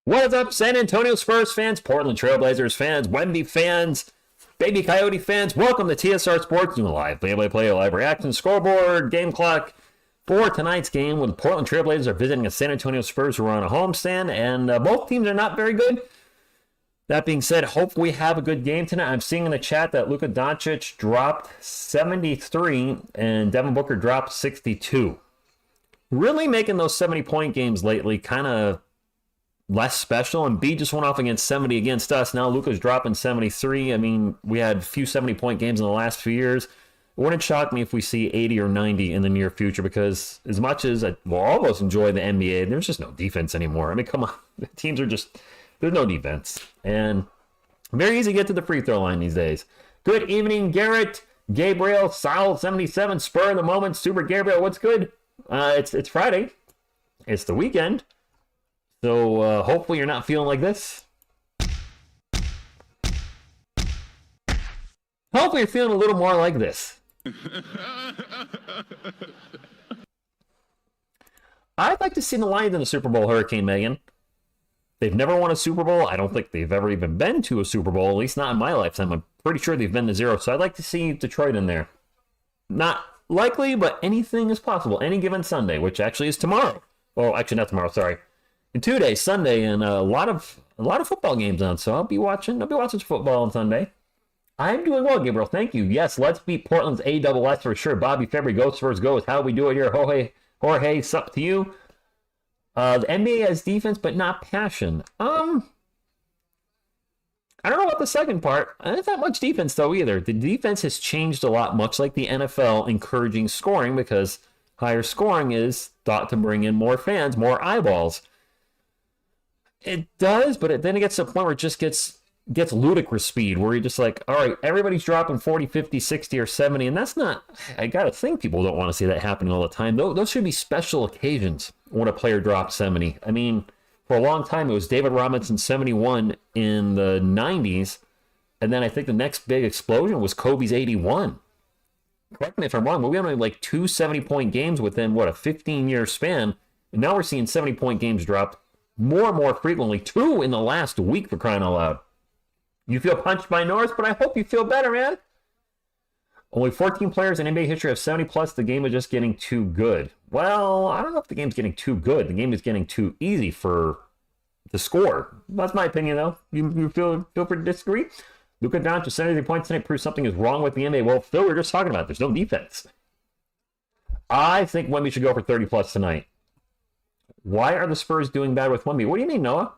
What is up, San Antonio Spurs fans, Portland Trailblazers fans, Wemby fans, Baby Coyote fans? Welcome to TSR Sports, doing live play-by-play, live reaction, scoreboard, game clock for tonight's game when the Portland Trailblazers are visiting the San Antonio Spurs who are on a homestand, and both teams are not very good. That being said, hopefully we have a good game tonight. I'm seeing in the chat that Luka Doncic dropped 73 and Devin Booker dropped 62. Really making those 70-point games lately kind of less special, and B just went off against 70 against us. Now Luka's dropping 73. I mean, we had a few 70-point games in the last few years. It wouldn't shock me if we see 80 or 90 in the near future, because as much as I will almost enjoy the NBA, there's just no defense anymore. I mean, come on. The teams are just, there's no defense. And very easy to get to the free throw line these days. Good evening, Garrett, Gabriel, Sal 77, Spur of the Moment, Super Gabriel. What's good? It's Friday. It's the weekend. So hopefully you're not feeling like this. Hopefully you're feeling a little more like this. I'd like to see the Lions in the Super Bowl, Hurricane Megan. They've never won a Super Bowl. I don't think they've ever even been to a Super Bowl, at least not in my lifetime. I'm pretty sure they've been to 0, so I'd like to see Detroit in there. Not likely, but anything is possible. Any given Sunday, which actually is tomorrow. Oh, actually not tomorrow, sorry. In 2 days, Sunday, and a lot of football games on. So I'll be watching some football on Sunday. I'm doing well, Gabriel. Thank you. Yes, let's beat Portland's ASS for sure. Bobby February, Ghost Spurs go is how we do it here. Jorge, sup to you. The NBA has defense, but not passion. I don't know about the second part. It's not much defense though either. The defense has changed a lot, much like the NFL, encouraging scoring because higher scoring is thought to bring in more fans, more eyeballs. It does, but then it gets to a point where it just gets ludicrous speed, where you're just like, all right, everybody's dropping 40, 50, 60, or 70, and that's not, I gotta think people don't want to see that happening all the time. Those should be special occasions when a player drops 70. I mean, for a long time, it was David Robinson 71 in the 90s, and then I think the next big explosion was Kobe's 81. Correct me if I'm wrong, but we only had like 2 70-point games within, what, a 15-year span, and now we're seeing 70-point games drop more and more frequently. 2 in the last week, for crying out loud. You feel punched by Norris, but I hope you feel better, man. Only 14 players in NBA history have 70 plus. The game is just getting too good. Well, I don't know if the game's getting too good. The game is getting too easy for the score. That's my opinion, though. You feel free to disagree. Luka Doncic 73 points tonight proves something is wrong with the NBA. Well, Phil, we were just talking about it. There's no defense. I think Wemby should go for 30 plus tonight. Why are the Spurs doing bad with Wemby? What do you mean, Noah?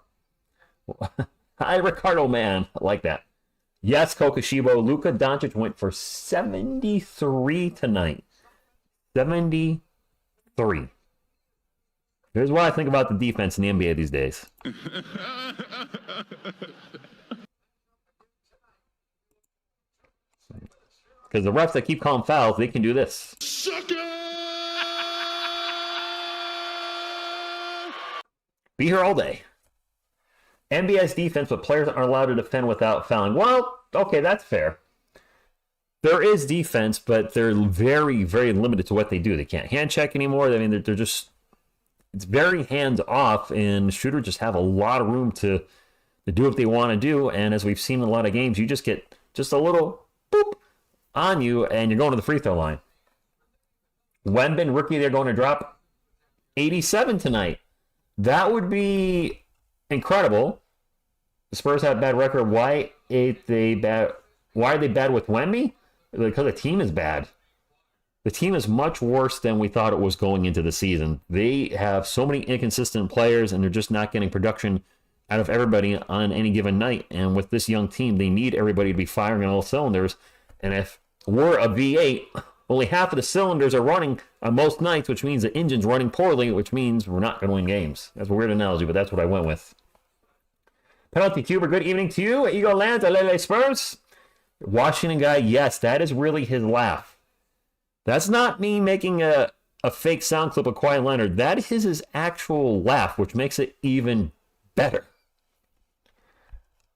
Hi, Ricardo, man. I like that. Yes, Kokoshibo. Luka Doncic went for 73 tonight. 73. Here's what I think about the defense in the NBA these days. Because the refs that keep calling fouls, they can do this. Sucker! Be here all day. NBA's defense, but players aren't allowed to defend without fouling. Well, okay, that's fair. There is defense, but they're very, very limited to what they do. They can't hand check anymore. I mean, they're just, it's very hands off, and shooters just have a lot of room to do what they want to do. And as we've seen in a lot of games, you just get just a little boop on you, and you're going to the free throw line. Wemby, rookie, they're going to drop 87 tonight. That would be incredible. The Spurs have a bad record. Why are they bad with Wemby? Because the team is bad. The team is much worse than we thought it was going into the season. They have so many inconsistent players, and they're just not getting production out of everybody on any given night. And with this young team, they need everybody to be firing on all cylinders. And if we're a V8, only half of the cylinders are running on most nights, which means the engine's running poorly, which means we're not going to win games. That's a weird analogy, but that's what I went with. Penalty Cuber, good evening to you. Ego Lands, LA Spurs. Washington guy, yes, that is really his laugh. That's not me making a fake sound clip of Kawhi Leonard. That is his actual laugh, which makes it even better.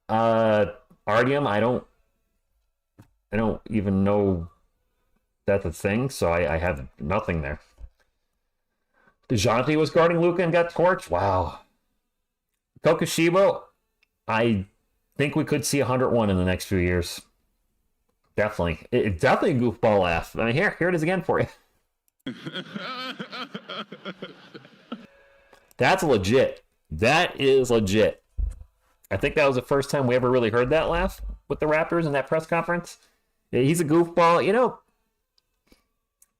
Artyom, I don't even know that's a thing, so I have nothing there. DeJounte was guarding Luka and got torched. Wow. Kokoshibo, I think we could see 101 in the next few years. Definitely. Definitely a goofball laugh. I mean, here it is again for you. That's legit. That is legit. I think that was the first time we ever really heard that laugh with the Raptors in that press conference. He's a goofball. You know,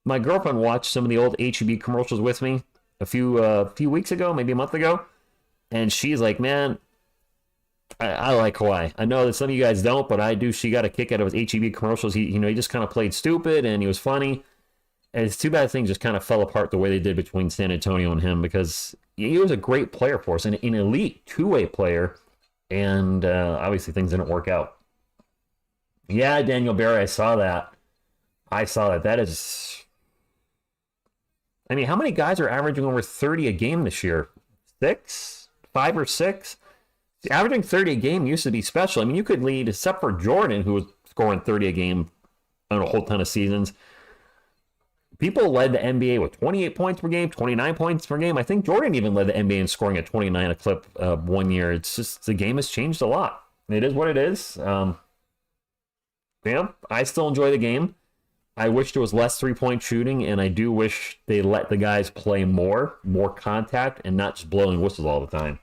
my girlfriend watched some of the old HEB commercials with me a few weeks ago, maybe a month ago, and she's like, man, I like Kawhi. I know that some of you guys don't, but I do. She got a kick out of his HEB commercials. He just kind of played stupid, and he was funny. And it's too bad things just kind of fell apart the way they did between San Antonio and him, because he was a great player for us, an elite two-way player, and obviously things didn't work out. Yeah, Daniel Barry, I saw that. That is... I mean, how many guys are averaging over 30 a game this year? 5 or 6? Averaging 30 a game used to be special. I mean, you could lead, except for Jordan, who was scoring 30 a game on a whole ton of seasons. People led the NBA with 28 points per game, 29 points per game. I think Jordan even led the NBA in scoring at 29 a clip 1 year. It's just, the game has changed a lot. It is what it is. Yeah, I still enjoy the game. I wish there was less three-point shooting, and I do wish they let the guys play more contact, and not just blowing whistles all the time.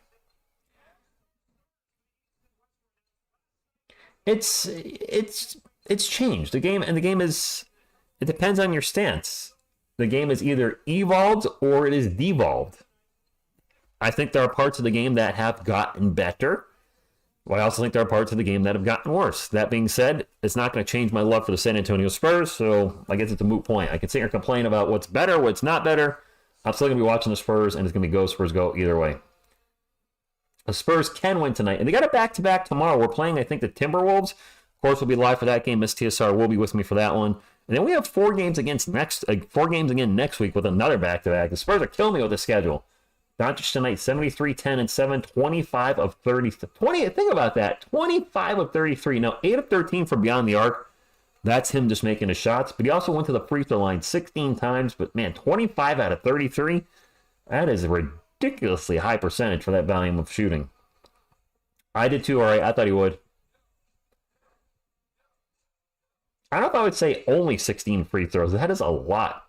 It's changed. The game is, it depends on your stance. The game is either evolved or it is devolved. I think there are parts of the game that have gotten better. I also think there are parts of the game that have gotten worse. That being said, it's not going to change my love for the San Antonio Spurs, so I guess it's a moot point. I can sit here and complain about what's better, what's not better. I'm still going to be watching the Spurs, and it's going to be go Spurs go either way. The Spurs can win tonight, and they got a back-to-back tomorrow. We're playing, I think, the Timberwolves. Of course, we'll be live for that game. Miss TSR will be with me for that one. And then we have 4 games again next week with another back-to-back. The Spurs are killing me with the schedule. Doncic tonight, 73, 10, and 7, 25 of 30. Think about that. 25 of 33. Now, 8 of 13 from beyond the arc. That's him just making his shots. But he also went to the free throw line 16 times. But, man, 25 out of 33. That is a ridiculously high percentage for that volume of shooting. I did too, all right. I thought he would. I don't know if I would say only 16 free throws. That is a lot.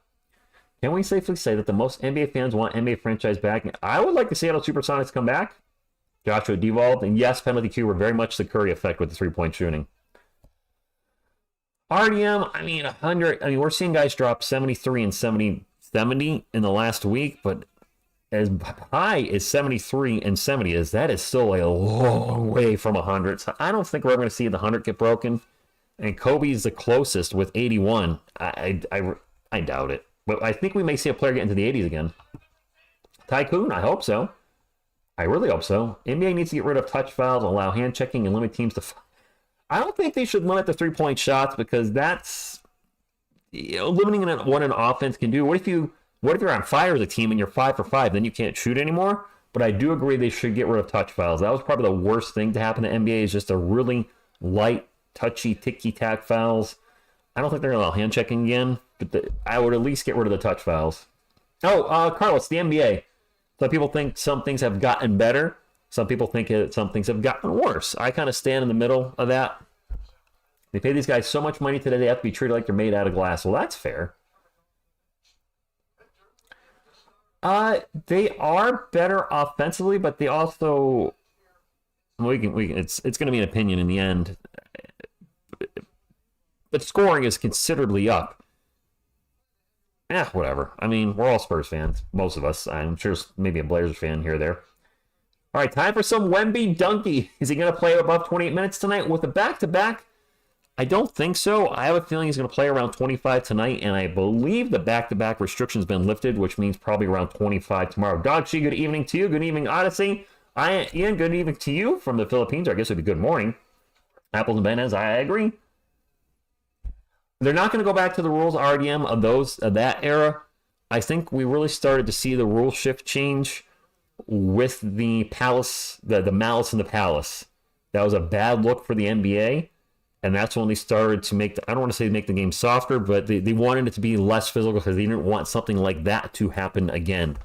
Can we safely say that the most NBA fans want NBA franchise back? I would like the Seattle Supersonics come back. Joshua devolved. And yes, penalty Q were very much the Curry effect with the three-point shooting. RDM, 100. We're seeing guys drop 73 and 70 in the last week, but as high as 73 and 70 is, that is still a long way from 100. So I don't think we're going to see the 100 get broken. And Kobe's the closest with 81. I doubt it. But I think we may see a player get into the 80s again. Tycoon, I hope so. I really hope so. NBA needs to get rid of touch fouls, allow hand checking, and limit teams to... I don't think they should limit the three-point shots, because that's... limiting what an offense can do. What if you're on fire as a team and you're 5 for 5, then you can't shoot anymore? But I do agree they should get rid of touch fouls. That was probably the worst thing to happen to NBA, is just a really light, touchy, ticky-tack fouls. I don't think they're going to allow hand checking again, but I would at least get rid of the touch fouls. Oh, Carlos, the NBA. Some people think some things have gotten better. Some people think some things have gotten worse. I kind of stand in the middle of that. They pay these guys so much money today, they have to be treated like they're made out of glass. Well, that's fair. They are better offensively, but they also... It's going to be an opinion in the end. But scoring is considerably up. Whatever. We're all Spurs fans. Most of us. I'm sure maybe a Blazers fan here or there. All right, time for some Wemby Donkey. Is he going to play above 28 minutes tonight with a back-to-back? I don't think so. I have a feeling he's going to play around 25 tonight, and I believe the back-to-back restriction's been lifted, which means probably around 25 tomorrow. Dogshi, good evening to you. Good evening, Odyssey. Ian, good evening to you from the Philippines. Or I guess it would be good morning. Apples and bananas, I agree. They're not going to go back to the rules RDM of that era. I think we really started to see the rule shift change with the Palace, the Malice in the Palace. That was a bad look for the NBA, and that's when they started to make I don't want to say make the game softer, but they wanted it to be less physical because they didn't want something like that to happen again.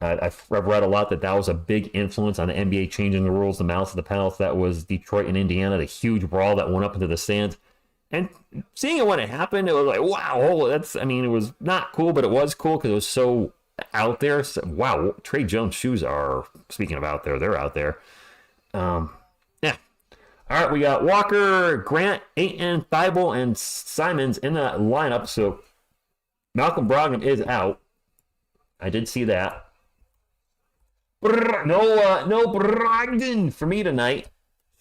I've read a lot that was a big influence on the NBA changing the rules, the Malice of the Palace. That was Detroit and Indiana, the huge brawl that went up into the stands. And seeing it when it happened, it was like, wow, it was not cool, but it was cool because it was so out there. So, wow, Trey Jones' shoes are, speaking of out there, they're out there. Yeah. All right, we got Walker, Grant, Ayton, Thibault, and Simons in the lineup. So Malcolm Brogdon is out. I did see that. No Brogdon for me tonight.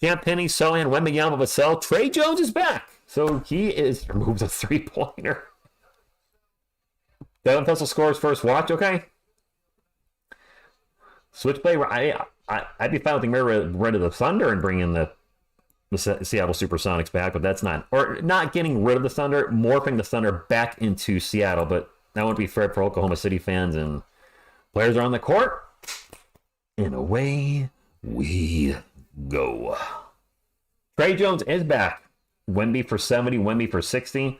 Champagny, Sochan, Wembanyama, Vassell. Trey Jones is back. So he removes a three-pointer. Devin Vassell scores first watch, okay? Switchblade, I'd be fine with getting rid of the Thunder and bringing the Seattle Supersonics back, but that's not getting rid of the Thunder, morphing the Thunder back into Seattle, but that wouldn't be fair for Oklahoma City fans, and players are on the court, and away we go. Trey Jones is back. Wemby for 70, Wemby for 60.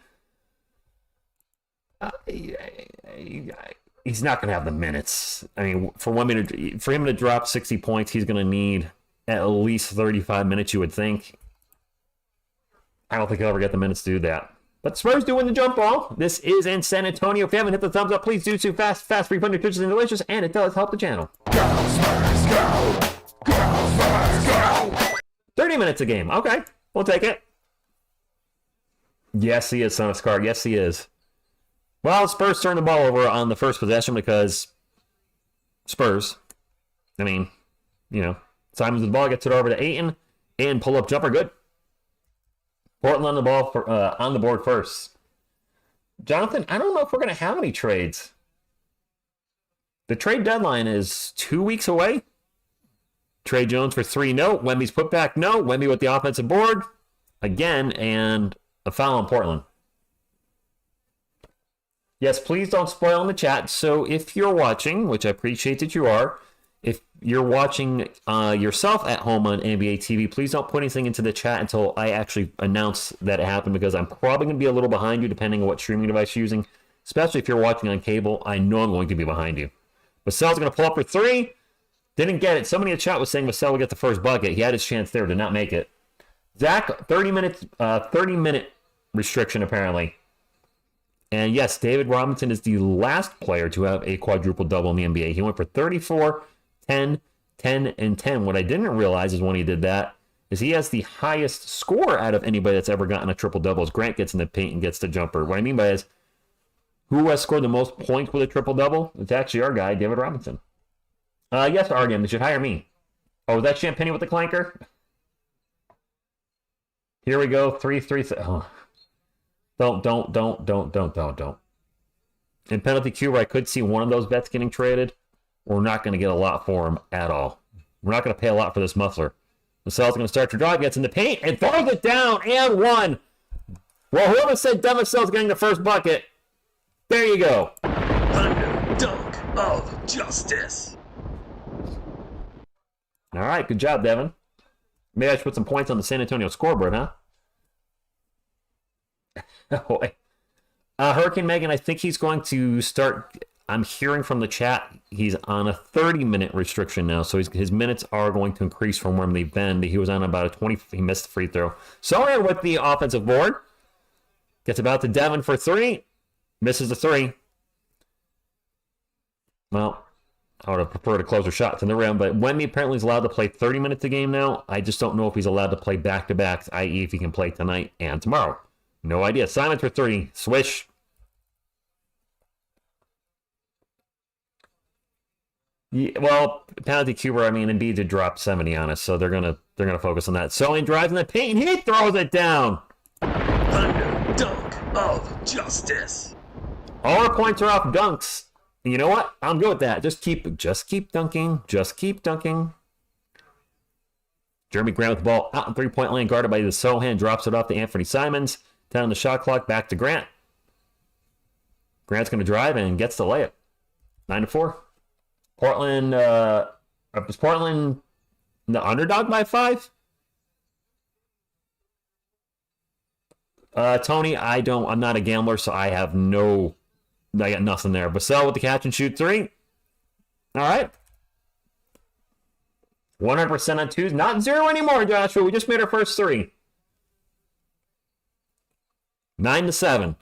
He's not going to have the minutes. I mean, for him to drop 60 points, he's going to need at least 35 minutes, you would think. I don't think he'll ever get the minutes to do that. But Spurs do win the jump ball. This is in San Antonio. If you haven't hit the thumbs up, please do so fast. Fast, free, fun, nutritious, and delicious, and it does help the channel. Go, Spurs, go! Go, Spurs, go! 30 minutes a game. Okay, we'll take it. Yes, he is, son of Scar. Yes, he is. Well, Spurs turn the ball over on the first possession because Spurs. I mean, Simons with the ball, gets it over to Ayton, and pull-up jumper, good. Portland on the ball on the board first. Jonathan, I don't know if we're going to have any trades. The trade deadline is 2 weeks away. Trey Jones for 3, no. Wemby's put back, no. Wemby with the offensive board again, and a foul on Portland. Yes, please don't spoil in the chat. So if you're watching, which I appreciate that you are, if you're watching yourself at home on NBA TV, please don't put anything into the chat until I actually announce that it happened, because I'm probably going to be a little behind you depending on what streaming device you're using. Especially if you're watching on cable, I know I'm going to be behind you. Vassell's going to pull up for 3. Didn't get it. Somebody in the chat was saying Vassell would get the first bucket. He had his chance there, did not make it. Zach, 30-minute restriction apparently. And yes, David Robinson is the last player to have a quadruple-double in the NBA. He went for 34, 10, 10, and 10. What I didn't realize is when he did that is he has the highest score out of anybody that's ever gotten a triple-double. As Grant gets in the paint and gets the jumper. What I mean by is, who has scored the most points with a triple-double? It's actually our guy, David Robinson. Yes, Arden, they should hire me. Oh, is that Champagny with the clanker? Here we go. 3. Oh. Don't. In penalty Q, where I could see one of those bets getting traded, we're not going to get a lot for him at all. We're not going to pay a lot for this muffler. Vassell's going to start to drive, gets in the paint, and throws it down, and 1. Well, whoever said Devin Vassell's getting the first bucket, there you go. Thunder dunk of justice. All right, good job, Devin. Maybe I should put some points on the San Antonio scoreboard, huh? Hurricane Megan, I think he's going to start. I'm hearing from the chat he's on a 30-minute restriction now, so his minutes are going to increase from where they've been. He was on about a 20. He missed the free throw. So with the offensive board, gets about to Devin for 3, misses the 3. Well, I would have preferred a closer shot to the rim, but Wemby apparently is allowed to play 30 minutes a game now. I just don't know if he's allowed to play back-to-backs, i.e. if he can play tonight and tomorrow. No idea. Simons for 3. Swish. Yeah, well, penalty Cuber, Embiid did drop 70 on us, so they're gonna focus on that. So he drives in the paint, he throws it down. Thunder dunk of justice. All our points are off dunks. And you know what? I'm good with that. Just keep dunking. Just keep dunking. Jeremy Grant with the ball out in three-point lane, guarded by the Sochan, drops it off to Anthony Simons. Down the shot clock, back to Grant. Grant's going to drive and gets the layup. 9-4. Portland, was Portland the underdog by 5? Tony, I'm not a gambler, so I got nothing there. Vassell with the catch and shoot 3. All right. 100% on twos. Not 0 anymore, Joshua. We just made our first 3. 9-7.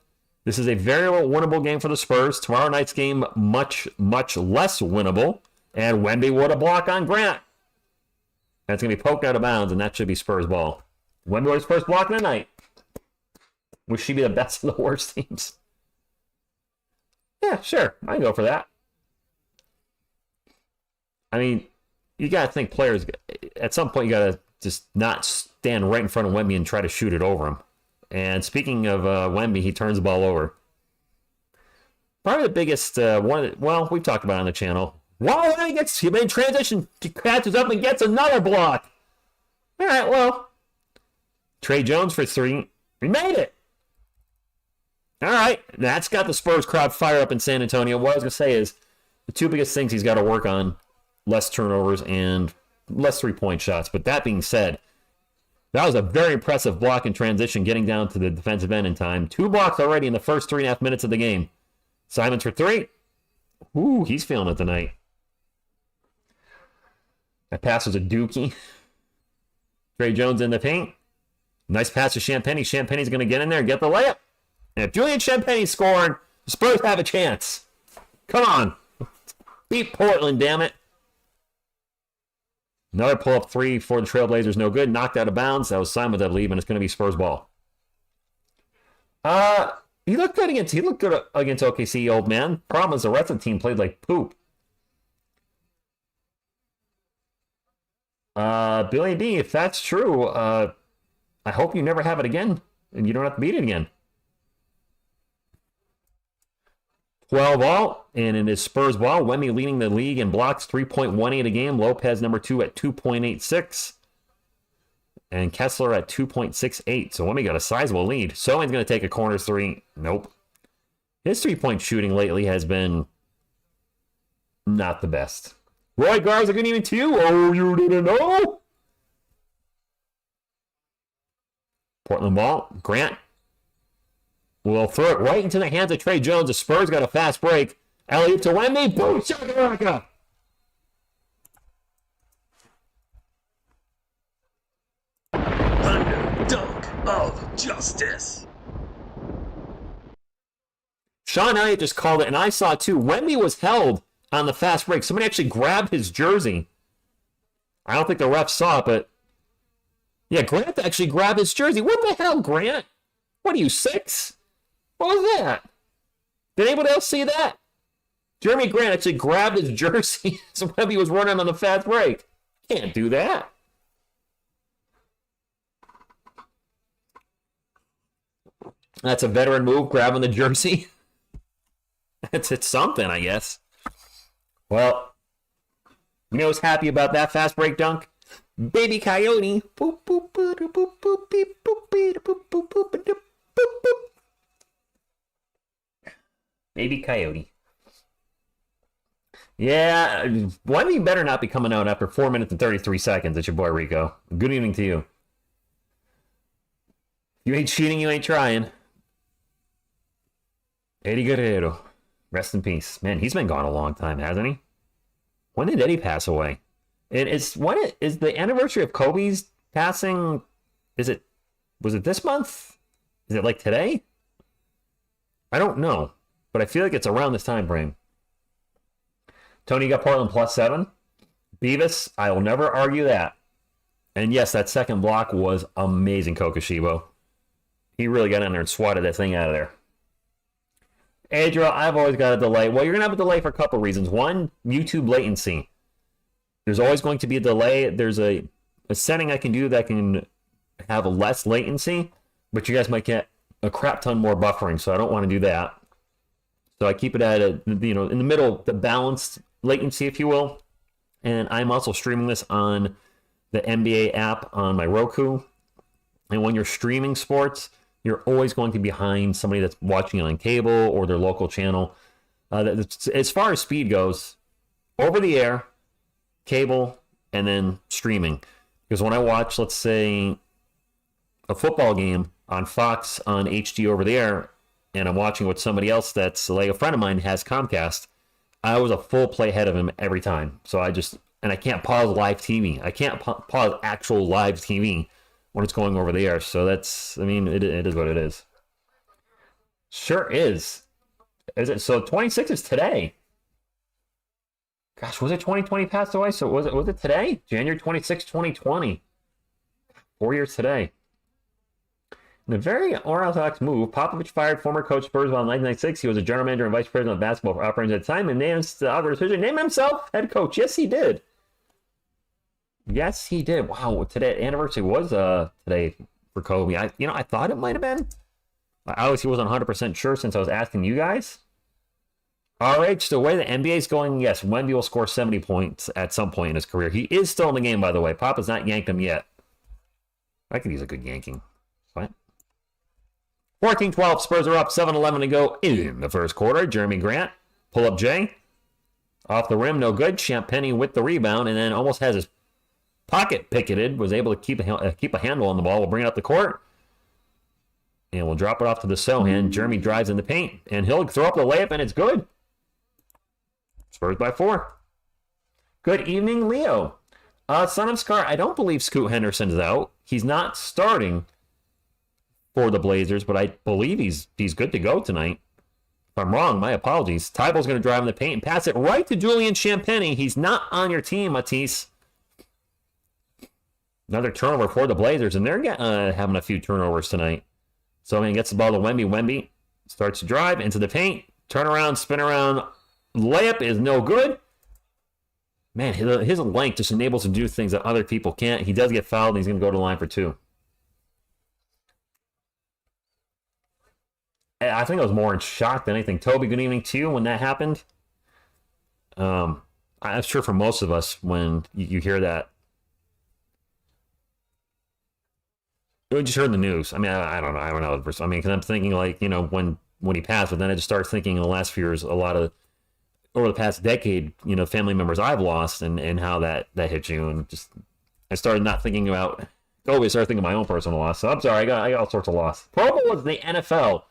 This is a very winnable game for the Spurs. Tomorrow night's game, much, much less winnable. And Wemby with a block on Grant. That's going to be poked out of bounds, and that should be Spurs ball. Wemby with his first block of the night. Would she be the best of the worst teams? Yeah, sure. I can go for that. I mean, you got to think players, at some point, you got to just not stand right in front of Wemby and try to shoot it over him. And speaking of Wemby, he turns the ball over. Probably the biggest one, well, we've talked about it on the channel. Wow, he made transition, he catches up and gets another block. All right, well, Trey Jones for 3. We made it. All right, that's got the Spurs crowd fired up in San Antonio. What I was going to say is the 2 biggest things he's got to work on, less turnovers and less three-point shots. But that being said, that was a very impressive block in transition, getting down to the defensive end in time. 2 blocks already in the first 3.5 minutes of the game. Simons for 3. Ooh, he's feeling it tonight. That pass was a dookie. Trey Jones in the paint. Nice pass to Champagnie. Champagnie's going to get in there and get the layup. And if Julian Champagnie's scoring, the Spurs have a chance. Come on. Beat Portland, damn it. Another pull-up 3 for the Trailblazers. No good. Knocked out of bounds. That was Simons, I believe, and it's going to be Spurs ball. He looked good against OKC, old man. Problem is the rest of the team played like poop. Billy D, if that's true, I hope you never have it again and you don't have to beat it again. 12 all, and in his Spurs ball, Wemby leading the league in blocks, 3.18 a game. Lopez number 2 at 2.86. And Kessler at 2.68. So Wemby got a sizable lead. Sohan's going to take a corner 3. Nope. His 3-point shooting lately has been not the best. Roy Garza, good evening to you. Oh, you didn't know? Portland ball. Grant will throw it right into the hands of Trey Jones. The Spurs got a fast break. Alley-oop to Wemby. Boom, shakalaka. Thunder dunk of justice. Sean Elliott just called it, and I saw it too. Wemby was held on the fast break. Somebody actually grabbed his jersey. I don't think the ref saw it, but yeah, Grant actually grabbed his jersey. What the hell, Grant? What are you, 6? What was that? Did anybody else see that? Jeremy Grant actually grabbed his jersey as Wemby was running on the fast break. Can't do that. That's a veteran move, grabbing the jersey. It's something, I guess. Well, you know who's happy about that fast break dunk? Baby Coyote. Boop, boop, boop, boop, boop, boop, beep, boop, beep, boop, boop, boop, boop, boop, boop. Baby Coyote. Yeah, Wemby better not be coming out after 4 minutes and 33 seconds. It's your boy Rico. Good evening to you. You ain't cheating, you ain't trying. Eddie Guerrero. Rest in peace. Man, he's been gone a long time, hasn't he? When did Eddie pass away? Is the anniversary of Kobe's passing? Was it this month? Is it like today? I don't know, but I feel like it's around this time frame. Tony got Portland +7. Beavis, I will never argue that. And yes, that second block was amazing, Kokoshibo. He really got in there and swatted that thing out of there. Adriel, I've always got a delay. Well, you're going to have a delay for a couple reasons. One, YouTube latency. There's always going to be a delay. There's a setting I can do that can have less latency, but you guys might get a crap ton more buffering, so I don't want to do that. So I keep it at in the middle, the balanced latency, if you will. And I'm also streaming this on the NBA app on my Roku. And when you're streaming sports, you're always going to be behind somebody that's watching it on cable or their local channel. As far as speed goes, over the air, cable, and then streaming. Because when I watch, let's say, a football game on Fox on HD over the air, and I'm watching with somebody else that's like a friend of mine has Comcast, I was a full play ahead of him every time. So I can't pause live TV. I can't pause actual live TV when it's going over the air. So it is what it is. Sure is. Is it? So 26 is today. Gosh, was it 2020 passed away? So was it today? January 26, 2020. 4 years today. In a very unorthodox move, Popovich fired former coach Spurs while in 1996. He was a general manager and vice president of basketball for operations at the time and named himself head coach. Yes, he did. Yes, he did. Wow, today anniversary was today for Kobe. I thought it might have been. I obviously wasn't 100% sure since I was asking you guys. All right, so the way the NBA is going, yes, Wemby will score 70 points at some point in his career. He is still in the game, by the way. Pop has not yanked him yet. I could use a good yanking. What? 14-12, Spurs are up, 7-11 to go in the first quarter. Jeremy Grant, pull-up J. Off the rim, no good. Champagnie with the rebound, and then almost has his pocket picketed. Was able to keep a handle on the ball. We'll bring it up the court. And we'll drop it off to the Sohan. Jeremy drives in the paint, and he'll throw up the layup, and it's good. Spurs by 4. Good evening, Leo. Son of Scar, I don't believe Scoot Henderson's out. He's not starting for the Blazers, but I believe he's good to go tonight. If I'm wrong, my apologies. Tyball's going to drive in the paint and pass it right to Julian Champagnie. He's not on your team, Matisse. Another turnover for the Blazers, and they're having a few turnovers tonight. So he gets the ball to Wemby. Wemby starts to drive into the paint. Turn around, spin around. Layup is no good. Man, his length just enables him to do things that other people can't. He does get fouled, and he's going to go to the line for 2. I think I was more in shock than anything. Toby, good evening to you when that happened. I'm sure for most of us, when you hear that, we just heard the news. I mean, I don't know. I don't know. I mean, because I'm thinking when he passed, but then I just started thinking in the last few years, a lot of over the past decade, family members I've lost and how that hit you, and just I started not thinking about Kobe. I started thinking of my own personal loss. So I'm sorry, I got all sorts of loss. Pro Bowl is the NFL.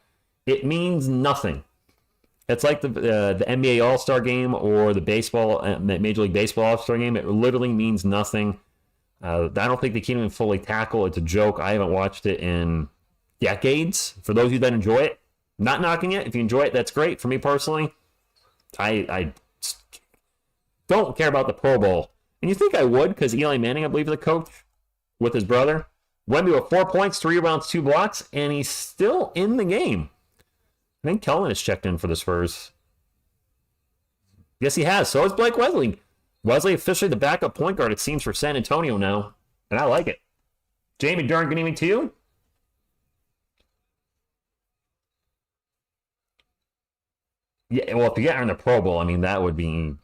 It means nothing. It's like the NBA All-Star Game or the baseball Major League Baseball All-Star Game. It literally means nothing. I don't think they can't even fully tackle. It's a joke. I haven't watched it in decades. For those of you that enjoy it, not knocking it. If you enjoy it, that's great. For me personally, I don't care about the Pro Bowl. And you think I would, because Eli Manning, I believe, is the coach with his brother. Wemby with 4 points, 3 rebounds, 2 blocks, and he's still in the game. I think Kellen has checked in for the Spurs. Yes, he has. So is Blake Wesley. Wesley officially the backup point guard, it seems, for San Antonio now. And I like it. Jamie Durn, good evening to you. Yeah, well, if you get her in the Pro Bowl, I mean, that would be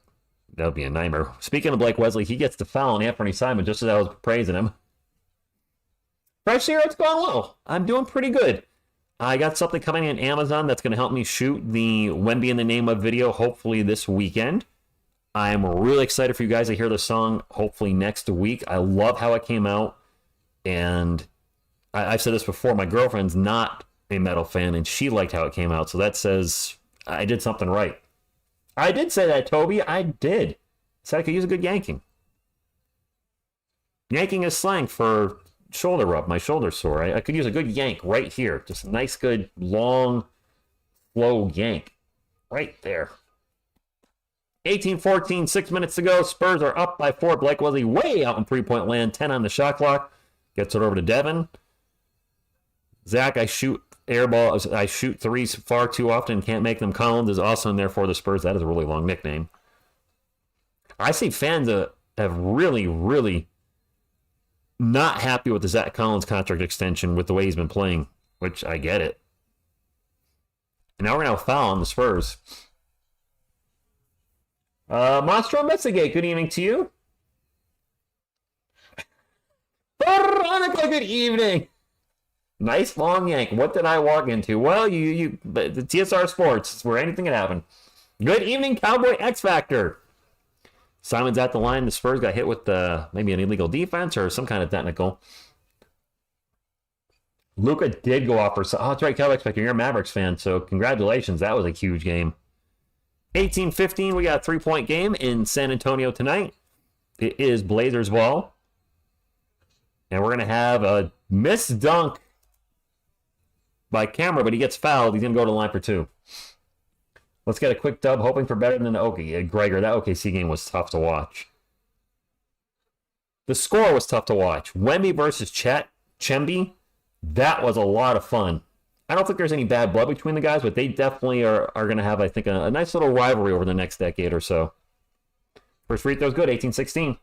a nightmare. Speaking of Blake Wesley, he gets the foul on Anthony Simon just as I was praising him. Fresh year, it's going well. I'm doing pretty good. I got something coming in Amazon that's going to help me shoot the Wemby in the Name of video, hopefully this weekend. I'm really excited for you guys to hear the song, hopefully next week. I love how it came out, and I've said this before, my girlfriend's not a metal fan, and she liked how it came out, so that says I did something right. I did say that, Toby. I did. Said I could use a good yanking. Yanking is slang for shoulder rub. My shoulder's sore. I could use a good yank right here. Just a nice, good, long, slow yank. Right there. 18-14, 6 minutes to go. Spurs are up by 4. Blake Wesley way out in three-point land. 10 on the shot clock. Gets it over to Devin. Zach, I shoot threes far too often. Can't make them. Collins is also in there for the Spurs. That is a really long nickname. I see fans have really, really not happy with the Zach Collins contract extension with the way he's been playing, which I get it. And now we're going to have a foul on the Spurs. Monstro Investigate, good evening to you. Veronica, good evening. Nice long yank. What did I walk into? Well, the TSR Sports, it's where anything can happen. Good evening, Cowboy X Factor. Simon's at the line. The Spurs got hit with maybe an illegal defense or some kind of technical. Luka did go off for... Oh, that's right, Cowboy X Factor. You're a Mavericks fan, so congratulations. That was a huge game. 18-15, we got a 3-point game in San Antonio tonight. It is Blazers ball. And we're going to have a missed dunk by Camera, but he gets fouled. He's going to go to the line for 2. Let's get a quick dub, hoping for better than Gregor. That OKC game was tough to watch. The score was tough to watch. Wemby versus Chemby. That was a lot of fun. I don't think there's any bad blood between the guys, but they definitely are going to have, I think, a nice little rivalry over the next decade or so. First free throw's good, 18-16.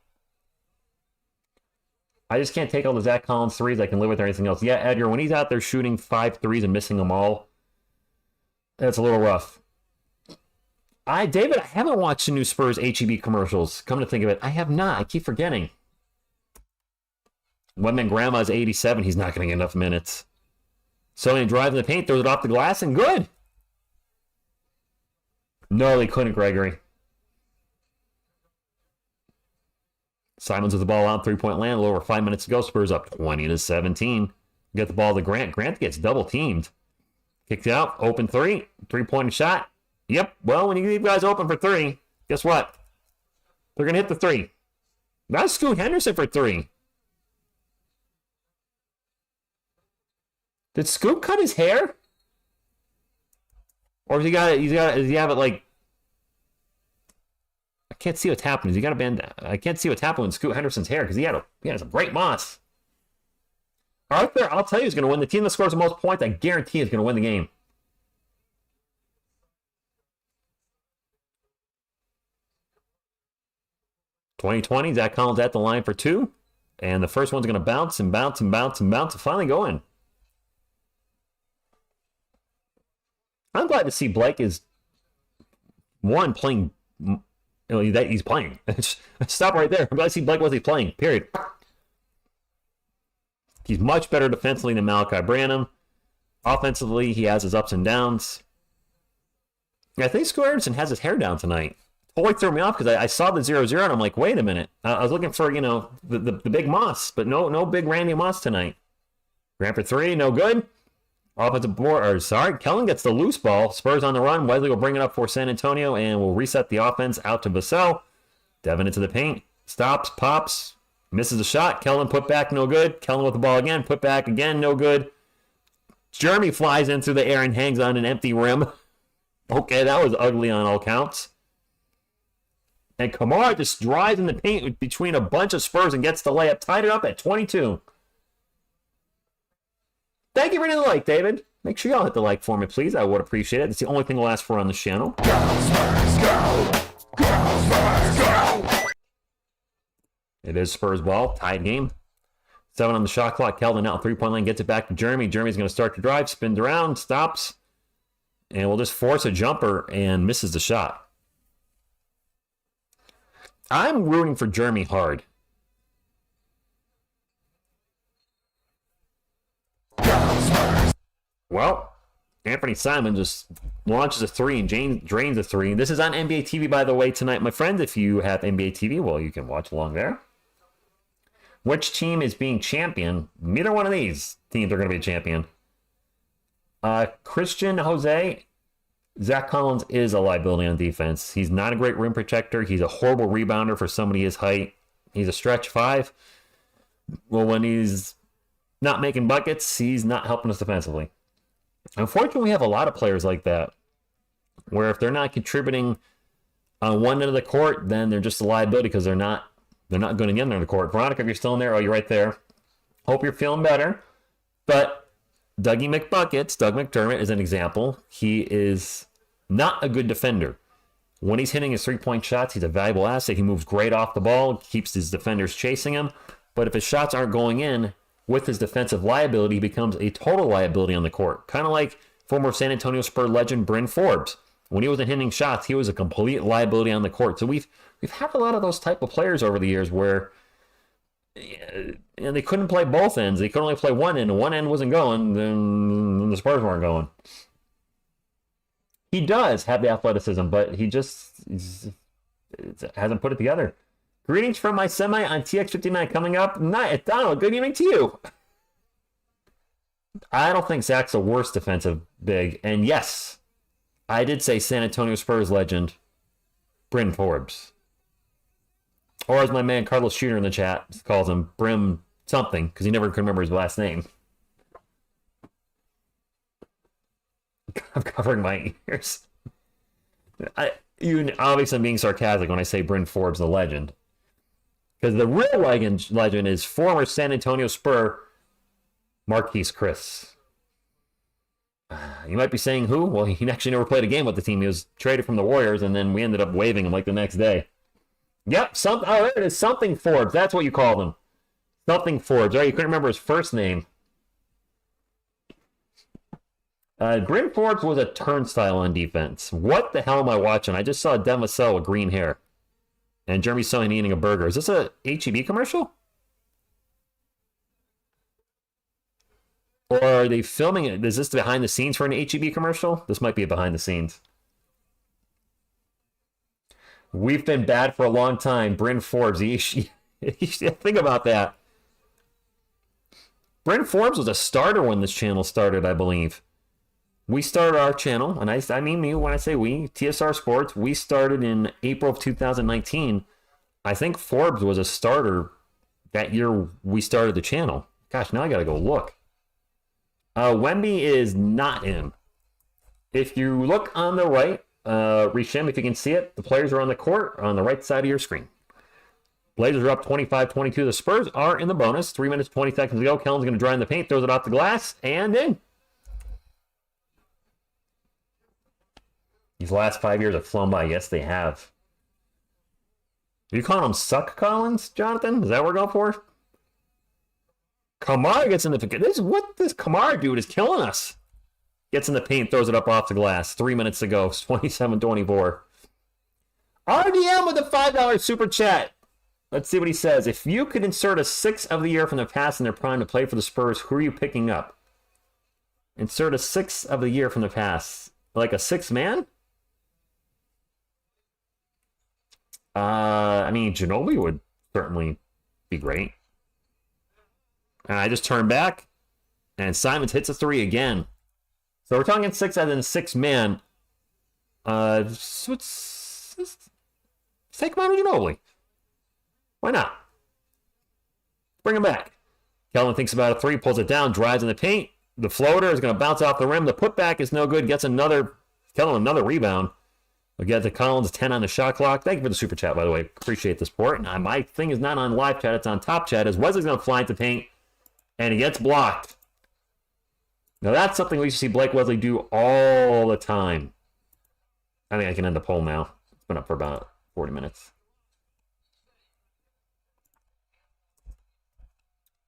I just can't take all the Zach Collins threes. I can live with anything else. Yeah, Edgar, when he's out there shooting 5 threes and missing them all, that's a little rough. David, I haven't watched the new Spurs HEB commercials. Come to think of it, I have not. I keep forgetting. Wemman Grandma's 87. He's not going to get enough minutes. So he drives in the paint, throws it off the glass, and good. No, they couldn't, Gregory. Simons with the ball out, 3-point land, a little over 5 minutes to go. Spurs up 20-17. Get the ball to Grant. Grant gets double teamed. Kicked out, open 3, 3-point shot. Yep, well, when you leave guys open for 3, guess what? They're going to hit the 3. That's Scoot Henderson for 3. Did Scoot cut his hair? Or does he have it like... I can't see what's happening. He got a band. I can't see what's happening with Scoot Henderson's hair because he had some great moss. Arthur, I'll tell you, is going to win. The team that scores the most points, I guarantee, is going to win the game. .2020, Zach Collins at the line for 2. And the first one's going to bounce and bounce and bounce and bounce and finally go in. I'm glad to see Blake is, one, playing. That he's playing. Stop right there. I'm glad to see Blake was playing, period. He's much better defensively than Malachi Branham. Offensively, he has his ups and downs. I think Scoot Henderson has his hair down tonight. Totally threw me off because I saw the 0-0 and I'm like, wait a minute. I was looking for, the big Moss, but no big Randy Moss tonight. Grant for 3, no good. Offensive board, Kellen gets the loose ball. Spurs on the run. Wesley will bring it up for San Antonio and will reset the offense out to Vassell. Devin into the paint. Stops, pops, misses a shot. Kellen put back, no good. Kellen with the ball again. Put back again, no good. Jeremy flies in through the air and hangs on an empty rim. Okay, that was ugly on all counts. And Kamara just drives in the paint between a bunch of Spurs and gets the layup. Tied it up at 22. Thank you for hitting the like, David. Make sure y'all hit the like for me, please. I would appreciate it. It's the only thing we'll ask for on the channel. Go, Spurs, go! Go, Spurs, go! It is Spurs ball. Tied game. 7 on the shot clock. Keldon out 3-point line. Gets it back to Jeremy. Jeremy's going to start to drive. Spins around. Stops. And will just force a jumper and misses the shot. I'm rooting for Jeremy hard. Well, Anthony Simon just launches a 3 and drains a 3. This is on NBA TV, by the way, tonight, my friends. If you have NBA TV, well, you can watch along there. Which team is being champion? Neither one of these teams are going to be a champion. Christian Jose, Zach Collins is a liability on defense. He's not a great rim protector. He's a horrible rebounder for somebody his height. He's a stretch 5. Well, when he's not making buckets, he's not helping us defensively. Unfortunately, we have a lot of players like that, where if they're not contributing on one end of the court, then they're just a liability because they're not going to get in the court. Veronica, if you're still in there, you're right there. Hope you're feeling better. But Dougie McBuckets, Doug McDermott is an example. He is not a good defender. When he's hitting his 3-point shots, he's a valuable asset. He moves great off the ball, keeps his defenders chasing him. But if his shots aren't going in, with his defensive liability, he becomes a total liability on the court. Kind of like former San Antonio Spurs legend Bryn Forbes. When he wasn't hitting shots, he was a complete liability on the court. So we've had a lot of those type of players over the years where they couldn't play both ends. They could only play one end, and one end wasn't going, then the Spurs weren't going. He does have the athleticism, but he just hasn't put it together. Greetings from my semi on TX59 coming up. Donald, good evening to you. I don't think Zach's the worst defensive big. And yes, I did say San Antonio Spurs legend, Bryn Forbes. Or as my man Carlos Shooter in the chat calls him, Brim something, because he never could remember his last name. I'm covering my ears. Obviously I'm being sarcastic when I say Bryn Forbes, the legend. Because the real legend is former San Antonio Spur, Marquise Chris. You might be saying who? Well, he actually never played a game with the team. He was traded from the Warriors, and then we ended up waiving him like the next day. Yep, there it is. Something Forbes. That's what you called him. Something Forbes. Right, you couldn't remember his first name. Bryn Forbes was a turnstile on defense. What the hell am I watching? I just saw Devin Vassell with green hair. And Jeremy Sohan eating a burger. Is this a HEB commercial? Or are they filming it? Is this behind the scenes for an HEB commercial? This might be a behind the scenes. We've been bad for a long time. Bryn Forbes. Think about that. Bryn Forbes was a starter when this channel started, I believe. We started our channel, and I mean me when I say we, TSR Sports, we started in April of 2019. I think Forbes was a starter that year we started the channel. Gosh, now I gotta go look. Wemby is not in. If you look on the right, Rishim, if you can see it, the players are on the court on the right side of your screen. Blazers are up 25-22. The Spurs are in the bonus. 3 minutes, 20 seconds to go. Kellen's going to drive in the paint, throws it off the glass, and in. These last 5 years have flown by. Yes, they have. Are you calling them suck Collins, Jonathan? Is that what we're going for? Kamara gets in the... This Kamara dude is killing us. Gets in the paint, throws it up off the glass. 3 minutes to go. 27-24. RDM with a $5 super chat. Let's see what he says. If you could insert a 6 of the year from the past in their prime to play for the Spurs, who are you picking up? Insert a 6 of the year from the past. Like a 6-man? I mean, Ginobili would certainly be great. And I just turn back, and Simons hits a 3 again. So we're talking 6 as in 6-man. So let's take Manu Ginobili. Why not? Bring him back. Kellen thinks about a 3, pulls it down, drives in the paint. The floater is going to bounce off the rim. The putback is no good. Gets another rebound. We'll get to Collins, 10 on the shot clock. Thank you for the super chat, by the way. Appreciate the support. Now, my thing is not on live chat. It's on top chat. As Wesley's going to fly into paint, and he gets blocked. Now, that's something we see Blake Wesley do all the time. I think I can end the poll now. It's been up for about 40 minutes.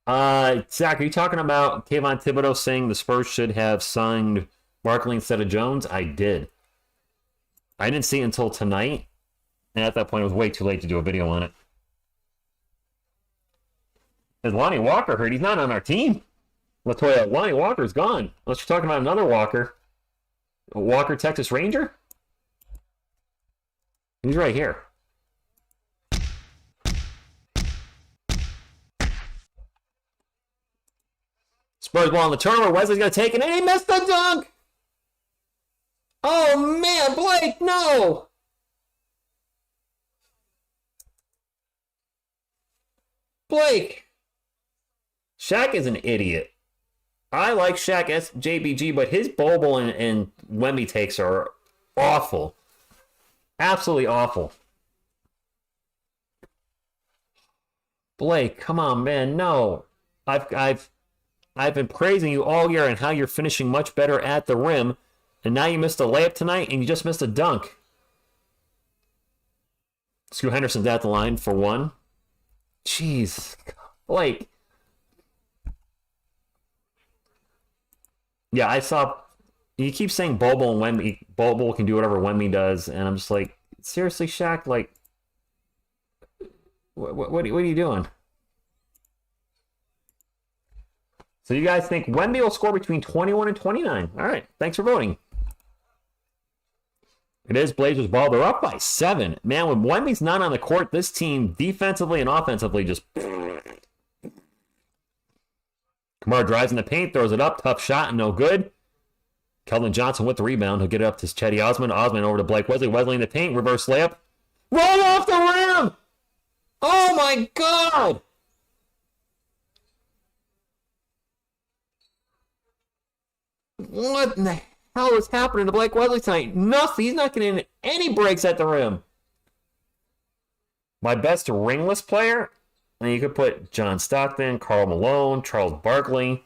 Zach, are you talking about Kayvon Thibodeau saying the Spurs should have signed Barkley instead of Jones? I did. I didn't see it until tonight, and at that point it was way too late to do a video on it. Is Lonnie Walker hurt? He's not on our team. Latoya, Lonnie Walker's gone. Unless you're talking about another Walker. Walker, Texas Ranger? He's right here. Spurs ball on the turnover. Wesley's going to take it, and he missed the dunk! Oh, man, Blake, no! Blake! Shaq is an idiot. I like Shaq SJBG, but his Bobo and Wemby takes are awful. Absolutely awful. Blake, come on, man, no. I've been praising you all year and how you're finishing much better at the rim, and now you missed a layup tonight and you just missed a dunk. Scoot Henderson's at the line for 1. Jeez, Blake. Yeah, I saw. You keep saying Bobo and Wemby. Bobo can do whatever Wemby does, and I'm just like, seriously, Shaq. Like, what are you doing? So you guys think Wemby will score between 21 and 29? All right, thanks for voting. It is Blazers ball. They're up by 7. Man, when Wemby's not on the court, this team defensively and offensively just. Kamara drives in the paint, throws it up, tough shot, no good. Keldon Johnson with the rebound. He'll get it up to Chetty Osman. Osman over to Blake Wesley. Wesley in the paint. Reverse layup. Roll off the rim! Oh my God! What in the hell is happening to Blake Wesley tonight? Nothing. He's not getting any breaks at the rim. My best ringless player? And you could put John Stockton, Karl Malone, Charles Barkley.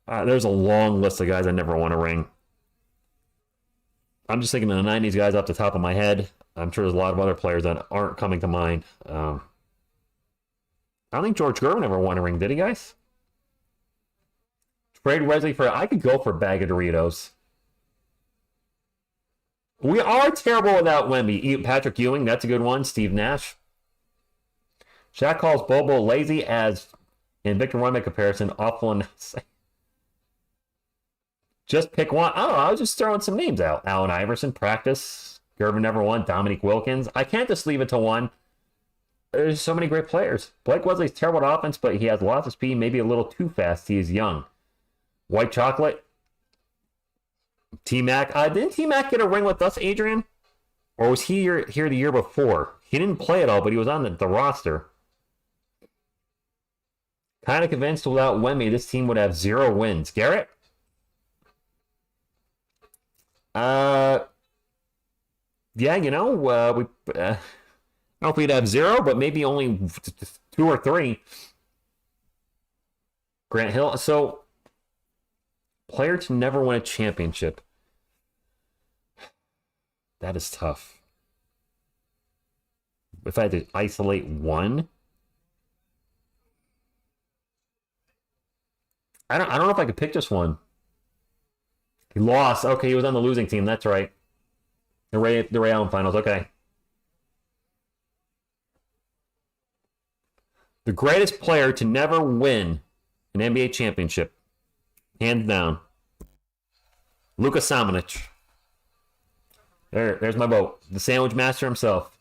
There's a long list of guys I never won a ring. I'm just thinking of the 90s guys off the top of my head. I'm sure there's a lot of other players that aren't coming to mind. I don't think George Gervin ever won a ring, did he, guys? Trade Wesley for... I could go for a bag of Doritos. We are terrible without Wemby. Patrick Ewing, that's a good one. Steve Nash. Shaq calls Bobo lazy as in Victor Wemby comparison. Awful and... Just pick one. I don't know. I was just throwing some names out. Allen Iverson, practice. Gervin never won. Dominique Wilkins. I can't just leave it to one. There's so many great players. Blake Wesley's terrible at offense, but he has lots of speed, maybe a little too fast. He is young. White Chocolate. T-Mac. Didn't T-Mac get a ring with us, Adrian? Or was he here the year before? He didn't play at all, but he was on the roster. Kind of convinced without Wemby, this team would have 0 wins. Garrett? Yeah, you know, I don't know if we'd have 0, but maybe only 2 or 3. Grant Hill. So, player to never win a championship. That is tough. If I had to isolate one, I don't know if I could pick just one. He lost. Okay, he was on the losing team. That's right. The Ray Allen finals. Okay. The greatest player to never win an NBA championship. Hands down. Luka Samanic. There's my vote. The sandwich master himself.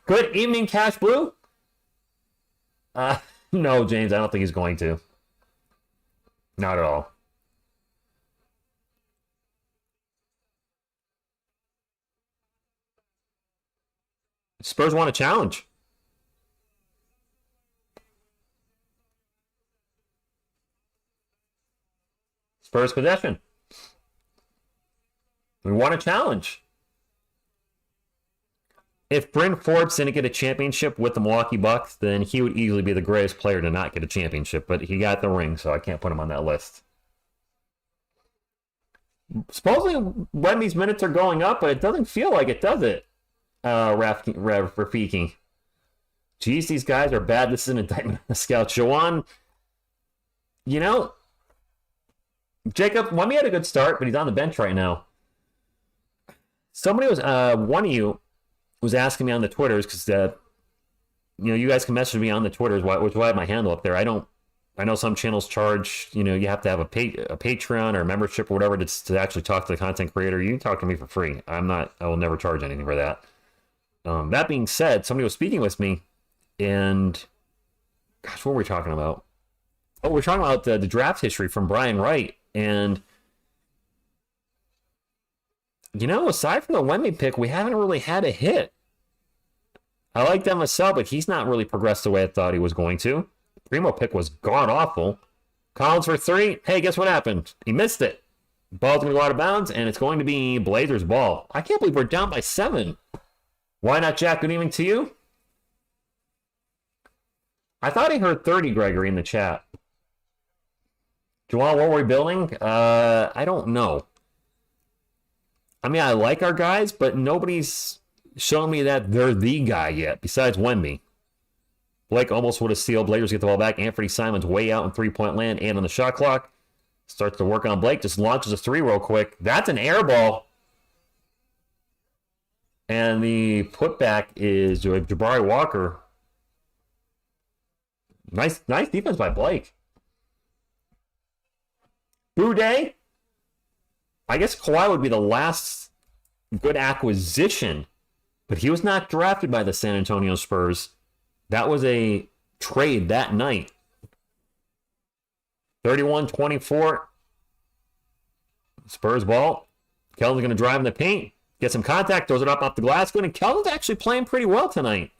Good evening, Cash Blue. No, James, I don't think he's going to. Not at all. Spurs want a challenge. Spurs possession. We want a challenge. If Bryn Forbes didn't get a championship with the Milwaukee Bucks, then he would easily be the greatest player to not get a championship. But he got the ring, so I can't put him on that list. Supposedly, Wemby's minutes are going up, but it doesn't feel like it, does it? Rafiki. Geez, these guys are bad. This is an indictment on the scout. Jawan, you know, Jacob, Wemby had a good start, but he's on the bench right now. Somebody was, one of you was asking me on the Twitters, because, you guys can message me on the Twitters, which I have my handle up there. I know some channels charge, you have to have a Patreon or a membership or whatever to actually talk to the content creator. You can talk to me for free. I will never charge anything for that. That being said, somebody was speaking with me, and gosh, what were we talking about? Oh, we're talking about the draft history from Brian Wright, and aside from the Wemby pick, we haven't really had a hit. I like MSL, but he's not really progressed the way I thought he was going to. Primo pick was god awful. Collins for 3. Hey, guess what happened? He missed it. Ball's going to go out of bounds, and it's going to be Blazers ball. I can't believe we're down by 7. Why not, Jack? Good evening to you. I thought I heard 30, Gregory, in the chat. Joel, what were we building? I don't know. I mean, I like our guys, but nobody's shown me that they're the guy yet, besides Wemby. Blake almost would have sealed. Blazers get the ball back. Anthony Simons way out in three-point land and on the shot clock. Starts to work on Blake. Just launches a 3 real quick. That's an air ball. And the putback is Jabari Walker. Nice defense by Blake. Boudet. I guess Kawhi would be the last good acquisition, but he was not drafted by the San Antonio Spurs. That was a trade that night. 31-24. Spurs ball. Keldon's going to drive in the paint. Get some contact. Throws it up off the glass. And Keldon's actually playing pretty well tonight.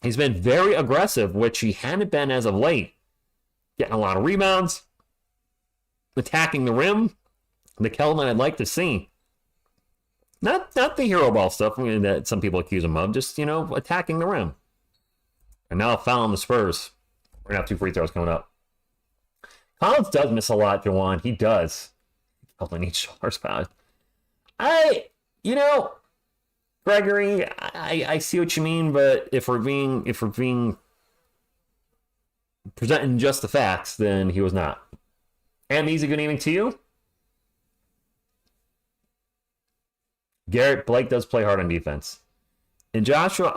He's been very aggressive, which he hadn't been as of late. Getting a lot of rebounds. Attacking the rim. The Keldon I'd like to see. Not the hero ball stuff that some people accuse him of. Just, attacking the rim. And now a foul on the Spurs. We're going to have 2 free throws coming up. Collins does miss a lot, Jawan. He does. Keldon needs shoulder spots. Gregory, I see what you mean, but if we're being presenting just the facts, then he was not. And easy good evening to you. Garrett Blake does play hard on defense. And Joshua,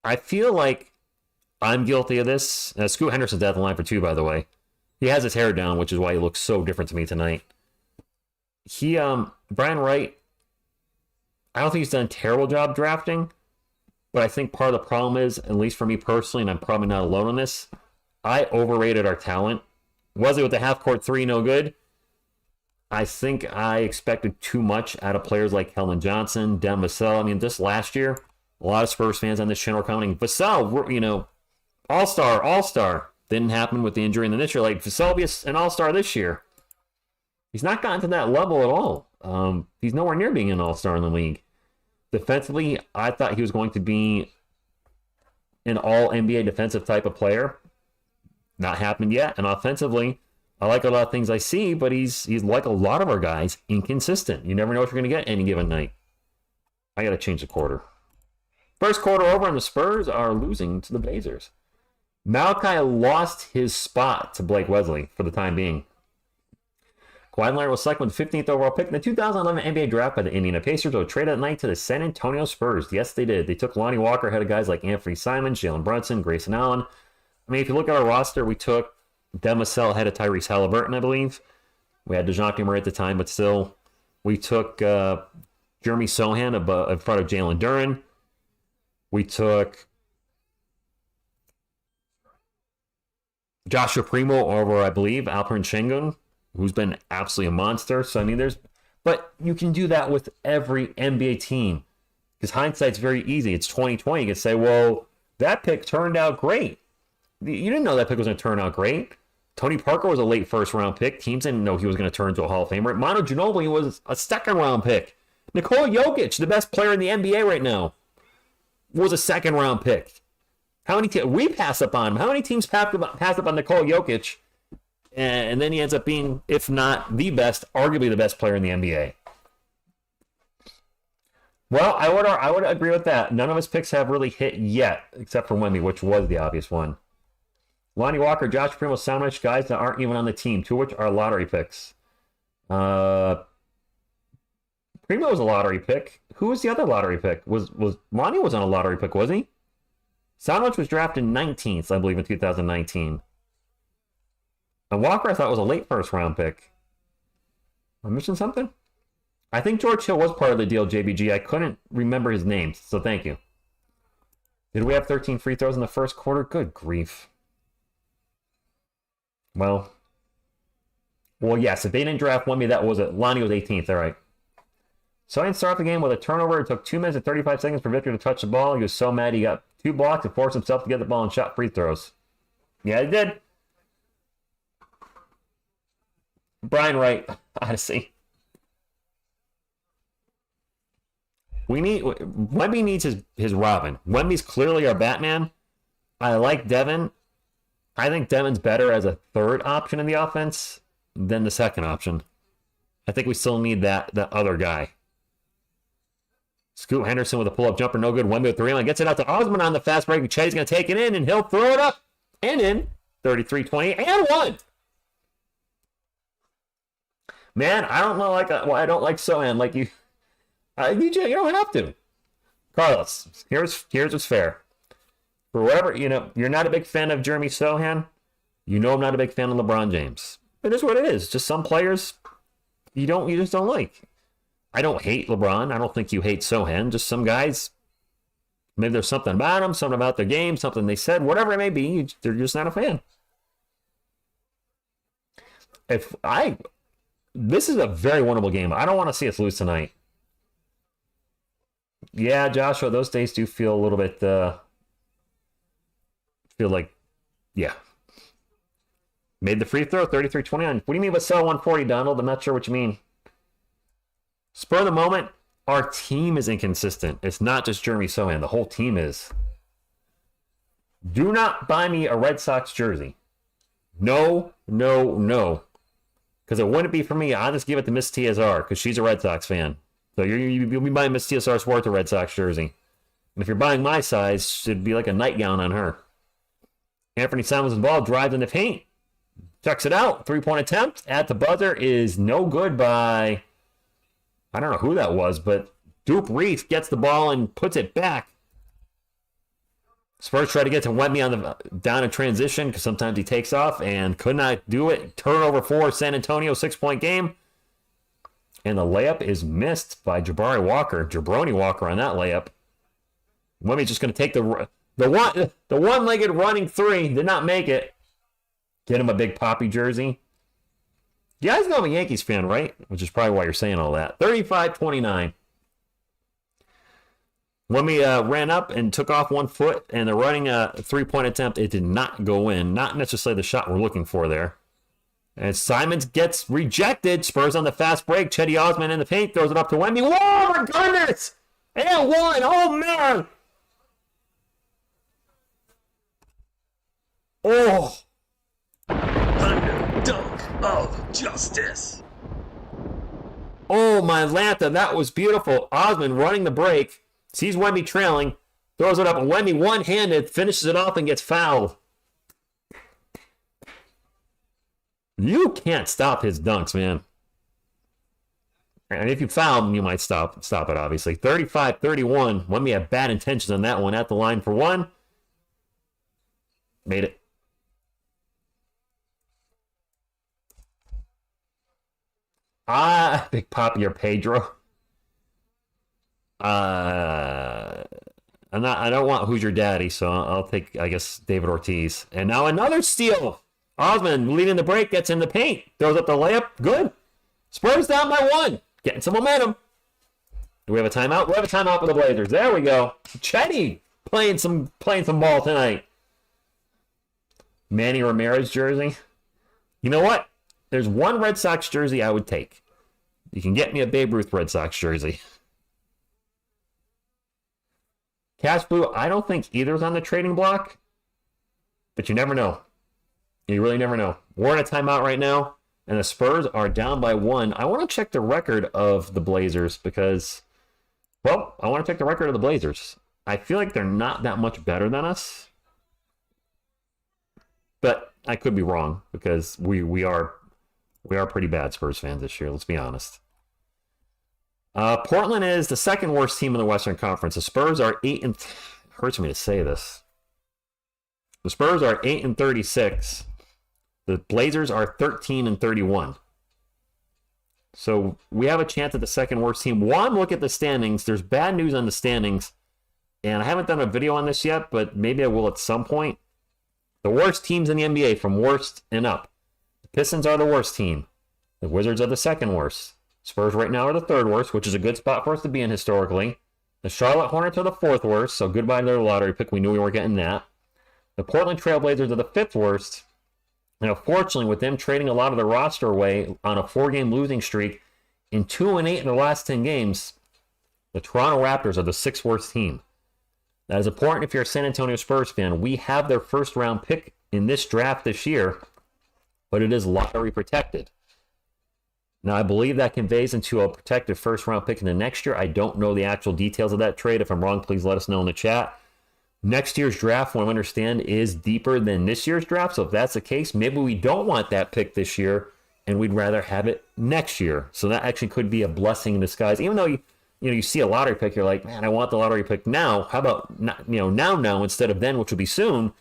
I feel like I'm guilty of this. Scoot Henderson's at the line for 2, by the way. He has his hair down, which is why he looks so different to me tonight. Brian Wright, I don't think he's done a terrible job drafting, but I think part of the problem is, at least for me personally, and I'm probably not alone on this, I overrated our talent. Was it with the half-court 3 no good? I think I expected too much out of players like Keldon Johnson, Dem Vassell. Just last year, a lot of Spurs fans on this channel are commenting, Vassell, all-star. Didn't happen with the injury in the initial. Like, Vassell will be an all-star this year. He's not gotten to that level at all. He's nowhere near being an all-star in the league. Defensively, I thought he was going to be an all-NBA defensive type of player. Not happened yet. And offensively, I like a lot of things I see, but he's like a lot of our guys, inconsistent. You never know what you're going to get any given night. I got to change the quarter. First quarter over, and the Spurs are losing to the Blazers. Malachi lost his spot to Blake Wesley for the time being. Kawhi Leonard was selected with the 15th overall pick in the 2011 NBA draft by the Indiana Pacers, who traded that night to the San Antonio Spurs. Yes, they did. They took Lonnie Walker ahead of guys like Anthony Simons, Jalen Brunson, Grayson Allen. If you look at our roster, we took Dem Vassell ahead of Tyrese Halliburton, I believe. We had DeJounte Murray at the time, but still. We took Jeremy Sohan in front of Jalen Duren. We took Joshua Primo over, I believe, Alperen Sengun, who's been absolutely a monster. So, but you can do that with every NBA team because hindsight's very easy. It's 2020. You can say, well, that pick turned out great. You didn't know that pick was going to turn out great. Tony Parker was a late first-round pick. Teams didn't know he was going to turn into a Hall of Famer. Manu Ginobili was a second-round pick. Nikola Jokic, the best player in the NBA right now, was a second-round pick. How many teams we pass up on him? How many teams pass up on Nikola Jokic, and then he ends up being, if not the best, arguably the best player in the NBA? Well, I would agree with that. None of his picks have really hit yet, except for Wemby, which was the obvious one. Lonnie Walker, Josh Primo, Soundwich, guys that aren't even on the team, 2 of which are lottery picks. Primo was a lottery pick. Who was the other lottery pick? Was Lonnie was on a lottery pick, was he? Soundwich was drafted 19th, I believe, in 2019. And Walker, I thought, was a late first-round pick. Am I missing something? I think George Hill was part of the deal, JBG. I couldn't remember his name, so thank you. Did we have 13 free throws in the first quarter? Good grief. Well, yes, if they didn't draft Wemby, that was it. Lonnie was 18th, all right. So I didn't start the game with a turnover. It took 2 minutes and 35 seconds for Victor to touch the ball. He was so mad he got 2 blocks and forced himself to get the ball and shot free throws. Yeah, he did. Brian Wright, Odyssey. Wemby needs his Robin. Wemby's clearly our Batman. I like Devin. I think Devin's better as a third option in the offense than the second option. I think we still need that other guy. Scoot Henderson with a pull-up jumper, no good. Wemby with the rebound. Gets it out to Osman on the fast break. Che's going to take it in, and he'll throw it up and in. 33-20 and 1. Man, I don't know why I don't like Sohan like you. You don't have to. Carlos, here's what's fair. For whatever, you're not a big fan of Jeremy Sohan. I'm not a big fan of LeBron James. It is what it is. Just some players you just don't like. I don't hate LeBron. I don't think you hate Sohan. Just some guys Maybe there's something about them, something about their game, something they said, whatever it may be. They're just not a fan. This is a very winnable game. I don't want to see us lose tonight. Yeah, Joshua, those days do feel a little bit, feel like, yeah. Made the free throw, 33-29. What do you mean by sell 140, Donald? I'm not sure what you mean. Spur of the moment, our team is inconsistent. It's not just Jeremy Sohan. The whole team is. Do not buy me a Red Sox jersey. No, no, no. Because it wouldn't be for me. I'll just give it to Miss TSR because she's a Red Sox fan. So you'll be buying Miss TSR Sports a Red Sox jersey. And if you're buying my size, it'd be like a nightgown on her. Anthony Simons involved, drives in the paint. Checks it out. 3-point attempt at the buzzer is no good by, I don't know who that was, but Dupe Reef gets the ball and puts it back. Spurs try to get to Wemby on the down in transition because sometimes he takes off and could not do it. Turnover 4, San Antonio, 6-point game. And the layup is missed by Jabroni Walker on that layup. Wemby's just going to take the one-legged running three. Did not make it. Get him a big Poppy jersey. You guys know I'm a Yankees fan, right? Which is probably why you're saying all that. 35-29. Wemby ran up and took off 1 foot, and they're running a 3-point attempt. It did not go in. Not necessarily the shot we're looking for there. And Simons gets rejected. Spurs on the fast break. Chetty Osman in the paint. Throws it up to Wemby. Whoa, my goodness! And one. Oh, man. Oh. Thunder dunk of justice. Oh, my Lanta. That was beautiful. Osman running the break. Sees Wemby trailing. Throws it up. And Wemby one-handed finishes it off and gets fouled. You can't stop his dunks, man. And if you foul him, you might stop it, obviously. 35-31. Wemby had bad intentions on that one. At the line for one. Made it. Big Poppy or Pedro. I don't want Who's Your Daddy, so I'll take, I guess, David Ortiz. And now another steal. Osman leading the break, gets in the paint, throws up the layup. Good. Spurs down by 1. Getting some momentum. Do we have a timeout? We have a timeout for the Blazers. There we go. Chetty playing some ball tonight. Manny Ramirez jersey. You know what? There's one Red Sox jersey I would take. You can get me a Babe Ruth Red Sox jersey. Cash Blue, I don't think either's on the trading block. But you never know. You really never know. We're in a timeout right now, and the Spurs are down by 1. I want to check the record of the Blazers because, well, I want to check the record of the Blazers. I feel like they're not that much better than us. But I could be wrong because we are pretty bad Spurs fans this year, let's be honest. Portland is the second worst team in the Western Conference. The Spurs are 8 and hurts me to say this. The Spurs are 8-36. The Blazers are 13-31. So we have a chance at the second worst team. One, look at the standings. There's bad news on the standings. And I haven't done a video on this yet, but maybe I will at some point. The worst teams in the NBA from worst and up. The Pistons are the worst team. The Wizards are the second worst. Spurs right now are the third worst, which is a good spot for us to be in historically. The Charlotte Hornets are the fourth worst, so goodbye to their lottery pick. We knew we weren't getting that. The Portland Trail Blazers are the fifth worst. And unfortunately, with them trading a lot of their roster away on a 4-game losing streak, in 2-8 in their last 10 games, the Toronto Raptors are the sixth worst team. That is important if you're a San Antonio Spurs fan. We have their first round pick in this draft this year, but it is lottery protected. Now, I believe that conveys into a protected first round pick in the next year. I don't know the actual details of that trade. If I'm wrong, please let us know in the chat. Next year's draft, from what I understand, is deeper than this year's draft. So if that's the case, maybe we don't want that pick this year, and we'd rather have it next year. So that actually could be a blessing in disguise. Even though you see a lottery pick, you're like, man, I want the lottery pick now. How about now instead of then, which will be soon.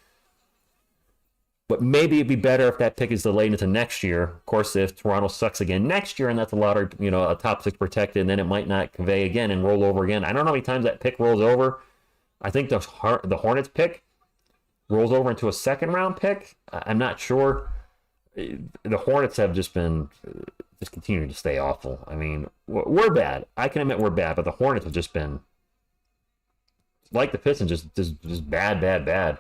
But maybe it'd be better if that pick is delayed into next year. Of course, if Toronto sucks again next year and that's a lottery, a top six protected, then it might not convey again and roll over again. I don't know how many times that pick rolls over. I think the Hornets pick rolls over into a second round pick. I'm not sure. The Hornets have just continuing to stay awful. I mean, we're bad. I can admit we're bad, but the Hornets have just been like the Pistons, just bad.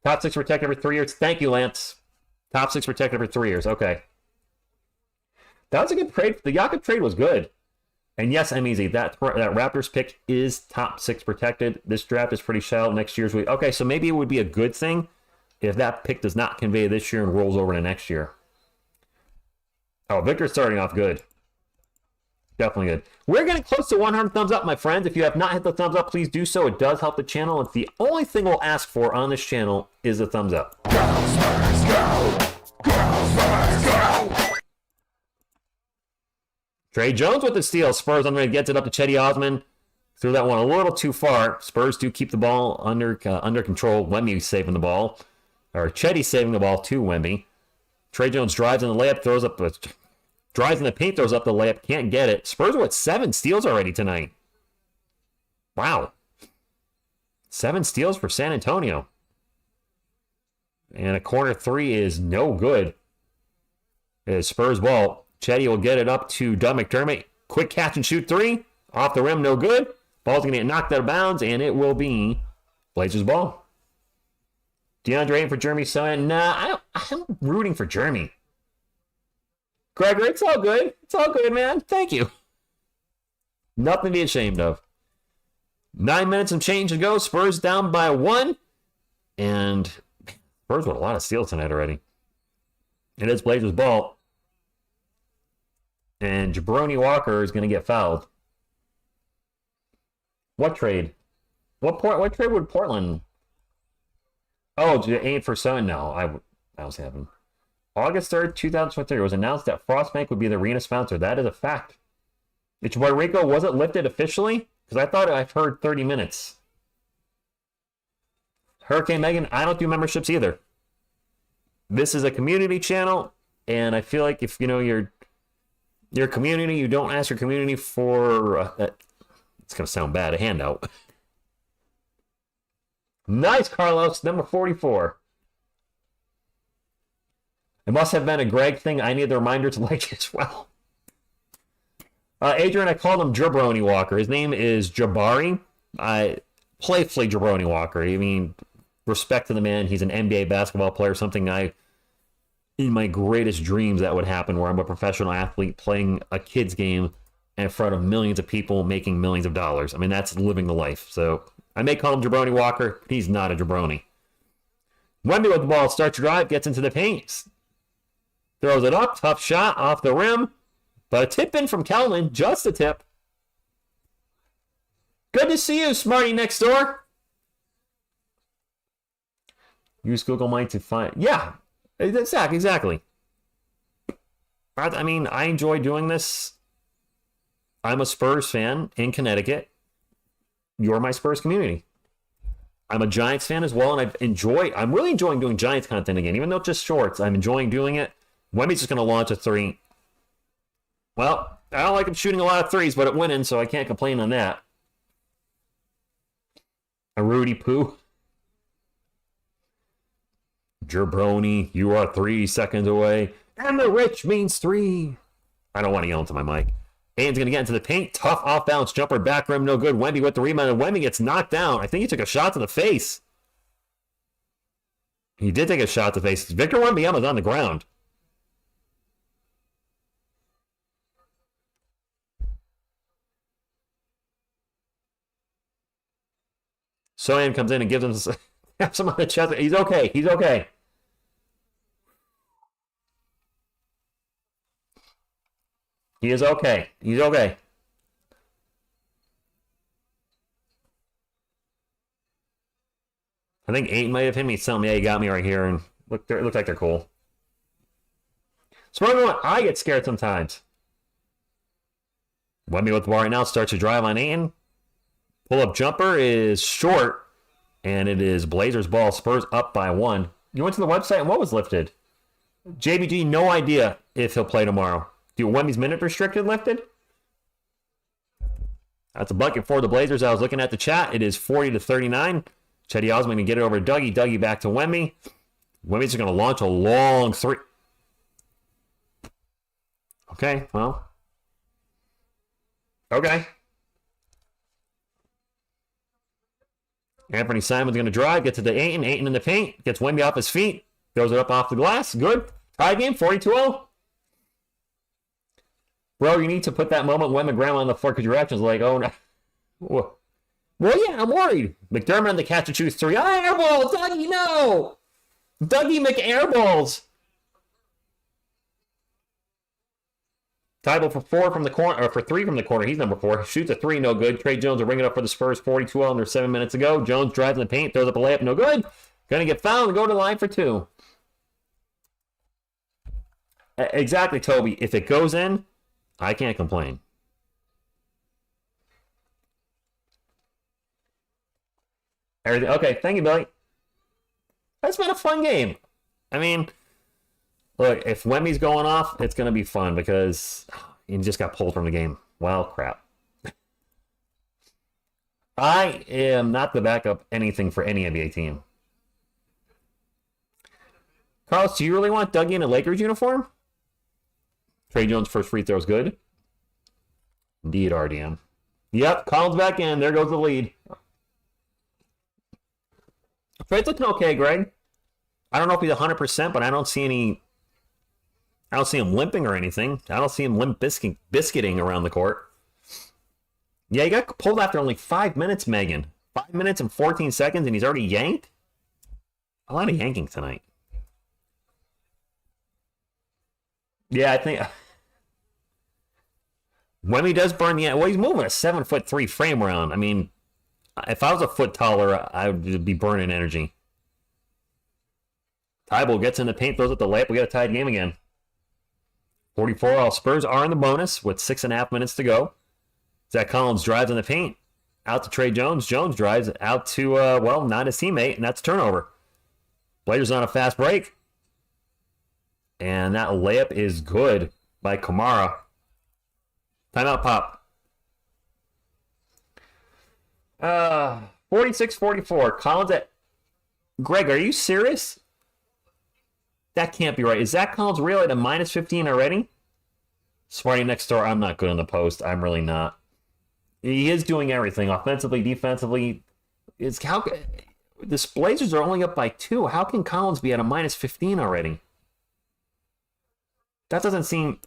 Top 6 protected every 3 years. Thank you, Lance. Top 6 protected every 3 years. Okay. That was a good trade. The Jakob trade was good. And yes, I'm easy. That Raptors pick is top 6 protected. This draft is pretty shallow. Next year's week. Okay, so maybe it would be a good thing if that pick does not convey this year and rolls over to next year. Oh, Victor's starting off good. Definitely good. We're getting close to 100 thumbs up, my friends. If you have not hit the thumbs up, please do so. It does help the channel. It's the only thing we'll ask for on this channel is a thumbs up. Go, Spurs, go! Go, Spurs, go! Trey Jones with the steal. Spurs underneath gets it up to Chetty Osman. Threw that one a little too far. Spurs do keep the ball under control. Wemby saving the ball. Or Chetty saving the ball to Wemby. Trey Jones drives in the layup, drives in the paint, throws up the layup, can't get it. Spurs are with 7 steals already tonight. Wow. 7 steals for San Antonio. And a corner 3 is no good. It is Spurs ball. Chetty will get it up to Doug McDermott. Quick catch and shoot 3. Off the rim, no good. Ball's going to get knocked out of bounds, and it will be Blazers ball. DeAndre Ayton for Jeremy Sohan. Nah, I'm rooting for Jeremy. Gregory, it's all good. It's all good, man. Thank you. Nothing to be ashamed of. 9 minutes and change to go. Spurs down by 1. And Spurs with a lot of steals tonight already. It is Blazers ball. And Jabroni Walker is going to get fouled. What trade? What trade would Portland? Oh, ain't for Sun? No, I was having. August 3rd, 2023, it was announced that Frostbank would be the arena sponsor. That is a fact. It's Puerto Rico. Was it lifted officially? Because I thought I've heard 30 minutes. Hurricane Megan, I don't do memberships either. This is a community channel, and I feel like if you're community, you don't ask your community for it's gonna sound bad, a handout. Nice, Carlos, number 44. It must have been a Greg thing. I need the reminder to like it as well. Adrian, I called him Jabroni Walker. His name is Jabari. Playfully Jabroni Walker. I mean, respect to the man. He's an NBA basketball player. Something in my greatest dreams that would happen, where I'm a professional athlete playing a kid's game in front of millions of people making millions of dollars. I mean, that's living the life. So I may call him Jabroni Walker. He's not a jabroni. Wemby with the ball, starts to drive, gets into the paint. Throws it up, tough shot off the rim. But a tip in from Kelman, just a tip. Good to see you, Smarty next door. Use Google Mind to find... Yeah, exactly. I mean, I enjoy doing this. I'm a Spurs fan in Connecticut. You're my Spurs community. I'm a Giants fan as well, and I'm really enjoying doing Giants content again, even though it's just shorts. I'm enjoying doing it. Wemby's just going to launch a 3. Well, I don't like him shooting a lot of 3s, but it went in, so I can't complain on that. A Rudy Poo. Jabroni, you are 3 seconds away. And the rich means 3. I don't want to yell into my mic. Aiden's going to get into the paint. Tough off-balance jumper, back rim, no good. Wemby with the rebound, and Wemby gets knocked down. I think he took a shot to the face. He did take a shot to the face. Victor Wembanyama is on the ground. Sohan comes in and gives him some on the chest. He's okay. He's okay. He is okay. He's okay. I think 8 might have hit me. Some, yeah, you got me right here. And look, it looks like they're cool. Smart, I get scared sometimes. Wemby with the ball right now. Starts to drive on Aiton. Pull-up jumper is short. And it is Blazers ball. Spurs up by 1. You went to the website and what was lifted? JBG, no idea if he'll play tomorrow. Do Wemby's minute restricted lifted? That's a bucket for the Blazers. I was looking at the chat. It is 40-39. Chetty Osman going to get it over to Dougie. Dougie back to Wemby. Wemby's just going to launch a long three. Okay, well. Okay. Anthony Simon's going to drive, get to the Ayton. Ayton in the paint, gets Wemby off his feet, throws it up off the glass. Good. Tie game, 42-0. Bro, you need to put that moment when McGraham on the floor because your reaction's like, oh no. Well, yeah, I'm worried. McDermott on the catch and choose three. Airball! Dougie, no! Dougie McAirballs! Tybalt for 4 from the corner, or for 3 from the corner. He's number 4. Shoots a 3, no good. Trey Jones will ring it up for the Spurs, 42-0 under 7 minutes ago. Jones drives in the paint, throws up a layup, no good. Gonna get fouled and go to the line for 2. Exactly, Toby. If it goes in, I can't complain. Everything okay, thank you, Billy. That's been a fun game. I mean, look, if Wemmy's going off, it's going to be fun because he just got pulled from the game. Well, crap. I am not the backup anything for any NBA team. Carlos, do you really want Dougie in a Lakers uniform? Trey Jones' first free throw is good. Indeed, RDM. Yep, Collins back in. There goes the lead. Trey's looking okay, Greg. I don't know if he's 100%, but I don't see him limping or anything. I don't see him biscuiting around the court. Yeah, he got pulled after only 5 minutes, Megan. 5 minutes and 14 seconds, and he's already yanked? A lot of yanking tonight. Yeah, I think... When he does burn the... Well, he's moving a 7'3" frame around. I mean, if I was a foot taller, I would be burning energy. Tybalt gets in the paint, throws up the layup. We got a tied game again. 44-all. Spurs are in the bonus with 6.5 minutes to go. Zach Collins drives in the paint. Out to Trey Jones. Jones drives out to, not his teammate, and that's a turnover. Blazers on a fast break. And that layup is good by Kamara. Timeout, Pop. 46-44. Collins at... Greg, are you serious? That can't be right. Is Zach Collins really at a minus 15 already? Smarty next door, I'm not good in the post. I'm really not. He is doing everything. Offensively, defensively. The Blazers are only up by 2. How can Collins be at a minus 15 already? That doesn't seem...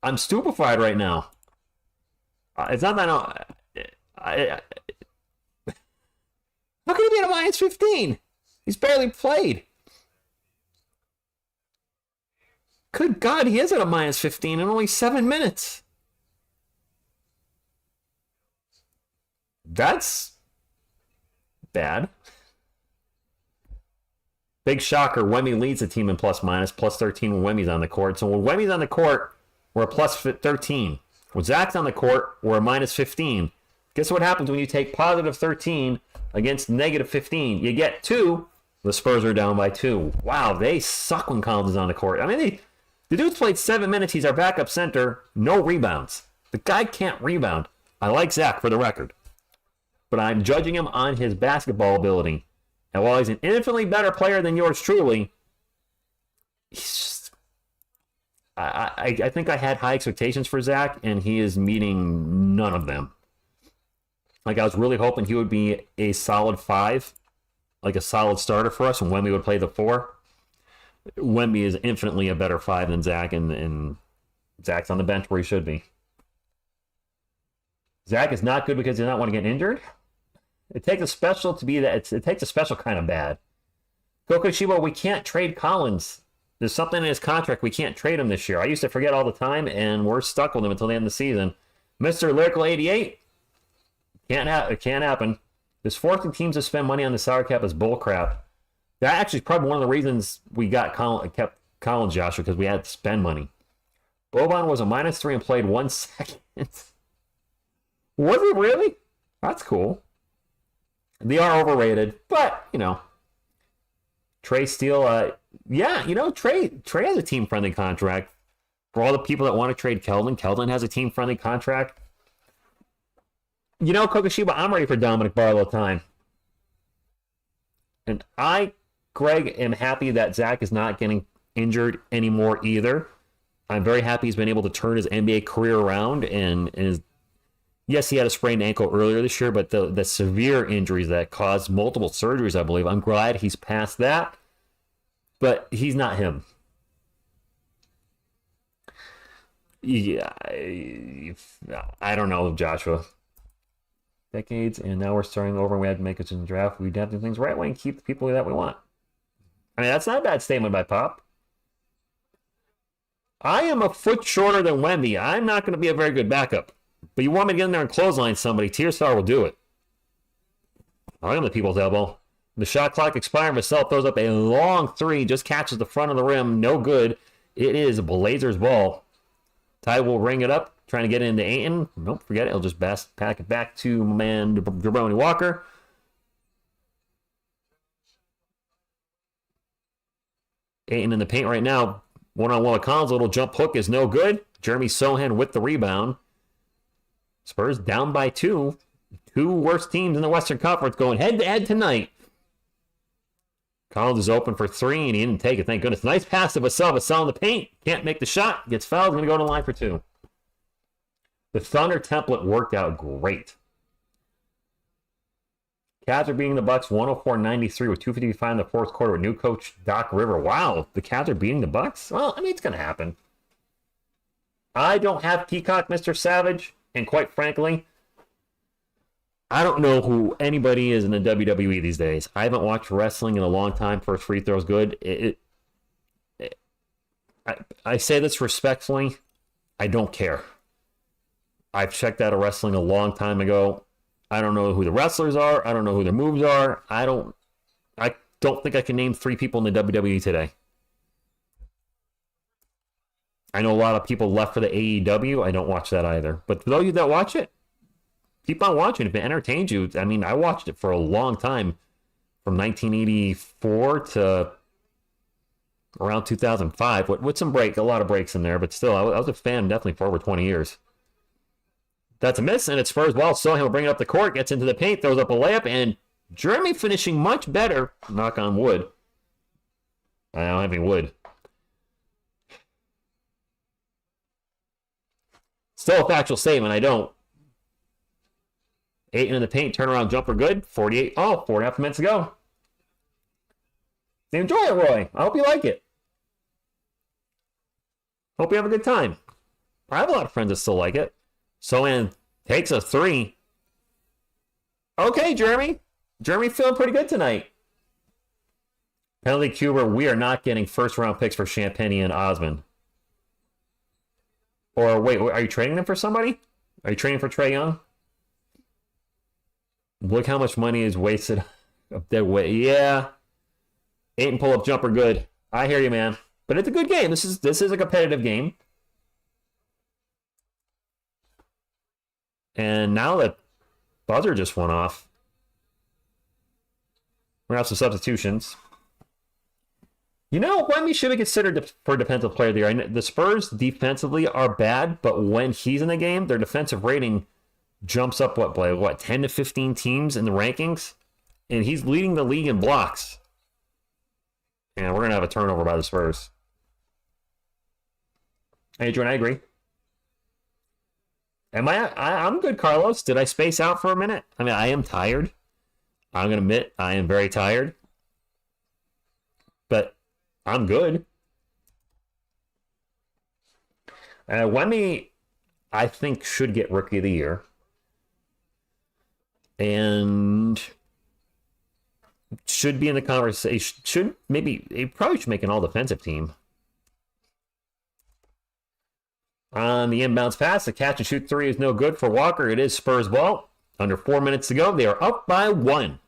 I'm stupefied right now. It's not that how can he be at a minus 15? He's barely played. Good God, he is at a minus 15 in only 7 minutes. That's bad. Big shocker. Wemby leads the team in plus minus, plus 13 when Wemmy's on the court. So when Wemmy's on the court, we're a plus 13. When Zach's on the court, we're a minus 15. Guess what happens when you take positive 13 against negative 15? You get 2. The Spurs are down by 2. Wow, they suck when Collins is on the court. I mean, the dude's played 7 minutes. He's our backup center. No rebounds. The guy can't rebound. I like Zach, for the record. But I'm judging him on his basketball ability. And while he's an infinitely better player than yours truly, he's just... I think I had high expectations for Zach, and he is meeting none of them. Like, I was really hoping he would be a solid 5, like a solid starter for us, and Wemby would play the 4. Wemby is infinitely a better 5 than Zach, and Zach's on the bench where he should be. Zach is not good because he does not want to get injured. It takes a special to be that. It takes a special kind of bad. Kokoshiba, we can't trade Collins. There's something in his contract. We can't trade him this year. I used to forget all the time, and we're stuck with him until the end of the season. Mr. Lyrical 88. It can't happen. This forcing teams to spend money on the salary cap is bullcrap. That actually is probably one of the reasons we kept Collins, Joshua, because we had to spend money. Boban was a minus 3 and played 1 second. Was it really? That's cool. They are overrated, but, Trey Steele, Trey has a team-friendly contract. For all the people that want to trade Keldon, Keldon has a team-friendly contract. You know, Kokoshiba, I'm ready for Dominic Barlow time. And Greg, am happy that Zach is not getting injured anymore either. I'm very happy he's been able to turn his NBA career around. And yes, he had a sprained ankle earlier this year, but the severe injuries that caused multiple surgeries, I believe, I'm glad he's past that. But he's not him. Yeah, I don't know, Joshua. Decades, and now we're starting over and we had to make it in the draft. We'd have to do things right way and keep the people that we want. I mean, that's not a bad statement by Pop. I am a foot shorter than Wemby. I'm not going to be a very good backup. But you want me to get in there and clothesline somebody, TSR will do it. I am the people's elbow. The shot clock expiring. Vassell throws up a long three, just catches the front of the rim. No good. It is a Blazers ball. Ty will ring it up, trying to get it into Ayton. Nope, forget it. He'll just pack it back to my man, Jabroni Walker. Ayton in the paint right now. One-on-one with Collins. A little jump hook is no good. Jeremy Sohan with the rebound. Spurs down by 2. 2 worst teams in the Western Conference going head-to-head tonight. Collins is open for 3, and he didn't take it. Thank goodness. Nice pass to Vassell. Vassell in the paint. Can't make the shot. Gets fouled. Going to go to the line for 2. The Thunder template worked out great. Cavs are beating the Bucks 104-93 with 2:55 in the fourth quarter with new coach Doc River. Wow, the Cavs are beating the Bucks? Well, I mean, it's going to happen. I don't have Peacock, Mr. Savage, and quite frankly, I don't know who anybody is in the WWE these days. I haven't watched wrestling in a long time. First free throw's good. I say this respectfully. I don't care. I've checked out of wrestling a long time ago. I don't know who the wrestlers are. I don't know who their moves are. I don't think I can name 3 people in the WWE today. I know a lot of people left for the AEW. I don't watch that either. But for those of you that watch it, keep on watching. If it entertains you, I mean, I watched it for a long time, from 1984 to around 2005, with some a lot of breaks in there, but still, I was a fan definitely for over 20 years. That's a miss, and it's Spurs ball. So he'll bring it up the court, gets into the paint, throws up a layup, and Jeremy finishing much better. Knock on wood. I don't have any wood. Still a factual statement. I don't. 8 in the paint, turnaround jumper good. 48. Oh, 4.5 minutes ago. Enjoy it, Roy. I hope you like it. Hope you have a good time. I have a lot of friends that still like it. Sohan takes a 3. Okay, Jeremy. Jeremy feeling pretty good tonight. Penalty Cuber, we are not getting first-round picks for Champagny and Osmond. Or wait, are you trading them for somebody? Are you trading for Trae Young? Look how much money is wasted up their way. Yeah. 8 and pull-up jumper good. I hear you, man. But it's a good game. This is a competitive game. And now that buzzer just went off, we're going to have some substitutions. You know, Wemby should be considered for defensive player of the year. The Spurs defensively are bad, but when he's in the game, their defensive rating jumps up, what 10 to 15 teams in the rankings? And he's leading the league in blocks. And we're going to have a turnover by the Spurs. Adrian, I agree. I'm good, Carlos. Did I space out for a minute? I mean, I am tired. I'm going to admit I am very tired. But I'm good. Wemby, I think, should get Rookie of the Year. And should be in the conversation. He probably should make an all-defensive team. On the inbounds pass, the catch and shoot 3 is no good for Walker. It is Spurs ball. Under 4 minutes to go. They are up by 1.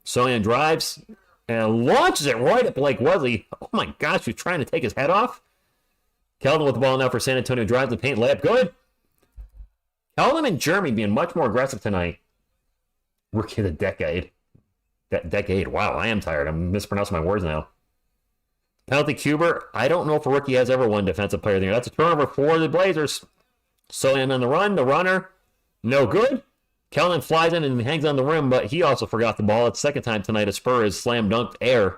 Sohan drives and launches it right at Blake Wesley. Oh my gosh, he's trying to take his head off. Keldon with the ball now for San Antonio. Drives the paint, layup good. Keldon and Jeremy being much more aggressive tonight. Rookie of the decade. That decade. Wow, I am tired. I'm mispronouncing my words now. Penalty Cuber. I don't know if a rookie has ever won Defensive Player of the Year. That's a turnover for the Blazers. Sohan on the run. The runner. No good. Kellman flies in and hangs on the rim, but he also forgot the ball. It's the second time tonight a Spurs slam dunked air.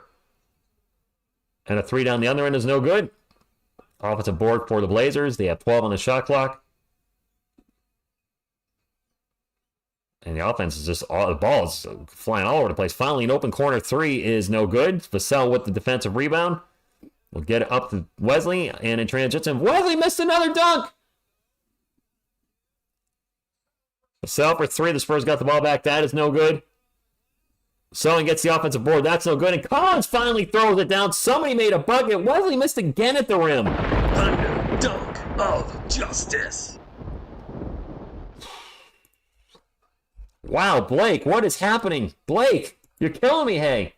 And a 3 down the other end is no good. Offensive board for the Blazers. They have 12 on the shot clock. And the offense is just, all the ball is flying all over the place. Finally, an open corner 3 is no good. Vassell with the defensive rebound. We'll get it up to Wesley. And in transition, Wesley missed another dunk. Vassell for 3. The Spurs got the ball back. That is no good. Sohan gets the offensive board. That's no good. And Collins finally throws it down. Somebody made a bucket. Wesley missed again at the rim. Thunder dunk of justice. Wow, Blake, what is happening? Blake, you're killing me, hey.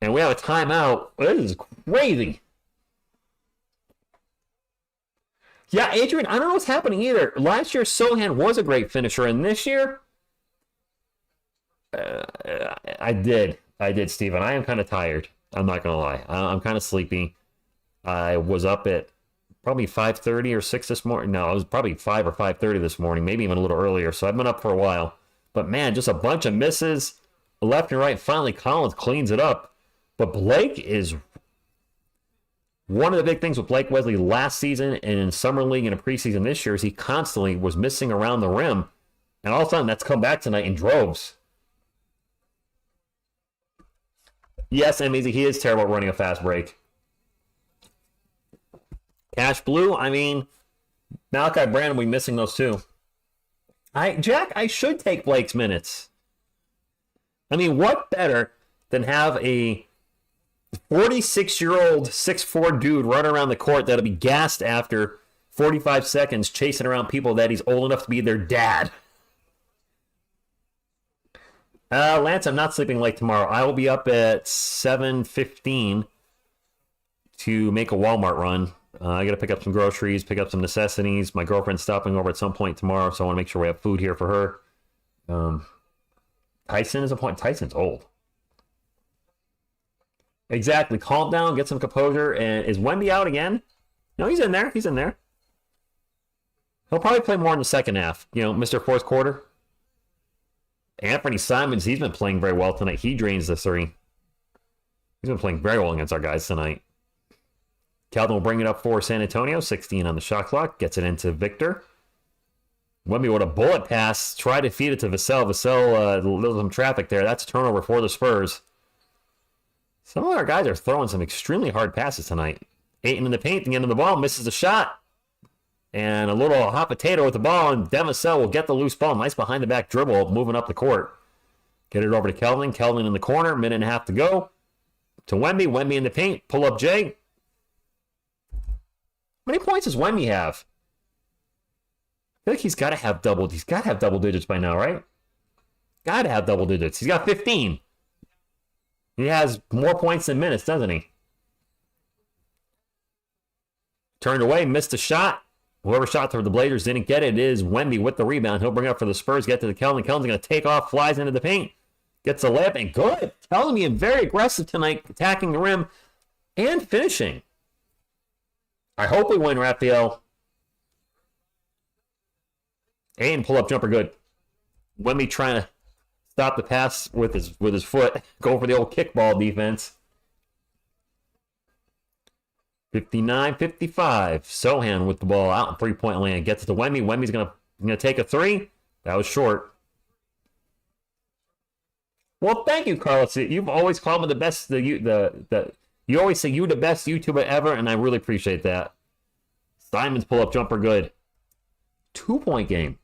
And we have a timeout. This is crazy. Yeah, Adrian, I don't know what's happening either. Last year, Sohan was a great finisher, and this year, I did, Steven. I am kind of tired. I'm not going to lie. I'm kind of sleepy. I was up at probably 5:30 or 6 this morning. No, it was probably 5 or 5:30 this morning, maybe even a little earlier. So I've been up for a while. But man, just a bunch of misses left and right. Finally, Collins cleans it up. But Blake is one of the big things with Blake Wesley last season and in Summer League and a preseason this year is he constantly was missing around the rim. And all of a sudden, that's come back tonight in droves. Yes, and he is terrible at running a fast break. Cash Blue, I mean, Malachi Brandon will be missing those too. Jack, I should take Blake's minutes. I mean, what better than have a 46-year-old 6'4" dude run around the court that'll be gassed after 45 seconds chasing around people that he's old enough to be their dad. Lance, I'm not sleeping late tomorrow. I will be up at 7:15 to make a Walmart run. I got to pick up some groceries, pick up some necessities. My girlfriend's stopping over at some point tomorrow, so I want to make sure we have food here for her. Tyson is a point. Tyson's old. Exactly. Calm down, get some composure. And is Wemby out again? No, he's in there. He's in there. He'll probably play more in the second half. You know, Mr. Fourth Quarter. Anthony Simons, he's been playing very well tonight. He drains the 3. He's been playing very well against our guys tonight. Calvin will bring it up for San Antonio. 16 on the shot clock. Gets it into Victor. Wemby with a bullet pass. Try to feed it to Vassell. Vassell, little some traffic there. That's a turnover for the Spurs. Some of our guys are throwing some extremely hard passes tonight. Ayton in the paint, the end of the ball, misses the shot. And a little hot potato with the ball, and Vassell will get the loose ball. Nice behind-the-back dribble, moving up the court. Get it over to Kelvin. Kelvin in the corner, minute and a half to go. To Wemby. Wemby in the paint. Pull up Jay. How many points does Wemby have? I feel like he's got to have double digits by now, right? Got to have double digits. He's got 15. He has more points than minutes, doesn't he? Turned away, missed a shot. Whoever shot for the Blazers didn't get it. It is Wemby with the rebound. He'll bring it up for the Spurs. Get to the Kelvin. Kelvin's going to take off, flies into the paint. Gets a layup, and good. Kelvin being very aggressive tonight, attacking the rim and finishing. I hope we win, Raphael. And pull-up jumper, good. Wemby trying to stop the pass with his foot. Go for the old kickball defense. 59-55. Sohan with the ball out in three-point land. Gets it to Wemby. Wemby's gonna take a 3. That was short. Well, thank you, Carlos. You've always called me the best. You always say you the best YouTuber ever, and I really appreciate that. Simon's pull-up jumper, good. 2-point game.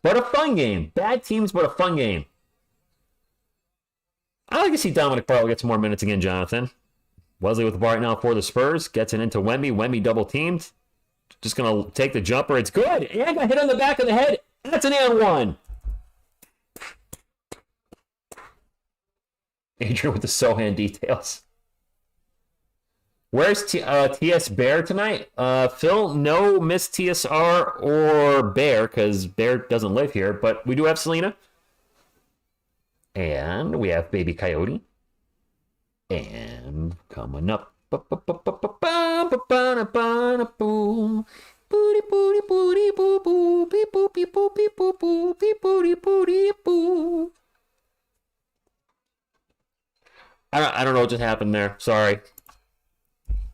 But a fun game. Bad teams, but a fun game. I like to see Dominic Bartlett get some more minutes again, Jonathan. Wesley with the ball right now for the Spurs. Gets it into Wemby. Wemby double teamed. Just going to take the jumper. It's good. And got hit on the back of the head. That's an and one. Adrian with the Sohan details. Where's TS Bear tonight? Phil, no Miss TSR or Bear, because Bear doesn't live here, but we do have Selena. And we have Baby Coyote. And coming up. booty booty booty boo boo beep boop beep boop beep boop boo beep booty booty boo. I don't know what just happened there. Sorry.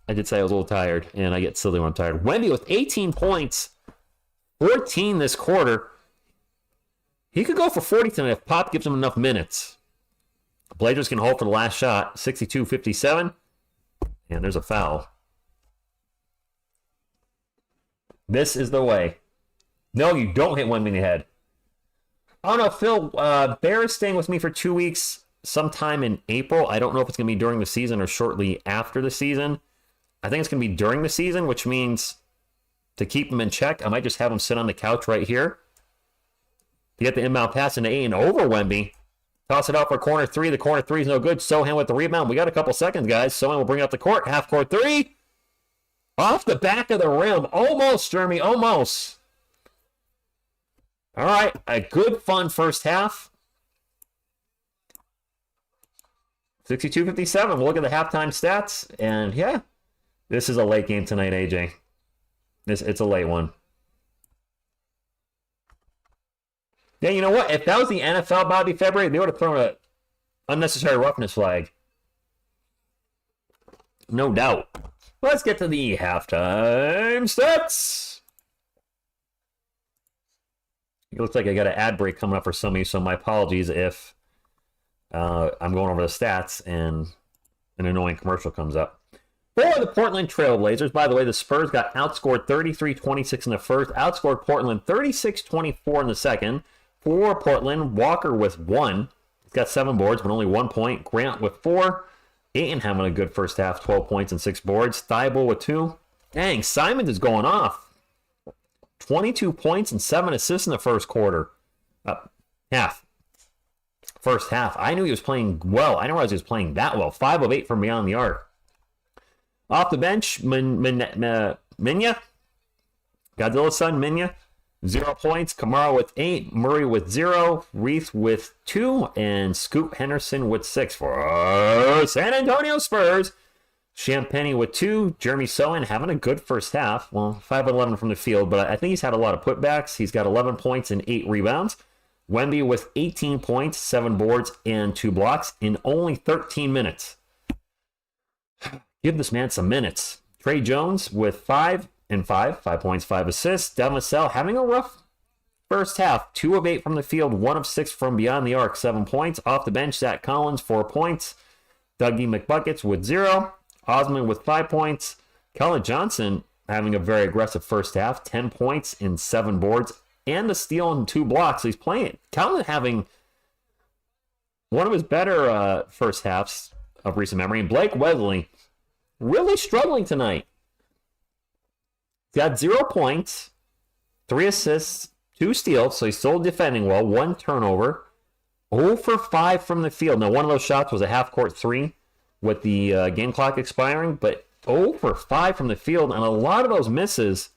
I did say I was a little tired, and I get silly when I'm tired. Wemby with 18 points, 14 this quarter. He could go for 40 tonight if Pop gives him enough minutes. Blazers can hold for the last shot, 62-57. And there's a foul. This is the way. No, you don't hit Wemby in the head. Oh, no, Phil, Bear is staying with me for 2 weeks sometime in April. I don't know if it's going to be during the season or shortly after the season. I think it's going to be during the season, which means to keep him in check, I might just have him sit on the couch right here. You get the inbound pass into Ayton over Wemby. Toss it out for corner three. The corner three is no good. Sohan with the rebound. We got a couple seconds, guys. Sohan will bring up the court. Half court three. Off the back of the rim. Almost, Jeremy. Almost. All right. A good, fun first half. 62-57. We'll look at the halftime stats. And, yeah, this is a late game tonight, AJ. It's a late one. Yeah, you know what? If that was the NFL Bobby February, they would have thrown an unnecessary roughness flag. No doubt. Let's get to the halftime stats. It looks like I got an ad break coming up for some of you, so my apologies if I'm going over the stats and an annoying commercial comes up. For the Portland Trailblazers, by the way, the Spurs got outscored 33-26 in the first, outscored Portland 36-24 in the second. For Portland, Walker with 1. He's got 7 boards, but only 1 point. Grant with 4. Ayton having a good first half, 12 points and 6 boards. Thibault with 2. Dang, Simons is going off. 22 points and 7 assists in the first quarter. First half. I knew he was playing well. I didn't realize he was playing that well. 5 of 8 from beyond the arc. Off the bench, Minya. Godzilla's son, Minya. 0 points. Kamara with 8. Murray with 0. Reith with 2. And Scoot Henderson with 6 for San Antonio Spurs. Champagny with 2. Jeremy Sohan having a good first half. Well, 5 of 11 from the field, but I think he's had a lot of putbacks. He's got 11 points and 8 rebounds. Wemby with 18 points, 7 boards, and 2 blocks in only 13 minutes. Give this man some minutes. Trey Jones with 5 points, 5 assists. Devin Vassell having a rough first half. 2 of 8 from the field, 1 of 6 from beyond the arc, 7 points. Off the bench, Zach Collins, 4 points. Dougie McBuckets with 0. Osman with 5 points. Keldon Johnson having a very aggressive first half, 10 points and 7 boards, and the steal and 2 blocks. He's playing. Keldon having one of his better first halves of recent memory. And Blake Wesley really struggling tonight. Got 0 points, 3 assists, 2 steals, so he's still defending well. 1 turnover, 0 for 5 from the field. Now, one of those shots was a half-court 3 with the game clock expiring, but 0 for 5 from the field, and a lot of those misses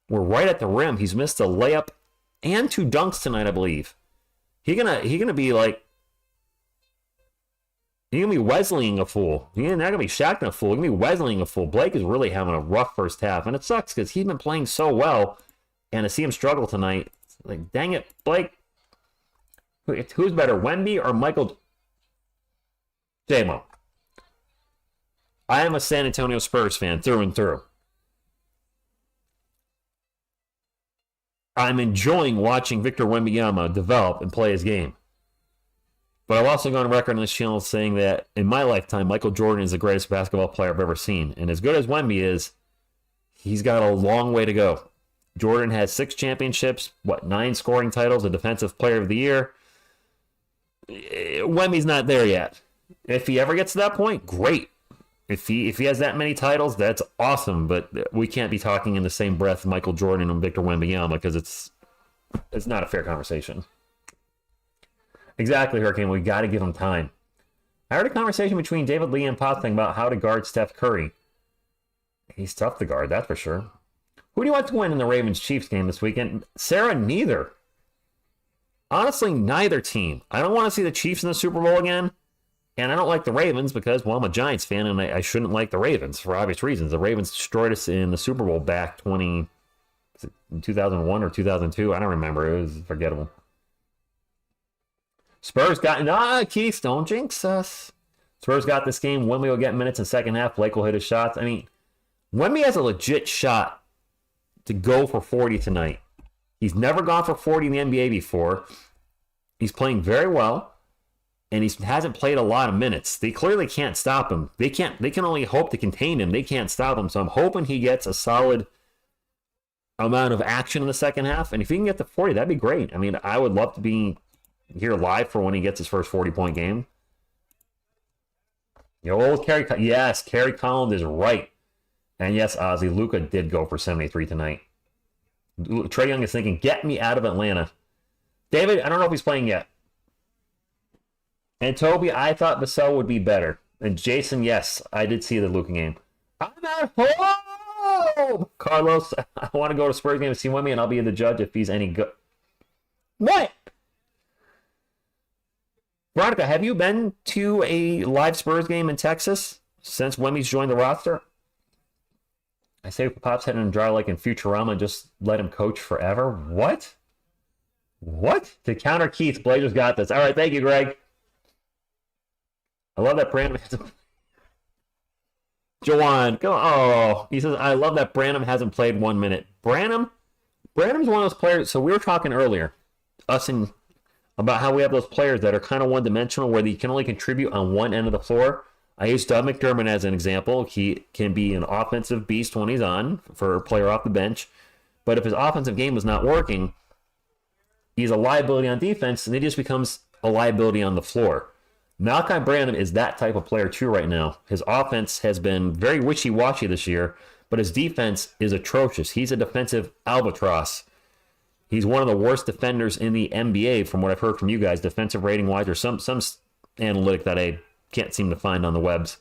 were right at the rim. He's missed a layup and 2 dunks tonight, I believe. He's gonna be like, he's gonna be Wesleying a fool. He's not gonna be Shaqtin' a fool. He's gonna be Wesleying a fool. Blake is really having a rough first half, and it sucks because he's been playing so well, and to see him struggle tonight, like, dang it, Blake. Who's better, Wemby or Michael J-Mo? I am a San Antonio Spurs fan through and through. I'm enjoying watching Victor Wembanyama develop and play his game. But I've also gone on record on this channel saying that in my lifetime, Michael Jordan is the greatest basketball player I've ever seen. And as good as Wemby is, he's got a long way to go. Jordan has 6 championships, 9 scoring titles, a defensive player of the year. Wemby's not there yet. If he ever gets to that point, great. If he has that many titles, that's awesome. But we can't be talking in the same breath Michael Jordan and Victor Wembanyama because it's not a fair conversation. Exactly, Hurricane. We got to give him time. I heard a conversation between David Lee and Potsdam about how to guard Steph Curry. He's tough to guard, that's for sure. Who do you want to win in the Ravens-Chiefs game this weekend? Sarah, neither. Honestly, neither team. I don't want to see the Chiefs in the Super Bowl again. And I don't like the Ravens because, well, I'm a Giants fan, and I shouldn't like the Ravens for obvious reasons. The Ravens destroyed us in the Super Bowl back 20, in 2001 or 2002. I don't remember. It was forgettable. Spurs got... Keith, don't jinx us. Spurs got this game. Wemby will get minutes in second half. Blake will hit his shots. I mean, Wemby has a legit shot to go for 40 tonight. He's never gone for 40 in the NBA before. He's playing very well, and he hasn't played a lot of minutes. They clearly can't stop him. They can only hope to contain him. They can't stop him. So I'm hoping he gets a solid amount of action in the second half. And if he can get to 40, that'd be great. I mean, I would love to be here live for when he gets his first 40-point game. Old Kerry, yes, Kerry Collins is right. And yes, Ozzy, Luka did go for 73 tonight. Trae Young is thinking, get me out of Atlanta. David, I don't know if he's playing yet. And Toby, I thought Vassell would be better. And Jason, yes, I did see the Luka game. I'm at home! Carlos, I want to go to Spurs game to see Wemby, and I'll be the judge if he's any good. What? Veronica, have you been to a live Spurs game in Texas since Wemby's joined the roster? I say Pop's head in dry like in Futurama and just let him coach forever. What? What? To counter Keith, Blazers got this. All right, thank you, Greg. I love that Branham hasn't... Jawan, go. Oh, he says, I love that Branham hasn't played 1 minute. Branham's one of those players. So we were talking earlier, about how we have those players that are kind of one-dimensional where they can only contribute on one end of the floor. I use Doug McDermott as an example. He can be an offensive beast when he's on for a player off the bench. But if his offensive game is not working, he's a liability on defense, and he just becomes a liability on the floor. Malachi Branham is that type of player too right now. His offense has been very wishy-washy this year, but his defense is atrocious. He's a defensive albatross. He's one of the worst defenders in the NBA from what I've heard from you guys, defensive rating-wise, or some analytic that I can't seem to find on the webs.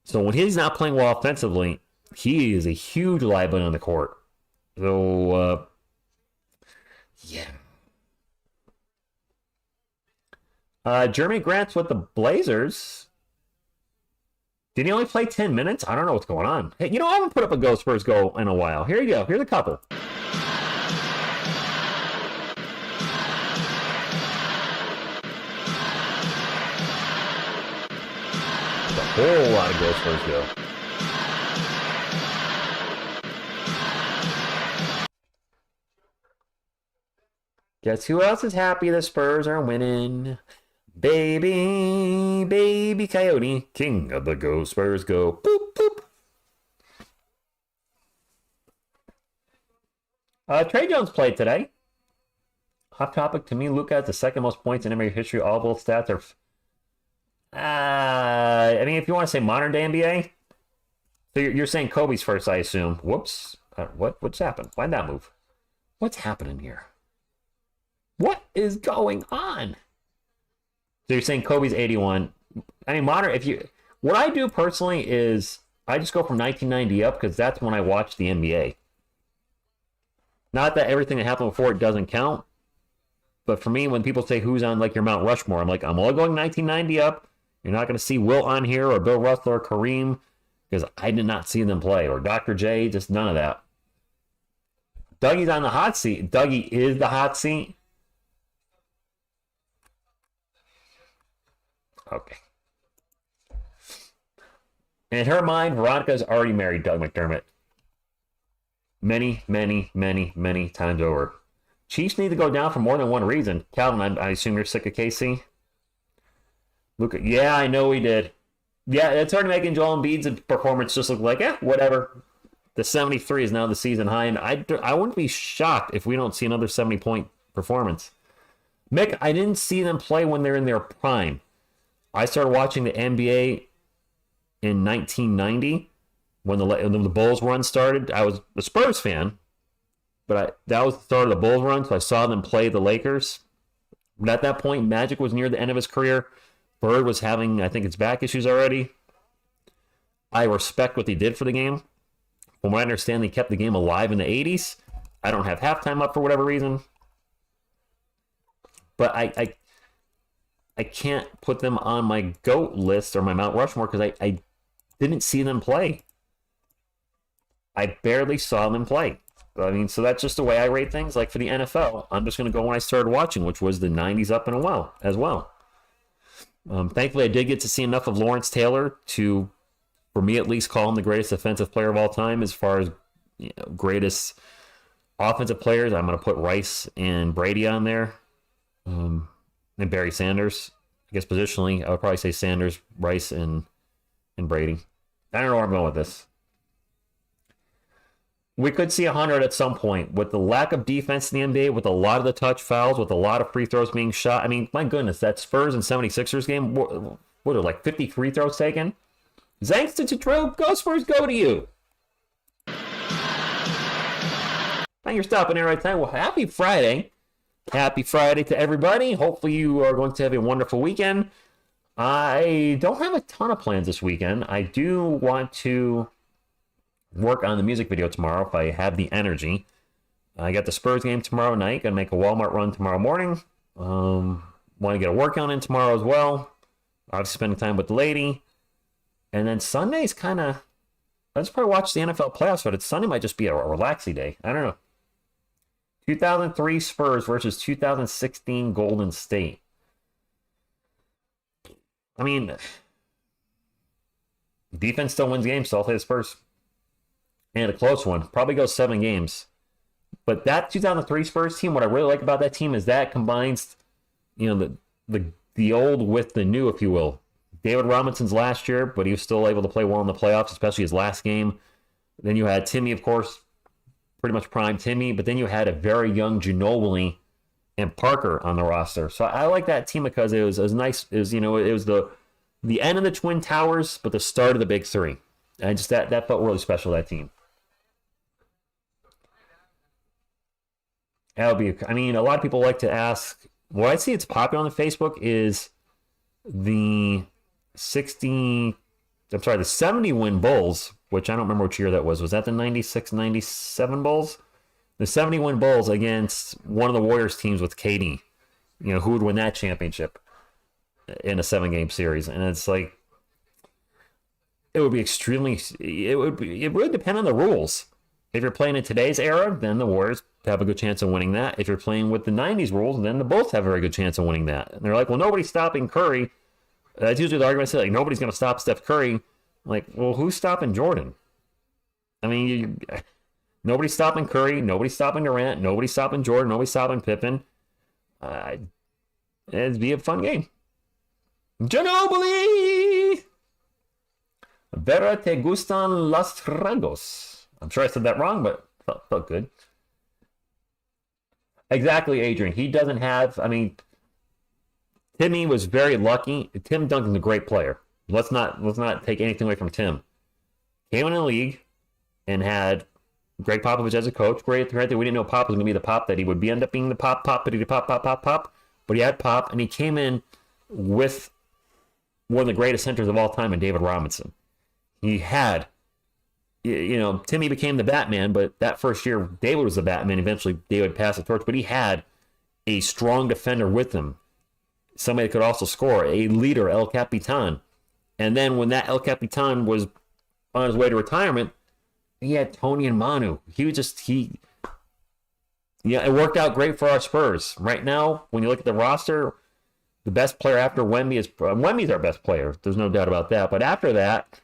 So when he's not playing well offensively, he is a huge liability on the court. So, yeah. Jeremy Grant's with the Blazers. Did he only play 10 minutes? I don't know what's going on. Hey, I haven't put up a Go Spurs Go in a while. Here you go. Here's a couple. A whole lot of Go Spurs Go. Guess who else is happy the Spurs are winning? Baby Coyote, king of the Go Spurs Go. Boop, boop. Trey Jones played today. Hot topic to me, Luka has the second most points in NBA history. All both stats are... I mean, if you want to say modern day NBA, so you're saying Kobe's first, I assume. Whoops. What's happened? Why'd that move? What's happening here? What is going on? So you're saying Kobe's 81. I mean, what I do personally is I just go from 1990 up because that's when I watch the NBA. Not that everything that happened before it doesn't count, but for me, when people say who's on like your Mount Rushmore, I'm like, I'm only going 1990 up. You're not going to see Wilt on here or Bill Russell or Kareem because I did not see them play, or Dr. J, just none of that. Dougie's on the hot seat. Dougie is the hot seat. Okay. In her mind, Veronica's already married Doug McDermott. Many, many, many, many times over. Chiefs need to go down for more than one reason. Calvin, I assume you're sick of KC? Luka, yeah, I know he did. Yeah, it's hard to make Joel Embiid's performance just look like, whatever. The 73 is now the season high, and I wouldn't be shocked if we don't see another 70-point performance. Mick, I didn't see them play when they're in their prime. I started watching the NBA in 1990 when the Bulls run started. I was a Spurs fan, but that was the start of the Bulls run, so I saw them play the Lakers. But at that point, Magic was near the end of his career. Bird was having, I think, his back issues already. I respect what he did for the game. From what I understand, they kept the game alive in the 80s. I don't have halftime up for whatever reason. But I can't put them on my GOAT list or my Mount Rushmore because I didn't see them play. I barely saw them play. I mean, so that's just the way I rate things. Like for the NFL, I'm just going to go when I started watching, which was the 90s up and a while as well. Thankfully, I did get to see enough of Lawrence Taylor to, for me at least, call him the greatest offensive player of all time. As far as greatest offensive players, I'm going to put Rice and Brady on there, and Barry Sanders. I guess positionally, I would probably say Sanders, Rice, and Brady. I don't know where I'm going with this. We could see 100 at some point. With the lack of defense in the NBA, with a lot of the touch fouls, with a lot of free throws being shot. I mean, my goodness, that Spurs and 76ers game, what are like 50 free throws taken? Thanks to Detroit, go Spurs, go to you. Thank you for stopping in right time. Well, happy Friday. Happy Friday to everybody. Hopefully you are going to have a wonderful weekend. I don't have a ton of plans this weekend. I do want to work on the music video tomorrow if I have the energy. I got the Spurs game tomorrow night. Gonna make a Walmart run tomorrow morning. Want to get a workout in tomorrow as well. Obviously spending time with the lady. And then Sunday's kind of... Let's probably watch the NFL playoffs, but Sunday might just be a relaxing day. I don't know. 2003 Spurs versus 2016 Golden State. I mean, defense still wins games, so I'll say the Spurs. And a close one. Probably goes 7 games. But that 2003 Spurs team, what I really like about that team is that combines, the old with the new, if you will. David Robinson's last year, but he was still able to play well in the playoffs, especially his last game. Then you had Timmy, of course, pretty much prime Timmy, but then you had a very young Ginobili and Parker on the roster. So I like that team because it was nice. It was the end of the Twin Towers, but the start of the Big Three. And just that felt really special, that team. That would be, a lot of people like to ask, what I see it's popular on the Facebook is the 70 win Bulls, which I don't remember which year that was. Was that the 96, 97 Bulls? The 70 win Bulls against one of the Warriors teams with KD. Who would win that championship in a 7-game series? And it's like, it would really depend on the rules. If you're playing in today's era, then the Warriors have a good chance of winning that. If you're playing with the 90s rules, then the Bulls have a very good chance of winning that. And they're like, well, nobody's stopping Curry. That's usually the argument I say, like, nobody's going to stop Steph Curry. Like, well, who's stopping Jordan? Nobody's stopping Curry. Nobody's stopping Durant. Nobody's stopping Jordan. Nobody's stopping Pippen. It'd be a fun game. Ginobili! Vera te gustan las tragos. I'm sure I said that wrong, but felt good. Exactly, Adrian. He doesn't have... Timmy was very lucky. Tim Duncan's a great player. Let's not take anything away from Tim. Came in the league and had Greg Popovich as a coach. Great that we didn't know Pop was going to be the Pop that he would be. End up being the Pop. But he had Pop, and he came in with one of the greatest centers of all time in David Robinson. He had, Timmy became the Batman, but that first year, David was the Batman. Eventually, David passed the torch, but he had a strong defender with him. Somebody that could also score, a leader, El Capitan. And then when that El Capitan was on his way to retirement, he had Tony and Manu. It worked out great for our Spurs. Right now, when you look at the roster, the best player after Wemby's our best player. There's no doubt about that. But after that,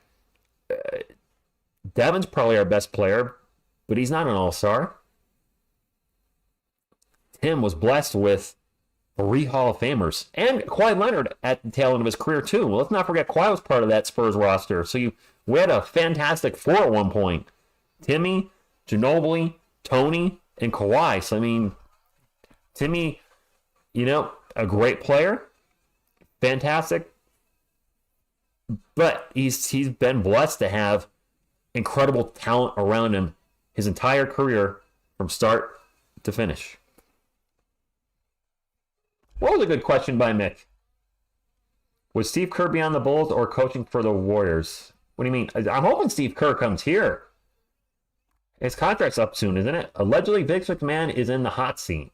Devin's probably our best player, but he's not an all-star. Tim was blessed with 3 Hall of Famers. And Kawhi Leonard at the tail end of his career, too. Well, let's not forget Kawhi was part of that Spurs roster. So we had a fantastic 4 at one point. Timmy, Ginobili, Tony, and Kawhi. So, Timmy, a great player. Fantastic. But he's been blessed to have incredible talent around him his entire career from start to finish. What was a good question by Mick? Was Steve Kerr be on the Bulls or coaching for the Warriors? What do you mean? I'm hoping Steve Kerr comes here. His contract's up soon, isn't it? Allegedly, Vince McMahon is in the hot seat.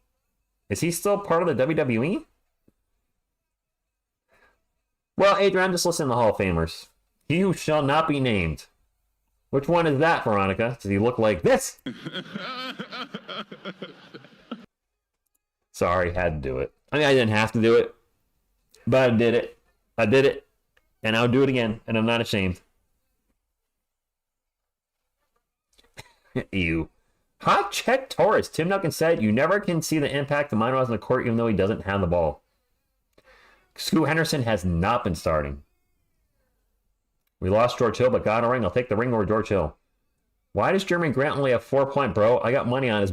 Is he still part of the WWE? Well, Adrian, I'm just listening to Hall of Famers. He who shall not be named. Which one is that, Veronica? Does he look like this? Sorry, had to do it. I mean, I didn't have to do it, but I did it. I did it, and I'll do it again, and I'm not ashamed. Ew. Hot check Torres. Tim Duncan said, you never can see the impact of Minor on the court even though he doesn't have the ball. Scoot Henderson has not been starting. We lost George Hill, but got a ring. I'll take the ring over George Hill. Why does Jeremy Grant only have 4 point, bro? I got money on his...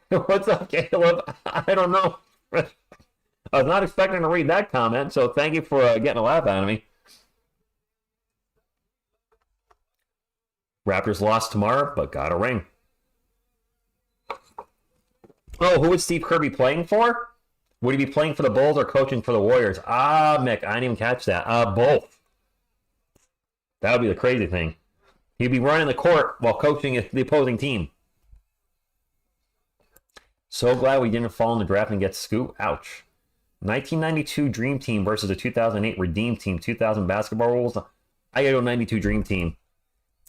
What's up, Caleb? I don't know. I was not expecting to read that comment, so thank you for getting a laugh out of me. Raptors lost tomorrow, but got a ring. Oh, who is Steve Kirby playing for? Would he be playing for the Bulls or coaching for the Warriors? Ah, Mick, I didn't even catch that. Both. That would be the crazy thing. He'd be running the court while coaching the opposing team. So glad we didn't fall in the draft and get Scoot. Ouch. 1992 Dream Team versus the 2008 Redeem Team. 2000 basketball rules. I gotta go 92 Dream Team.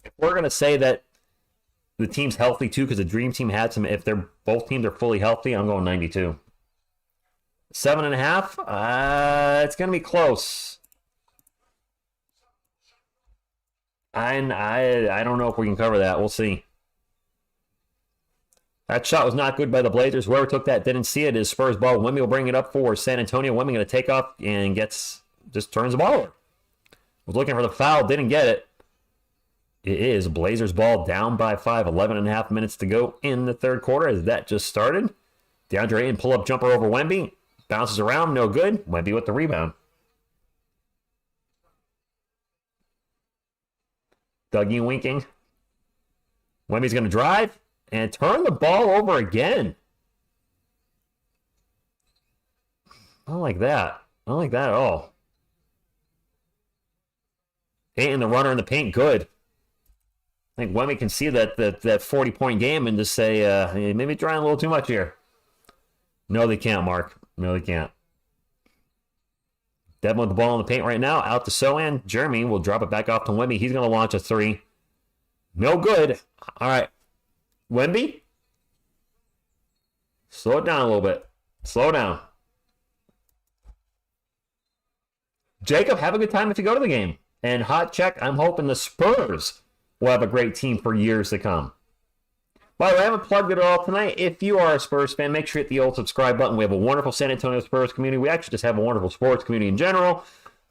If we're gonna say that the team's healthy too, because the Dream Team had some. If they're both teams are fully healthy, I'm going 92. 7.5. It's gonna be close. I don't know if we can cover that. We'll see. That shot was not good by the Blazers. Whoever took that didn't see it. Is Spurs ball. Wemby will bring it up for San Antonio. Wemby going to take off and just turns the ball over. Was looking for the foul, didn't get it. It is Blazers ball down by 5. 11.5 minutes to go in the third quarter as that just started. DeAndre Ayton pull-up jumper over Wemby. Bounces around, no good. Wemby with the rebound. Dougie winking. Wemby's going to drive and turn the ball over again. I don't like that. I don't like that at all. Ayton, the runner in the paint, good. I think Wemby can see that 40-point game and just say, maybe trying a little too much here. No, they can't, Mark. No, they can't. Devin with the ball in the paint right now. Out to Sohan. Jeremy will drop it back off to Wemby. He's going to launch a three. No good. All right. Wemby? Slow it down a little bit. Slow down. Jacob, have a good time if you go to the game. And hot check, I'm hoping the Spurs will have a great team for years to come. By the way, I haven't plugged it all tonight. If you are a Spurs fan, make sure you hit the old subscribe button. We have a wonderful San Antonio Spurs community. We actually just have a wonderful sports community in general.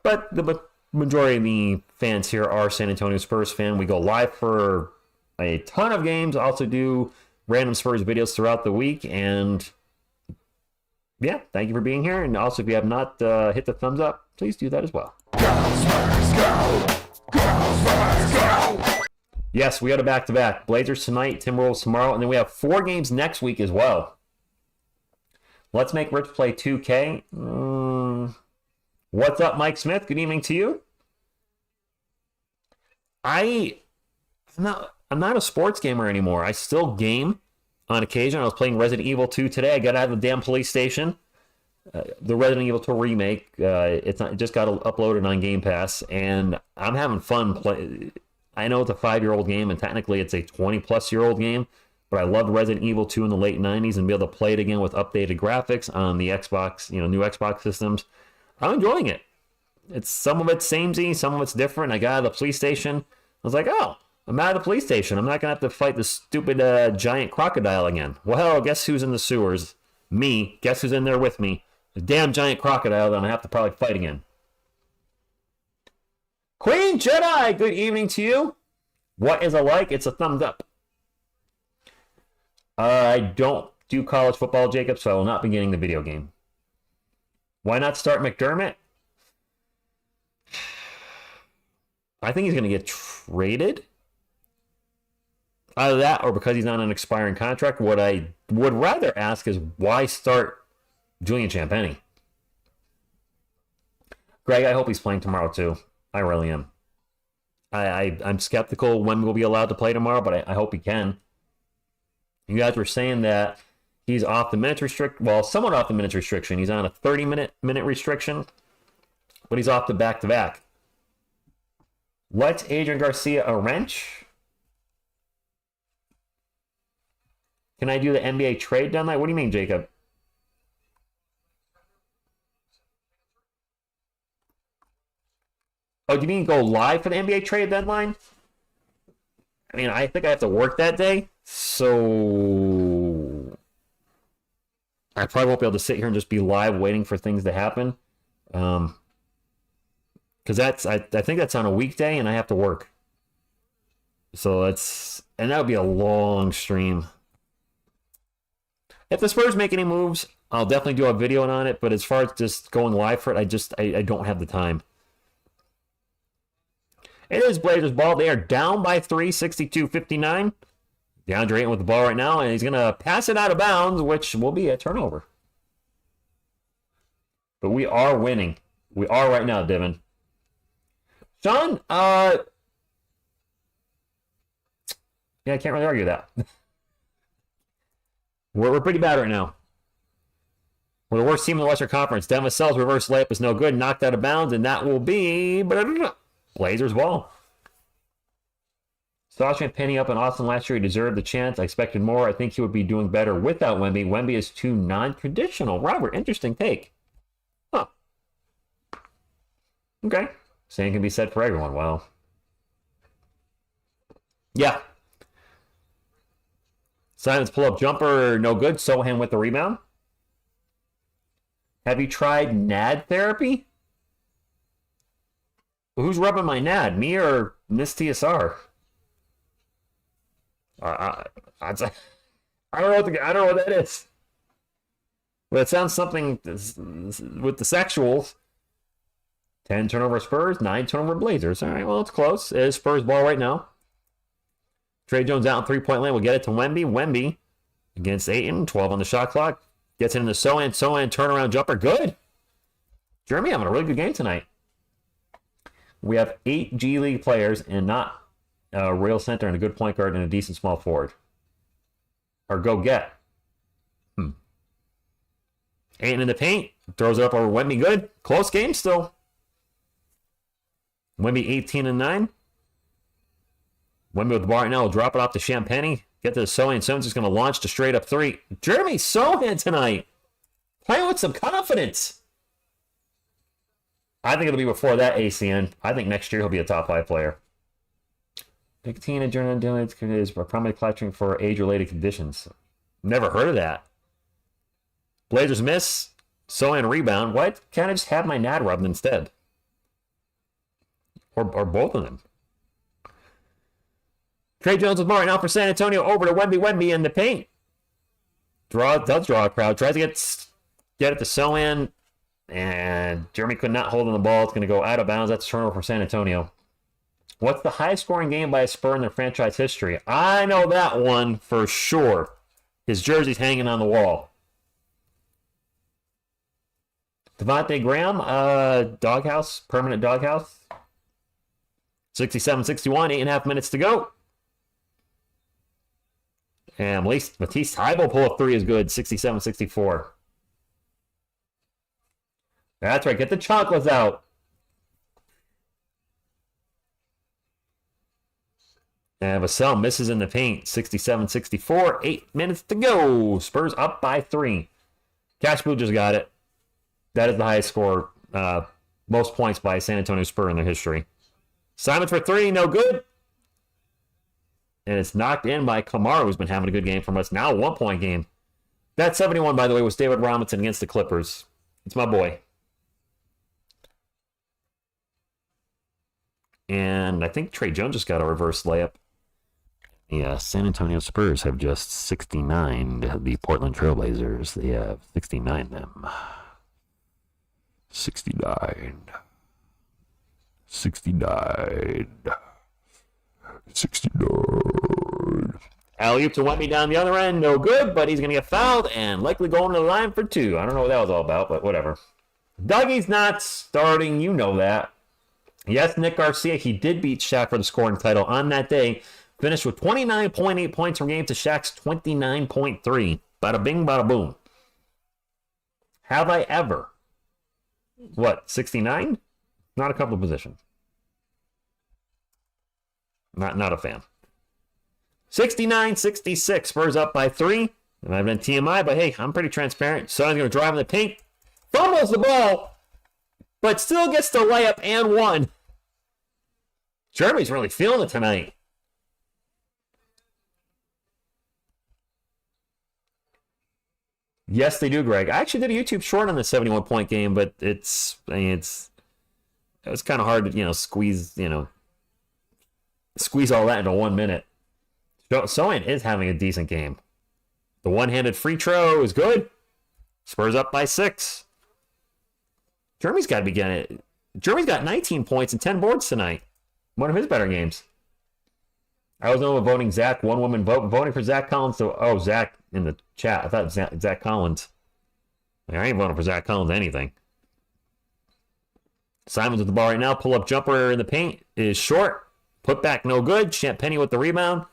But the majority of the fans here are San Antonio Spurs fan. We go live for a ton of games. Also do random Spurs videos throughout the week. And yeah, thank you for being here. And also, if you have not hit the thumbs up, please do that as well. Go Spurs, go! Go Spurs, go! Yes, we got a back-to-back. Blazers tonight, Timberwolves tomorrow, and then we have 4 games next week as well. Let's make Rich play 2K. What's up, Mike Smith? Good evening to you. I'm not a sports gamer anymore. I still game on occasion. I was playing Resident Evil 2 today. I got out of the damn police station. The Resident Evil 2 remake. It just got uploaded on Game Pass, and I'm having fun playing. I know it's a 5-year-old game, and technically it's a 20-plus-year-old game, but I loved Resident Evil 2 in the late 90s, and be able to play it again with updated graphics on the Xbox, new Xbox systems. I'm enjoying it. It's some of it's samey, some of it's different. I got out of the police station. I was like, oh, I'm out of the police station. I'm not going to have to fight this stupid giant crocodile again. Well, guess who's in the sewers? Me. Guess who's in there with me? The damn giant crocodile that I'm going to have to probably fight again. Queen Jedi, good evening to you. What is a like? It's a thumbs up. I don't do college football, Jacob, so I will not be getting the video game. Why not start McDermott? I think he's going to get traded. Either that or because he's on an expiring contract. What I would rather ask is why start Julian Champagny? Greg, I hope he's playing tomorrow too. I really am. I'm skeptical when we'll be allowed to play tomorrow, but I hope he can. You guys were saying that he's off the minutes restriction. Well, somewhat off the minutes restriction. He's on a 30-minute restriction, but he's off the back-to-back. What's Adrian Garcia a wrench? Can I do the NBA trade deadline? What do you mean, Jacob? Oh, do you mean go live for the NBA trade deadline? I mean, I think I have to work that day, so I probably won't be able to sit here and just be live waiting for things to happen. Because I think that's on a weekday and I have to work. So and that would be a long stream. If the Spurs make any moves, I'll definitely do a video on it. But as far as just going live for it, I don't have the time. It is Blazers ball. They are down by 3, 62-59. DeAndre Ayton with the ball right now, and he's going to pass it out of bounds, which will be a turnover. But we are winning. We are right now, Devin. Sean, yeah, I can't really argue that. We're pretty bad right now. We're the worst team in the Western Conference. Devin Vassell's reverse layup is no good, knocked out of bounds, and that will be Blazers ball. Sasha and Penny up in Austin last year. He deserved the chance. I expected more. I think he would be doing better without Wemby. Wemby is too non-traditional. Robert, interesting take. Huh. Okay. Same can be said for everyone. Wow. Yeah. Simon's pull-up jumper, no good. Sohan with the rebound. Have you tried NAD therapy? Who's rubbing my NAD? Me or Miss TSR? I don't know what that is. But it sounds something with the sexuals. 10 turnover Spurs, 9 turnover Blazers. All right, well, it's close. It is Spurs ball right now. Trey Jones out in three-point lane. We'll get it to Wemby. Wemby against Ayton. 12 on the shot clock. Gets it in the Sohan. Sohan turnaround jumper. Good. Jeremy having a really good game tonight. We have 8 G League players and not a real center and a good point guard and a decent small forward. Or go get. Ayton in the paint. Throws it up over Wemby. Good. Close game still. Wemby 18 and 9. Wemby with the ball right now. Will drop it off to Champagny. Get to the Sohan. Sohan's just going to launch to straight up 3. Jeremy Sohan tonight. Playing with some confidence. I think it'll be before that ACN. I think next year he'll be a top 5 player. Nicotine adrenaline is primarily clutching for age-related conditions. Never heard of that. Blazers miss. Sohan rebound. Why can't I just have my NAD rubbed instead? Or both of them. Trey Jones with more right now for San Antonio. Over to Wemby. Wemby in the paint. Does draw a crowd. Tries to get it to Sohan. And Jeremy could not hold on the ball. It's going to go out of bounds. That's a turnover for San Antonio. What's the highest scoring game by a Spur in their franchise history? I know that one for sure. His jersey's hanging on the wall. Devontae Graham, doghouse, permanent doghouse. 67-61, 8.5 minutes to go. And Matisse Thybulle pull-up 3 is good, 67-64. That's right, get the chocolates out. And Vassell misses in the paint, 67-64, 8 minutes to go. Spurs up by 3. Cash Boot just got it. That is the highest score, most points by San Antonio Spur in their history. Simon for 3, no good. And it's knocked in by Kamaru, who's been having a good game from us. Now a 1-point game. That 71, by the way, was David Robinson against the Clippers. It's my boy. And I think Trey Jones just got a reverse layup. Yeah, San Antonio Spurs have just 69 the Portland Trailblazers. They have 69 them. 69. 69. 69. Alley-oop to Wemby down the other end. No good, but he's going to get fouled and likely going to the line for 2. I don't know what that was all about, but whatever. Dougie's not starting. You know that. Yes, Nick Garcia, he did beat Shaq for the scoring title on that day. Finished with 29.8 points per game to Shaq's 29.3. Bada bing, bada boom. Have I ever? What, 69? Not a couple of positions. Not a fan. 69-66. Spurs up by 3. It might have been TMI, but hey, I'm pretty transparent. So I'm going to drive in the paint. Fumbles the ball, but still gets the layup and one. Jeremy's really feeling it tonight. Yes, they do, Greg. I actually did a YouTube short on the 71-point game, but it was kind of hard to, squeeze all that into 1 minute. Sohan is having a decent game. The one-handed free throw is good. Spurs up by 6. Jeremy's got to be getting it. Jeremy's got 19 points and 10 boards tonight. One of his better games. I was known voting Zach. One woman voting for Zach Collins. So, Zach in the chat. I thought Zach Collins. I ain't voting for Zach Collins anything. Simons with the ball right now. Pull-up jumper in the paint is short. Put back no good. Champagny with the rebound.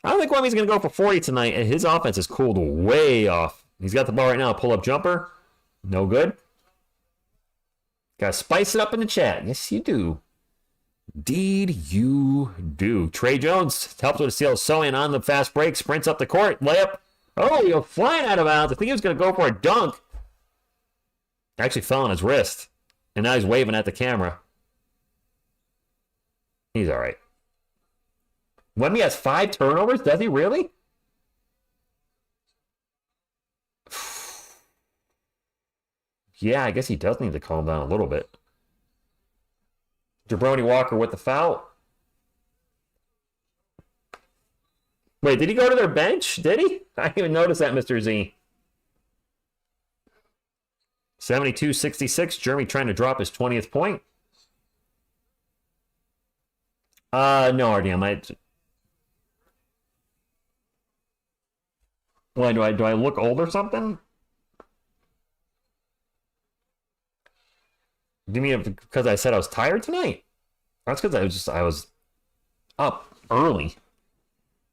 I don't think Wemmy's going to go for 40 tonight. His offense is cooled way off. He's got the ball right now. Pull-up jumper. No good. Got to spice it up in the chat. Yes, you do. Indeed, you do. Trey Jones helps with a steal. Sohan on the fast break. Sprints up the court. Layup. Oh, you're flying out of bounds. I think he was going to go for a dunk. Actually fell on his wrist. And now he's waving at the camera. He's all right. Wemby has 5 turnovers? Does he really? Yeah, I guess he does need to calm down a little bit. Jabroni Walker with the foul. Wait, did he go to their bench? Did he? I didn't even notice that, Mr. Z. 72-66. Jeremy trying to drop his 20th point. No, RDM. Why do I look old or something? Do you mean because I said I was tired tonight? That's because I was up early.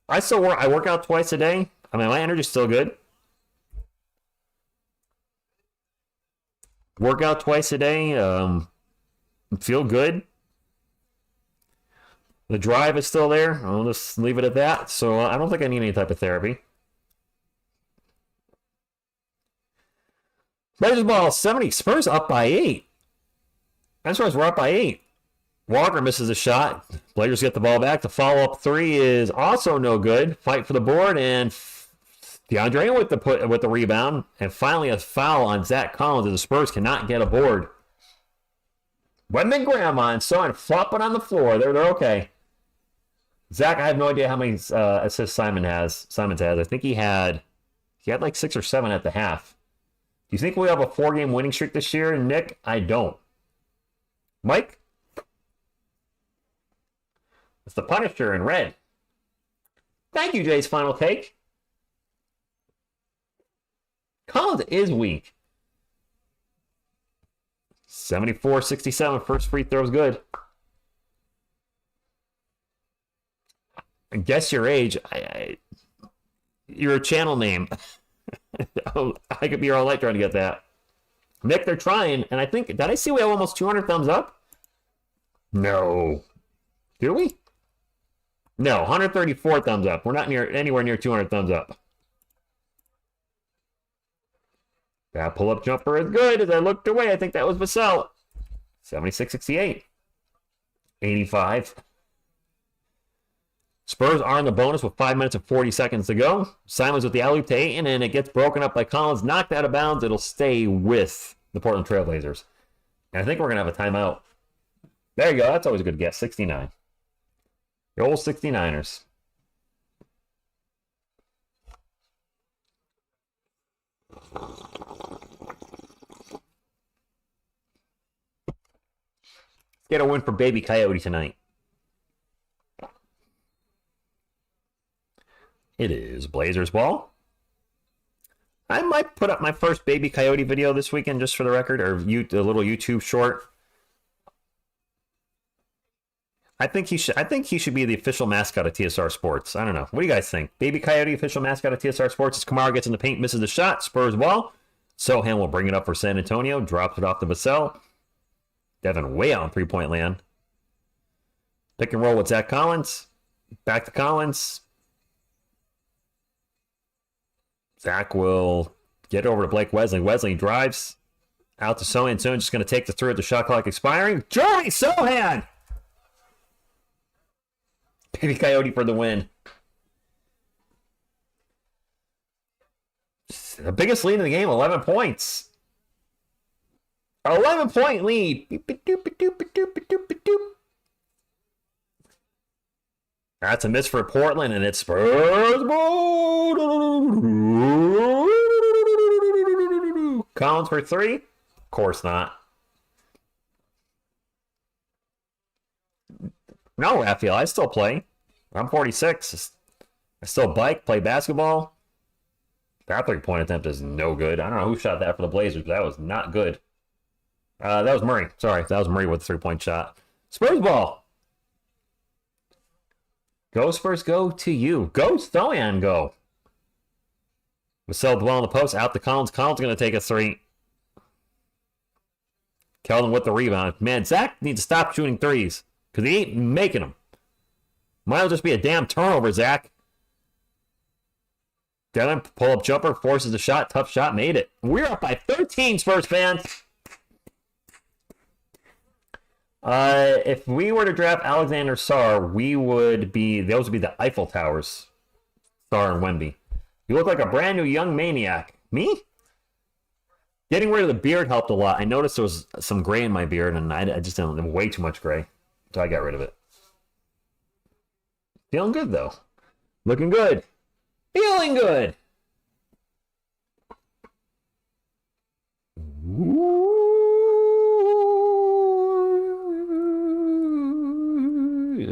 I work out twice a day. I mean, my energy's still good. Work out twice a day. Feel good. The drive is still there. I'll just leave it at that. So I don't think I need any type of therapy. Blazers ball 70. Spurs up by 8. Spurs were up by 8. Walker misses a shot. Blazers get the ball back. The follow-up 3 is also no good. Fight for the board, and DeAndre with the rebound. And finally a foul on Zach Collins as the Spurs cannot get a board. Wendman Graham on Sohan flopping on the floor. They're okay. Zach, I have no idea how many assists Simons has. I think he had like 6 or 7 at the half. Do you think we have a 4-game winning streak this year, Nick? I don't. Mike? It's the Punisher in red. Thank you, Jay's Final Take. Collins is weak. 74-67. First free throw's good. Guess your age. Your channel name. I could be all night trying to get that. Nick, they're trying, and I think, did I see we have almost 200 thumbs up? No. Do we? No, 134 thumbs up. We're not anywhere near 200 thumbs up. That pull-up jumper is good. As I looked away, I think that was Vassell. 76-68. 85. Spurs are in the bonus with 5 minutes and 40 seconds to go. Simons with the alley-oop to Ayton, and it gets broken up by Collins. Knocked out of bounds. It'll stay with the Portland Trailblazers. And I think we're going to have a timeout. There you go. That's always a good guess. 69. The old 69ers. Get a win for Baby Coyote tonight. It is Blazers ball. I might put up my first Baby Coyote video this weekend, just for the record, or a little YouTube short. I think he should be the official mascot of TSR Sports. I don't know. What do you guys think? Baby Coyote, official mascot of TSR Sports. As Kamara gets in the paint, misses the shot. Spurs ball. Sohan will bring it up for San Antonio. Drops it off to Vassell. Devin way out on three-point land. Pick and roll with Zach Collins. Back to Collins. Zach will get over to Blake Wesley. Wesley drives out to Sohan. Sohan just going to take the through at the shot clock expiring. Jeremy Sohan! Baby Coyote for the win. The biggest lead in the game, 11 points. 11-point lead. That's a miss for Portland, and it's Spurs. Collins for three? Of course not. No, Raphael, I still play. I'm 46. I still bike, play basketball. That 3-point attempt is no good. I don't know who shot that for the Blazers, but that was not good. That was Murray. Sorry, that was Murray with the 3-point shot. Spurs ball. Go Spurs, go to you. Go Stoyan, go. Vassell the ball on the post, out to Collins. Collins going to take a three. Keldon with the rebound. Man, Zach needs to stop shooting threes because he ain't making them. Might as well just be a damn turnover, Zach. Devin, pull-up jumper, forces the shot. Tough shot, made it. We're up by 13, Spurs fans. If we were to draft Alexander Sarr, those would be the Eiffel Towers. Sarr and Wemby. You look like a brand new young maniac. Me? Getting rid of the beard helped a lot. I noticed there was some gray in my beard, and I just didn't way too much gray. So I got rid of it. Feeling good, though. Looking good. Feeling good. Ooh,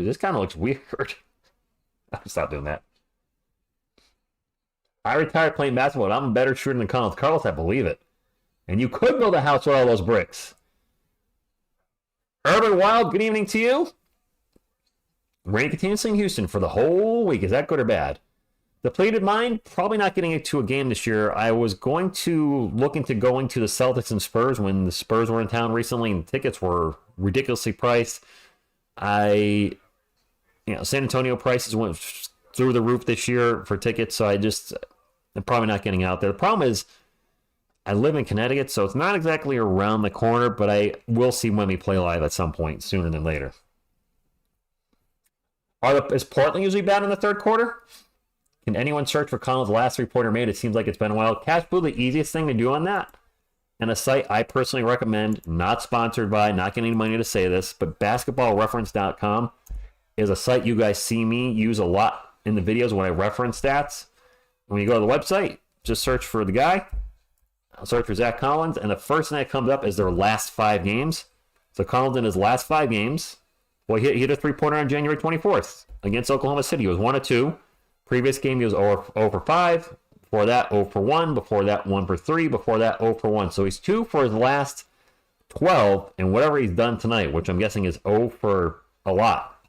this kind of looks weird. I'll stop doing that. I retired playing basketball, but I'm a better shooter than Carlos. Carlos, I believe it. And you could build a house with all those bricks. Urban Wild, good evening to you. Rain continues in Houston for the whole week. Is that good or bad? Depleted mind, probably not getting into a game this year. I was going to look into going to the Celtics and Spurs when the Spurs were in town recently and tickets were ridiculously priced. San Antonio prices went through the roof this year for tickets, so I'm probably not getting out there. The problem is I live in Connecticut, so it's not exactly around the corner, but I will see when we play live at some point sooner than later. Is Portland usually bad in the third quarter? Can anyone search for Collins' last 3-pointer made? It seems like it's been a while. Cash Blue, the easiest thing to do on that. And a site I personally recommend, not sponsored by, not getting any money to say this, but basketballreference.com is a site you guys see me use a lot in the videos when I reference stats. When you go to the website, just search for the guy. I'll search for Zach Collins, and the first thing that comes up is their last 5 games. So Collins in his last 5 games, well, he hit a 3-pointer on January 24th against Oklahoma City. He was 1 of 2. Previous game, he was 0 for 5. Before that, 0 for 1. Before that, 1 for 3. Before that, 0 for 1. So he's 2 for his last 12, and whatever he's done tonight, which I'm guessing is 0 for a lot.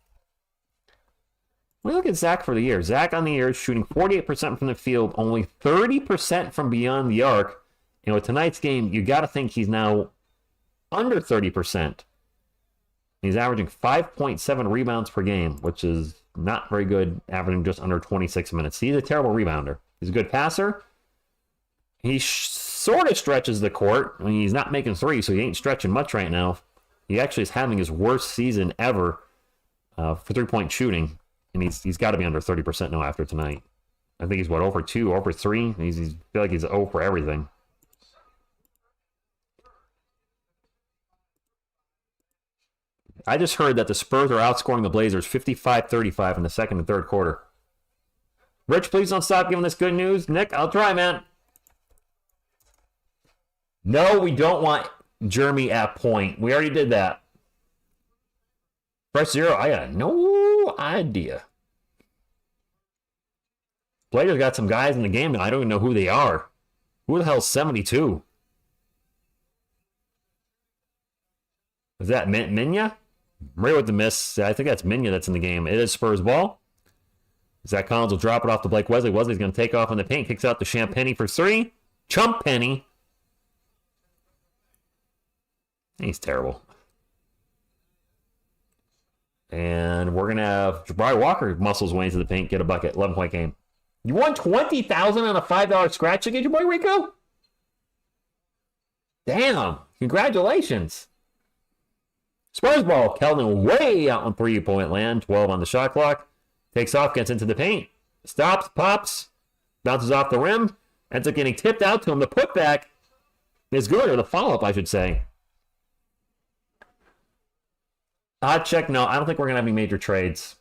When you look at Zach for the year, Zach on the year is shooting 48% from the field, only 30% from beyond the arc. With tonight's game, you got to think he's now under 30%. He's averaging 5.7 rebounds per game, which is not very good, averaging just under 26 minutes. He's a terrible rebounder. He's a good passer. He sort of stretches the court. I mean, he's not making threes, so he ain't stretching much right now. He actually is having his worst season ever for 3-point shooting, and he's got to be under 30% now after tonight. I think he's, 0 for 2, 0 for 3? I feel like he's 0 for everything. I just heard that the Spurs are outscoring the Blazers 55-35 in the second and third quarter. Rich, please don't stop giving this good news. Nick, I'll try, man. No, we don't want Jeremy at point. We already did that. Press 0, I got no idea. Blazers got some guys in the game, and I don't even know who they are. Who the hell's 72? Is that Minya? Right with the miss. I think that's Minya that's in the game. It is Spurs ball. Zach Collins will drop it off to Blake Wesley. Wesley's going to take off in the paint. Kicks out to Champagny for 3. Chump Penny. He's terrible. And and we're going to have Jabari Walker muscles way into the paint, get a bucket, 11-point game. You won $20,000 on a $5 scratch ticket, your boy Rico? Damn. Congratulations. Spurs ball. Keldon way out on 3-point land. 12 on the shot clock. Takes off, gets into the paint. Stops, pops. Bounces off the rim. Ends up getting tipped out to him. The putback is good, or the follow-up, I should say. Odd check. No, I don't think we're going to have any major trades.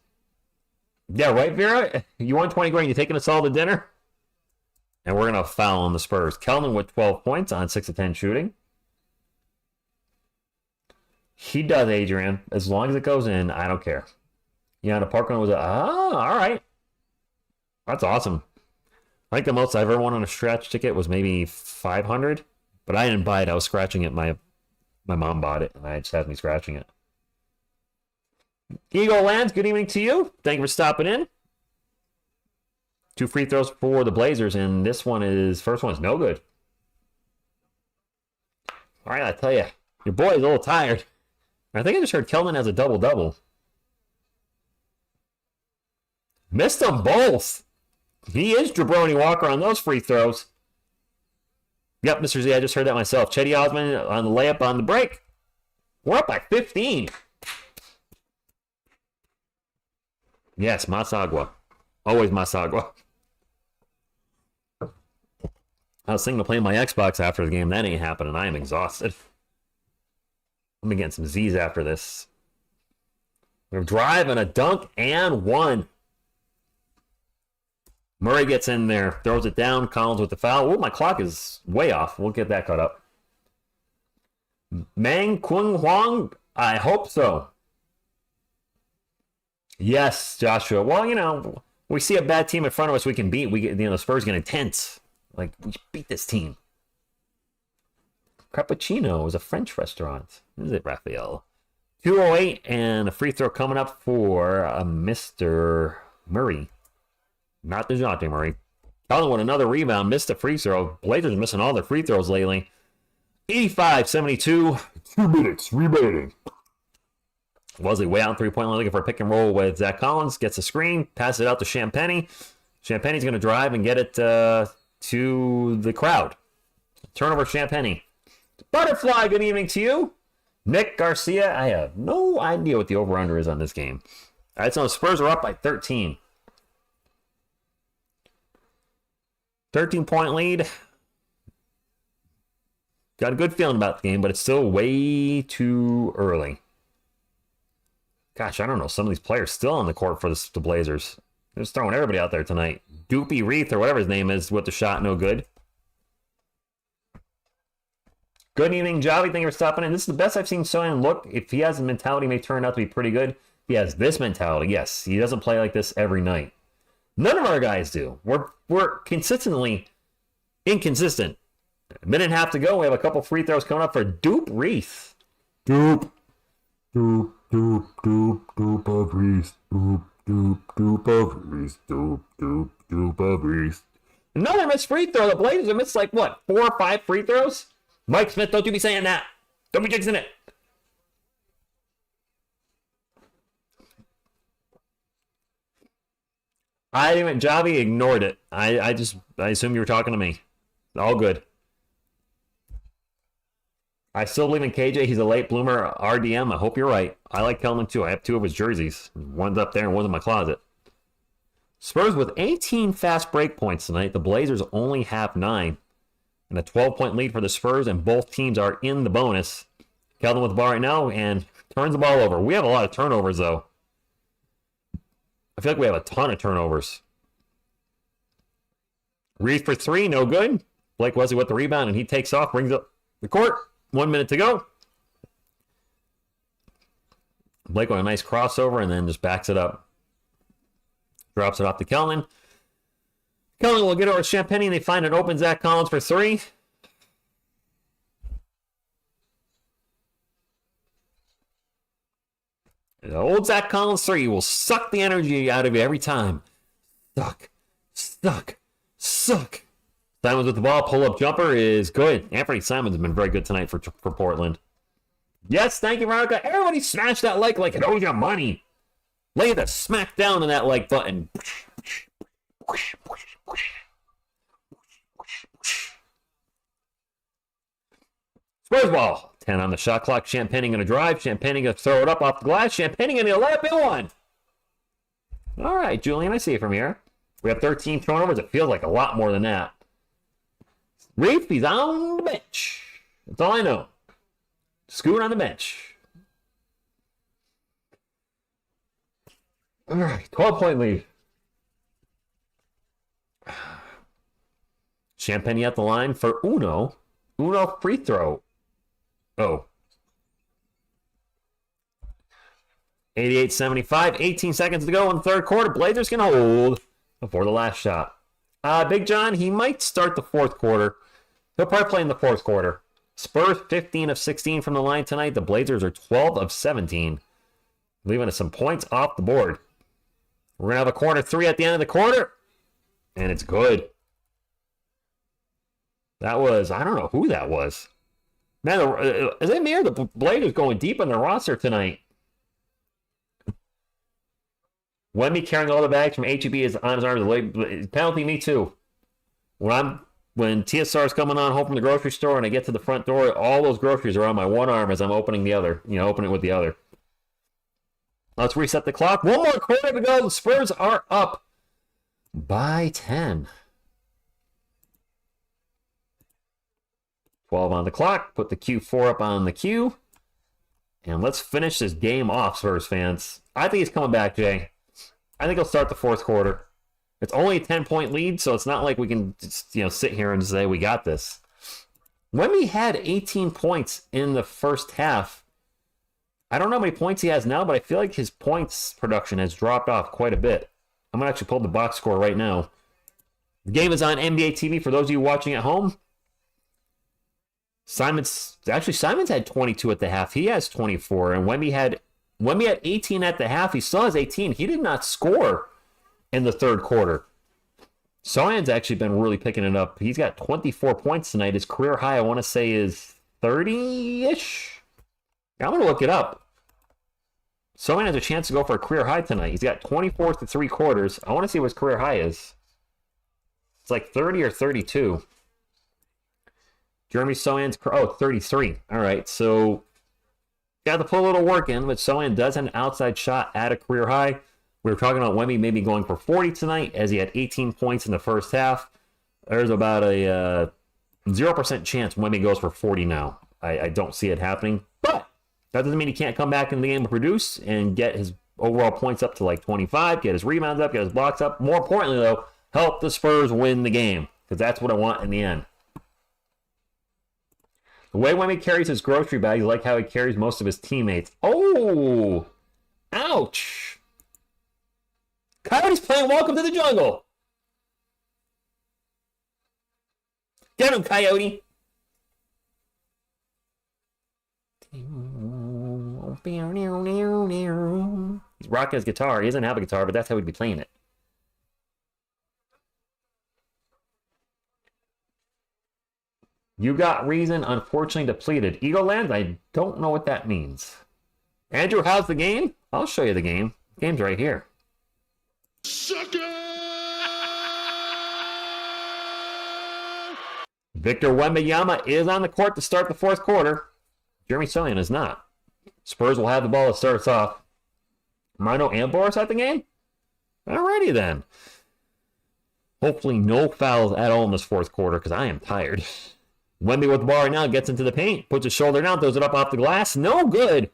Yeah, right, Vera? You won 20 grand. You taking us all to dinner? And we're going to foul on the Spurs. Keldon with 12 points on 6 of 10 shooting. He does, Adrian. As long as it goes in, I don't care. Yeah, the Parkland was all right. That's awesome. I think the most I ever won on a scratch ticket was maybe 500, but I didn't buy it. I was scratching it. My mom bought it, and I just had me scratching it. Eagle Lands, good evening to you. Thank you for stopping in. 2 free throws for the Blazers, and this one is, first one is no good. All right, I tell you, your boy is a little tired. I think I just heard Keldon has a double-double. Missed them both. He is Jabroni Walker on those free throws. Yep, Mr. Z, I just heard that myself. Chetty Osman on the layup on the break. We're up by 15. Yes, Masagua. Always Masagua. I was thinking of playing my Xbox after the game. That ain't happening. I am exhausted. I'm getting some Z's after this. We're driving a dunk and one. Murray gets in there, throws it down. Collins with the foul. Oh, my clock is way off. We'll get that caught up. Mang Kung Huang? I hope so. Yes, Joshua. Well, you know, we see a bad team in front of us we can beat. We get, the Spurs get intense. Like, we should beat this team. Cappuccino is a French restaurant. Is it, Raphael? 2:08 and a free throw coming up for Mr. Murray. Not DeJounte Murray. Keldon with another rebound. Missed a free throw. Blazers are missing all their free throws lately. 85-72. 2 minutes remaining. Wesley way out 3-point line looking for a pick and roll with Zach Collins. Gets a screen. Passes it out to Champagny. Champagny's going to drive and get it to the crowd. Turnover Champagny. Butterfly, good evening to you. Nick Garcia, I have no idea what the over-under is on this game. All right, so the Spurs are up by 13. 13-point lead. Got a good feeling about the game, but it's still way too early. Gosh, I don't know. Some of these players still on the court for the Blazers. They're just throwing everybody out there tonight. Doopy Reith, or whatever his name is, with the shot, no good. Good evening, Javi. Thank you for stopping in. This is the best I've seen Sohan look. If he has the mentality, it may turn out to be pretty good. He has this mentality. Yes, he doesn't play like this every night. None of our guys do. We're consistently inconsistent. A minute and a half to go. We have a couple free throws coming up for Doop Reith. Doop. Doop, doop, doop, doop of Reese. Doop, doop, doop of Reese. Doop, doop, doop of Reese. Another missed free throw. The Blazers have missed like, what, 4 or 5 free throws? Mike Smith, don't you be saying that. Don't be jinxing it. I didn't. Javi ignored it. I assume you were talking to me. All good. I still believe in KJ. He's a late bloomer. RDM. I hope you're right. I like Keldon too. I have 2 of his jerseys. One's up there and one's in my closet. Spurs with 18 fast break points tonight. The Blazers only have 9. And a 12-point lead for the Spurs, and both teams are in the bonus. Keldon with the ball right now and turns the ball over. We have a lot of turnovers, though. I feel like we have a ton of turnovers. Reed for 3, no good. Blake Wesley with the rebound, and he takes off, brings up the court. 1 minute to go. Blake with a nice crossover, and then just backs it up. Drops it off to Keldon. Keldon will get over to Champagny, and they find an open Zach Collins for 3. The old Zach Collins 3 will suck the energy out of you every time. Suck. Simons with the ball. Pull-up jumper is good. Anthony Simons has been very good tonight for Portland. Yes, thank you, Veronica. Everybody smash that like it owes you money. Lay the smack down on that like button. Spurs ball. 10 on the shot clock. Champagne going to drive. Champagne going to throw it up off the glass. Champagne going to let it in one. All right, Julian, I see it from here. We have 13 turnovers. It feels like a lot more than that. Reef, he's on the bench. That's all I know. Scoot on the bench. All right, 12-point lead. Champagne at the line for Uno. Uno free throw. Oh. 88-75. 18 seconds to go in the third quarter. Blazers can hold before the last shot. Big John, he might start the fourth quarter. He'll probably play in the fourth quarter. Spurs 15 of 16 from the line tonight. The Blazers are 12 of 17. Leaving us some points off the board. We're going to have a corner three at the end of the quarter. And it's good. That was, I don't know who that was. Man, is it me or the Blazers going deep in their roster tonight? Wemby carrying all the bags from HEB is on his arms. Penalty, me too. When TSR is coming on home from the grocery store and I get to the front door, all those groceries are on my one arm as I'm opening the other. Open it with the other. Let's reset the clock. One more quarter to go. The Spurs are up by 10. 12 on the clock. Put the Q4 up on the queue. And let's finish this game off, Spurs fans. I think he's coming back, Jay. I think he'll start the fourth quarter. It's only a 10-point lead, so it's not like we can just, sit here and say we got this. Wemby had 18 points in the first half. I don't know how many points he has now, but I feel like his points production has dropped off quite a bit. I'm going to actually pull the box score right now. The game is on NBA TV for those of you watching at home. Simon's had 22 at the half. He has 24, and Wemby had 18 at the half. He still has 18. He did not score in the third quarter. Sohan's actually been really picking it up. He's got 24 points tonight. His career high, I want to say, is 30-ish. I'm going to look it up. Sohan has a chance to go for a career high tonight. He's got 24 to 3 quarters. I want to see what his career high is. It's like 30 or 32. Jeremy Sohan's, 33. All right, so got to put a little work in, but Sohan does have an outside shot at a career high. We were talking about Wemby maybe going for 40 tonight, as he had 18 points in the first half. There's about a 0% chance Wemby goes for 40 now. I don't see it happening, but that doesn't mean he can't come back in the game and produce and get his overall points up to like 25, get his rebounds up, get his blocks up. More importantly, though, help the Spurs win the game, because that's what I want in the end. The way Wemby carries his grocery bag is like how he carries most of his teammates. Oh! Ouch! Coyote's playing Welcome to the Jungle. Get him, Coyote! He's rocking his guitar. He doesn't have a guitar, but that's how he'd be playing it. You got reason, unfortunately depleted. Eagleland, I don't know what that means. Andrew, how's the game? I'll show you the game. The game's right here. Sucker! Victor Wembanyama is on the court to start the fourth quarter. Jeremy Sohan is not. Spurs will have the ball to start us off. Mino and Boris at the game? Alrighty then. Hopefully no fouls at all in this fourth quarter, because I am tired. Wemby with the ball right now, gets into the paint, puts his shoulder down, throws it up off the glass. No good.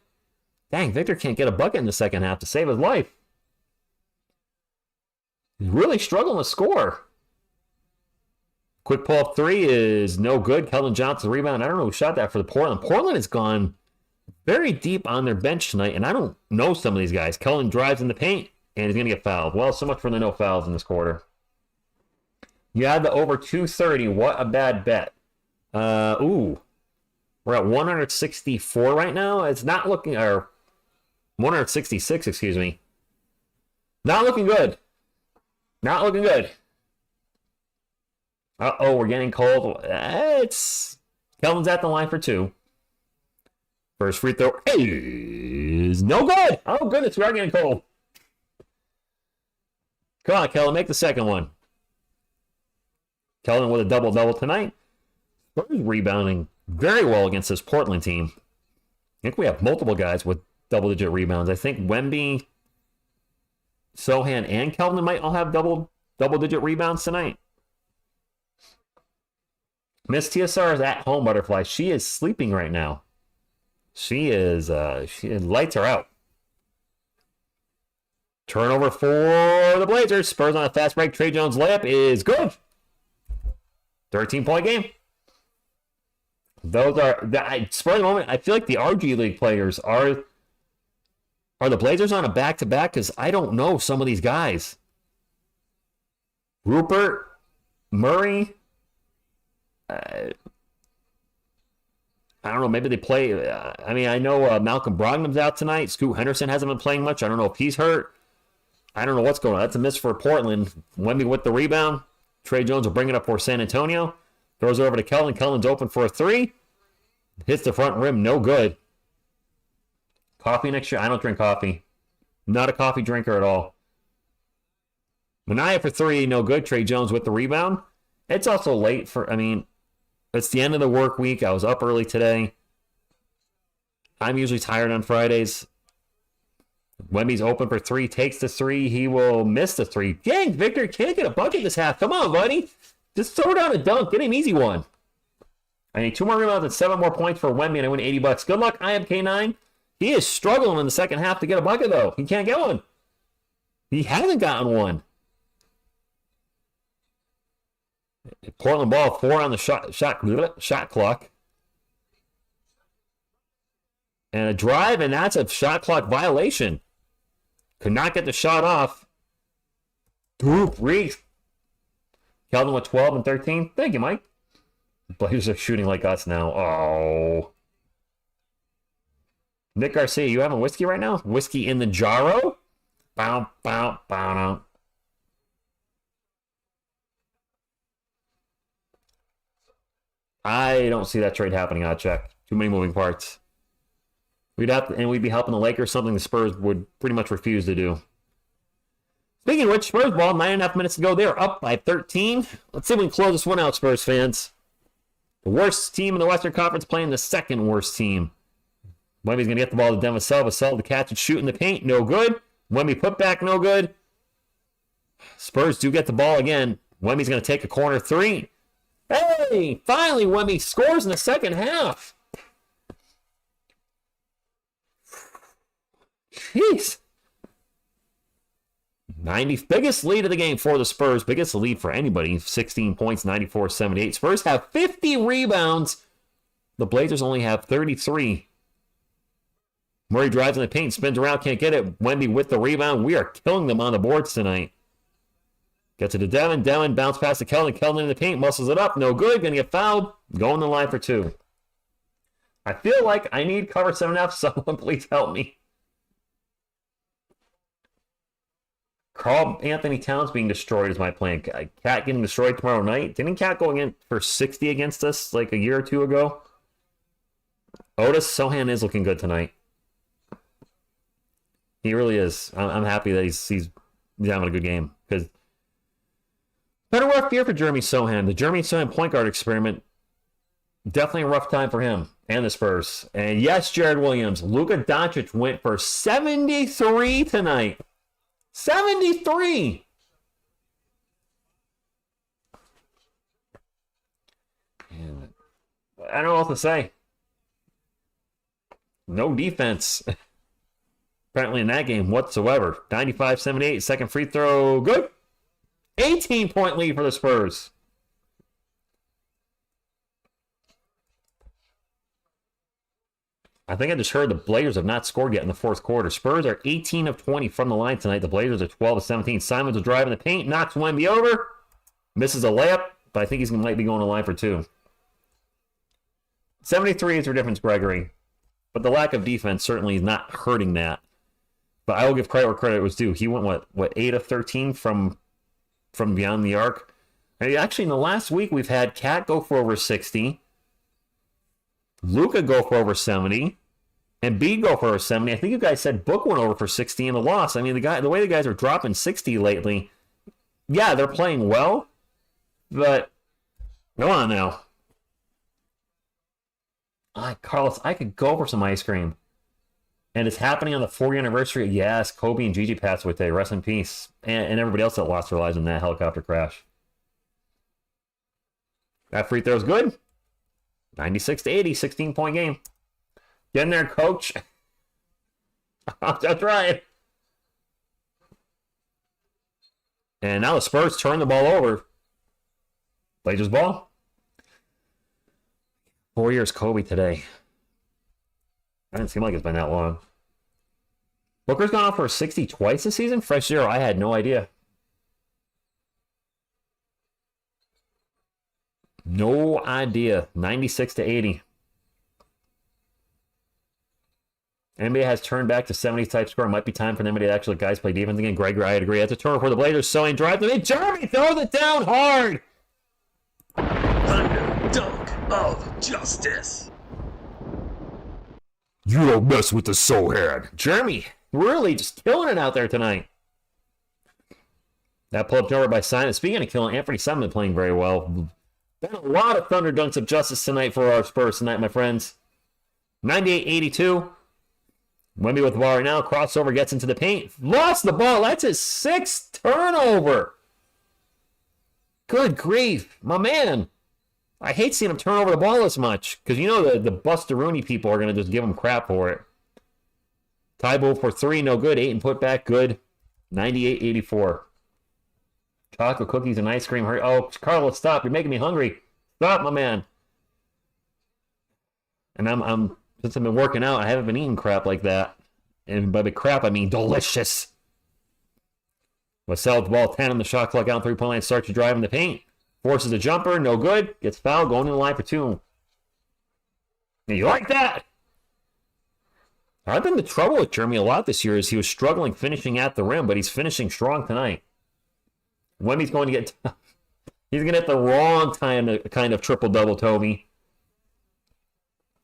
Dang, Victor can't get a bucket in the second half to save his life. He's really struggling to score. Quick pull-up three is no good. Keldon Johnson rebound. I don't know who shot that for the Portland. Portland has gone very deep on their bench tonight, and I don't know some of these guys. Keldon drives in the paint, and he's going to get fouled. Well, so much for the no fouls in this quarter. You had the over 230. What a bad bet. We're at 164 right now. It's not looking, or 166, excuse me. Not looking good. Not looking good. Uh-oh, we're getting cold. It's Kelvin's at the line for two. First free throw is no good. Oh, goodness, we are getting cold. Come on, Kellen, make the second one. Kellen with a double-double tonight. Spurs rebounding very well against this Portland team. I think we have multiple guys with double-digit rebounds. I think Wemby, Sohan, and Kelvin might all have double-digit rebounds tonight. Miss TSR is at home, Butterfly. She is sleeping right now. She lights are out. Turnover for the Blazers. Spurs on a fast break. Trey Jones layup is good. 13-point game. Those are Spurs moment. I feel like the RG League players are the Blazers on a back-to-back, because I don't know some of these guys. Rupert, Murray. I don't know. Maybe they play. I know Malcolm Brogdon's out tonight. Scoot Henderson hasn't been playing much. I don't know if he's hurt. I don't know what's going on. That's a miss for Portland. Wemby with the rebound. Trey Jones will bring it up for San Antonio. Throws it over to Kellen. Kellen's open for a three. Hits the front rim. No good. Coffee next year? I don't drink coffee. Not a coffee drinker at all. Mania for three. No good. Trey Jones with the rebound. It's also late for, it's the end of the work week. I was up early today. I'm usually tired on Fridays. Wemby's open for three, takes the three. He will miss the three. Dang, Victor can't get a bucket this half. Come on, buddy. Just throw down a dunk. Get an easy one. I need 2 more rebounds and 7 more points for Wemby, and I win $80. Good luck, I am K9. He is struggling in the second half to get a bucket, though. He can't get one. He hasn't gotten one. Portland ball, 4 on the shot clock. And a drive, and that's a shot clock violation. Could not get the shot off. Reese. Kelvin with 12 and 13. Thank you, Mike. The Blazers are shooting like us now. Oh. Nick Garcia, you having whiskey right now? Whiskey in the jarro? Bow, bow, bow, bow. I don't see that trade happening. I'll check. Too many moving parts. We'd be helping the Lakers, something the Spurs would pretty much refuse to do. Speaking of which, Spurs ball, 9.5 minutes to go. They are up by 13. Let's see if we can close this one out, Spurs fans. The worst team in the Western Conference playing the second worst team. Wemby's going to get the ball to Devin Vassell. Vassell to catch and shoot in the paint. No good. Wemby put back. No good. Spurs do get the ball again. Wemby's going to take a corner three. Hey! Finally, Wemby scores in the second half. Jeez. Biggest lead of the game for the Spurs. Biggest lead for anybody. 16 points, 94-78. Spurs have 50 rebounds. The Blazers only have 33. Murray drives in the paint, spins around, can't get it. Wemby with the rebound. We are killing them on the boards tonight. Gets it to Devin. Devin bounce past to Kelvin. Kelvin in the paint, muscles it up. No good. Gonna get fouled. Going the line for 2. I feel like I need cover 7.5. Someone please help me. Carl Anthony Towns being destroyed is my plan. Cat getting destroyed tomorrow night. Didn't Cat go in for 60 against us like a year or 2 ago? Otis Sohan is looking good tonight. He really is. I'm happy that he's having a good game. Because been a rough year for Jeremy Sohan. The Jeremy Sohan point guard experiment, definitely a rough time for him and the Spurs. And yes, Jared Williams. Luka Doncic went for 73 tonight. 73! And I don't know what to say. No defense. Apparently in that game whatsoever. 95-78. Second free throw. Good. 18-point lead for the Spurs. I think I just heard the Blazers have not scored yet in the fourth quarter. Spurs are 18 of 20 from the line tonight. The Blazers are 12 of 17. Simons will drive in the paint, knocks Wemby over, misses a layup, but I think he might be going to line for 2. 73 is their difference, Gregory. But the lack of defense certainly is not hurting that. But I will give credit where credit was due. He went, 8 of 13 from beyond the arc? And actually, in the last week, we've had Cat go for over 60. Luka go for over 70, and B go for over 70. I think you guys said Book went over for 60 in the loss. I mean, the way the guys are dropping 60 lately, Yeah, they're playing well, but go on now. Carlos, I could go for some ice cream. And it's happening on the 4th anniversary. Yes, Kobe and Gigi passed away today. Rest in peace. And everybody else that lost their lives in that helicopter crash. That free throw's good. 96-80, 16-point game. Get in there, coach. That's right. And now the Spurs turn the ball over. Blazers ball. 4 years Kobe today. Doesn't seem like it's been that long. Booker's gone off for 60 twice this season? Fresh zero. I had no idea. No idea. 96-80. NBA has turned back to 70 type score. It might be time for them to actually guys play defense again. Gregory, I'd agree. That's a turn for the Blazers. Sewing drive them in. Jeremy throws it down hard. Underdog of justice. You don't mess with the soul head. Jeremy really just killing it out there tonight. That pull-up jumper by Simon. Speaking of killing, Anthony Simon playing very well. Been a lot of Thunder dunks of justice tonight for our Spurs tonight, my friends. 98-82. Wemby with the ball right now. Crossover gets into the paint. Lost the ball. That's his 6th turnover. Good grief. My man. I hate seeing him turn over the ball this much. Because you know the Buster-Rooney people are going to just give him crap for it. Tybo for 3. No good. 8 and put back. Good. 98-84. Chocolate cookies and ice cream. Hurry. Oh, Carlos, stop. You're making me hungry. Stop, my man. And I'm since I've been working out, I haven't been eating crap like that. And by the crap, I mean delicious. Vassell with the ball, 10 on the shot clock, out 3-point line, starts to drive in the paint. Forces a jumper, no good. Gets fouled, going to the line for 2. And you like that? I've been in trouble with Jeremy a lot this year as he was struggling finishing at the rim, but he's finishing strong tonight. Wemby's going to get... he's going to hit the wrong time to kind of triple-double Toby.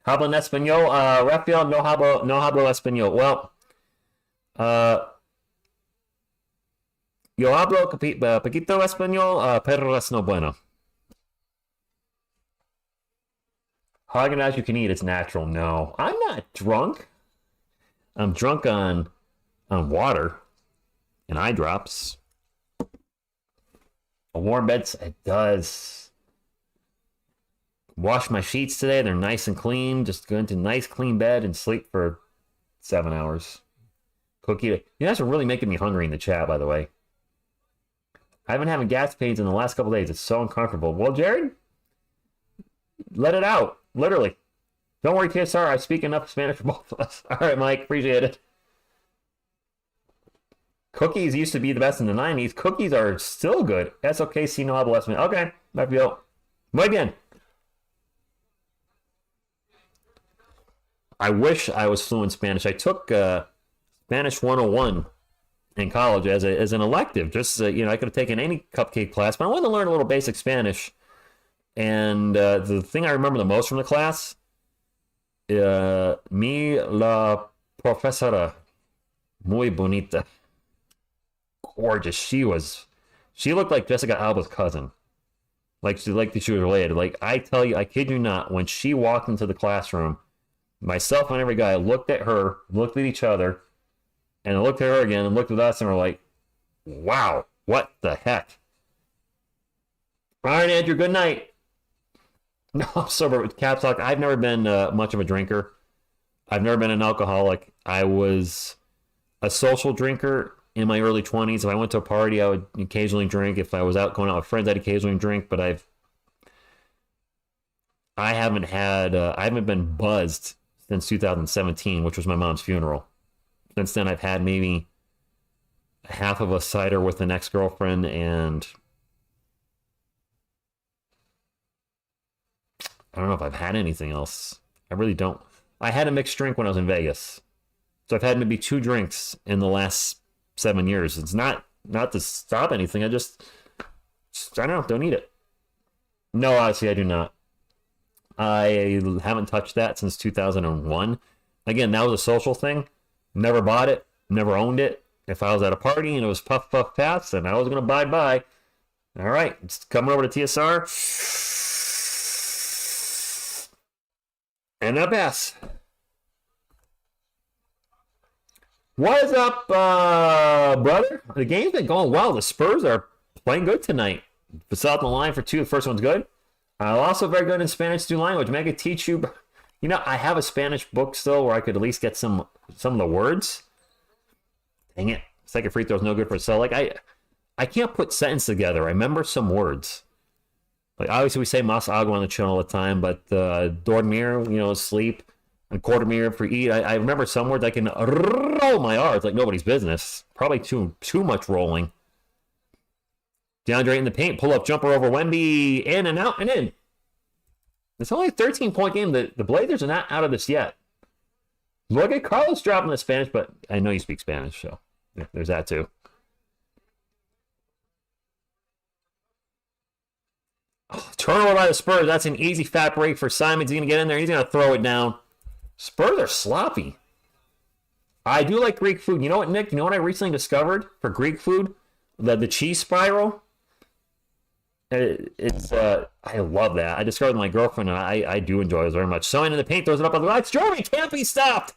Habla en español, Rafael, no hablo español. Well, yo hablo poquito español, pero es no bueno. Haagen-Dazs you can eat, it's natural. No, I'm not drunk. I'm drunk on water and eye drops. A warm bed, it does. Wash my sheets today. They're nice and clean. Just go into a nice clean bed and sleep for 7 hours. Cookie. You guys are really making me hungry in the chat, by the way. I've been having gas pains in the last couple days. It's so uncomfortable. Well, Jared, let it out. Literally. Don't worry, TSR. I speak enough Spanish for both of us. All right, Mike. Appreciate it. Cookies used to be the best in the 90s. Cookies are still good. That's okay. Si no hablo español. Okay. Rápido. Muy bien. I wish I was fluent in Spanish. I took Spanish 101 in college as an elective. Just, I could have taken any cupcake class, but I wanted to learn a little basic Spanish. And the thing I remember the most from the class, mi la profesora, muy bonita. Gorgeous. She looked like Jessica Alba's cousin. Like she was related. Like, I tell you, I kid you not, when she walked into the classroom, myself and every guy looked at her, looked at each other, and I looked at her again and looked at us and we're like, wow, what the heck? All right, Andrew, good night. No, I'm sober with caps lock. I've never been much of a drinker. I've never been an alcoholic. I was a social drinker in my early 20s. If I went to a party, I would occasionally drink. If I was out going out with friends, I'd occasionally drink, but I haven't been buzzed since 2017, which was my mom's funeral. Since then, I've had maybe half of a cider with an ex-girlfriend, and I don't know if I've had anything else. I really don't. I had a mixed drink when I was in Vegas. So I've had maybe 2 drinks in the last 7 years. It's not to stop anything. I don't know, don't need it. No, honestly, I do not. I haven't touched that since 2001. Again, that was a social thing. Never bought it. Never owned it. If I was at a party and it was puff, puff, pass, then I was going to abide by. All right, it's coming over to TSR. And a pass. What is up, brother? The game's been going well. The Spurs are playing good tonight. Basalt on the line for 2. The first one's good. Also very good in Spanish 2 language. May I could teach you. You know, I have a Spanish book still where I could at least get some of the words. Dang it. Second free throw's no good for so. Like, I can't put sentences together. I remember some words. Like, obviously we say mas agua on the channel all the time, but dormir, you know, sleep, and quartermir for eat. I remember some words I can roll my R's like nobody's business. Probably too much rolling. DeAndre in the paint, pull up jumper over Wemby, in and out and in. It's only a 13-point game. The Blazers are not out of this yet. Look at Carlos dropping the Spanish, but I know you speak Spanish, so yeah, there's that too. Oh, turnover by the Spurs. That's an easy fat break for Simons. He's going to get in there. He's going to throw it down. Spurs are sloppy. I do like Greek food. You know what, Nick? You know what I recently discovered for Greek food? The cheese spiral. It's I love that. I discovered my girlfriend, and I do enjoy those very much. Sewing in the paint, throws it up on the lights. Jeremy can't be stopped.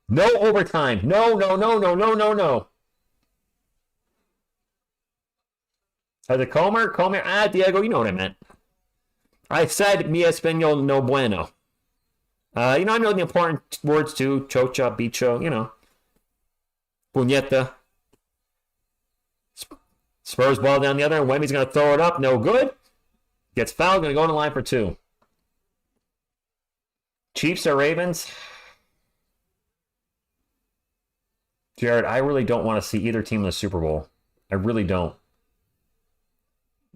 No overtime. No. Is it Comer? Diego, you know what I meant. I said mi español no bueno. You know, I know the important words too. Chocha, bicho, you know. Puñeta. Spurs ball down the other, and Wemby's going to throw it up. No good. Gets fouled, going to go on the line for 2. Chiefs or Ravens? Jared, I really don't want to see either team in the Super Bowl. I really don't.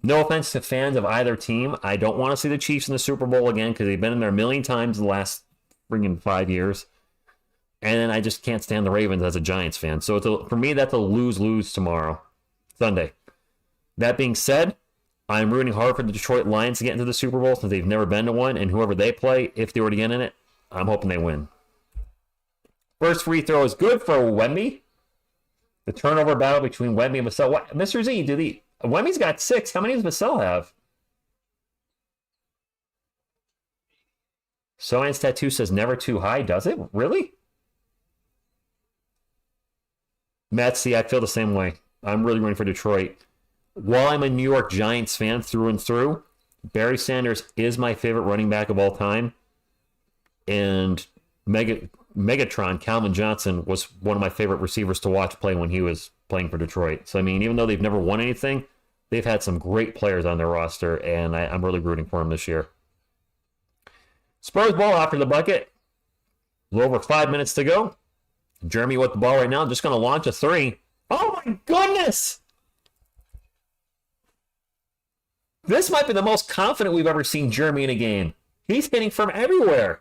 No offense to fans of either team. I don't want to see the Chiefs in the Super Bowl again because they've been in there a million times in the last freaking 5 years. And I just can't stand the Ravens as a Giants fan. So for me, that's a lose-lose tomorrow. Sunday. That being said, I'm rooting hard for the Detroit Lions to get into the Super Bowl since they've never been to one, and whoever they play, if they were to get in it, I'm hoping they win. First free throw is good for Wemby. The turnover battle between Wemby and Vassell. What, Mr. Z, Wemby's got 6. How many does Vassell have? Soan's tattoo says never too high. Does it? Really? Matt, see, I feel the same way. I'm really rooting for Detroit. While I'm a New York Giants fan through and through, Barry Sanders is my favorite running back of all time. And Megatron, Calvin Johnson, was one of my favorite receivers to watch play when he was playing for Detroit. So, I mean, even though they've never won anything, they've had some great players on their roster, and I'm really rooting for them this year. Spurs ball after the bucket. A little over 5 minutes to go. Jeremy with the ball right now, just going to launch a 3. Oh my goodness! This might be the most confident we've ever seen Jeremy in a game. He's hitting from everywhere.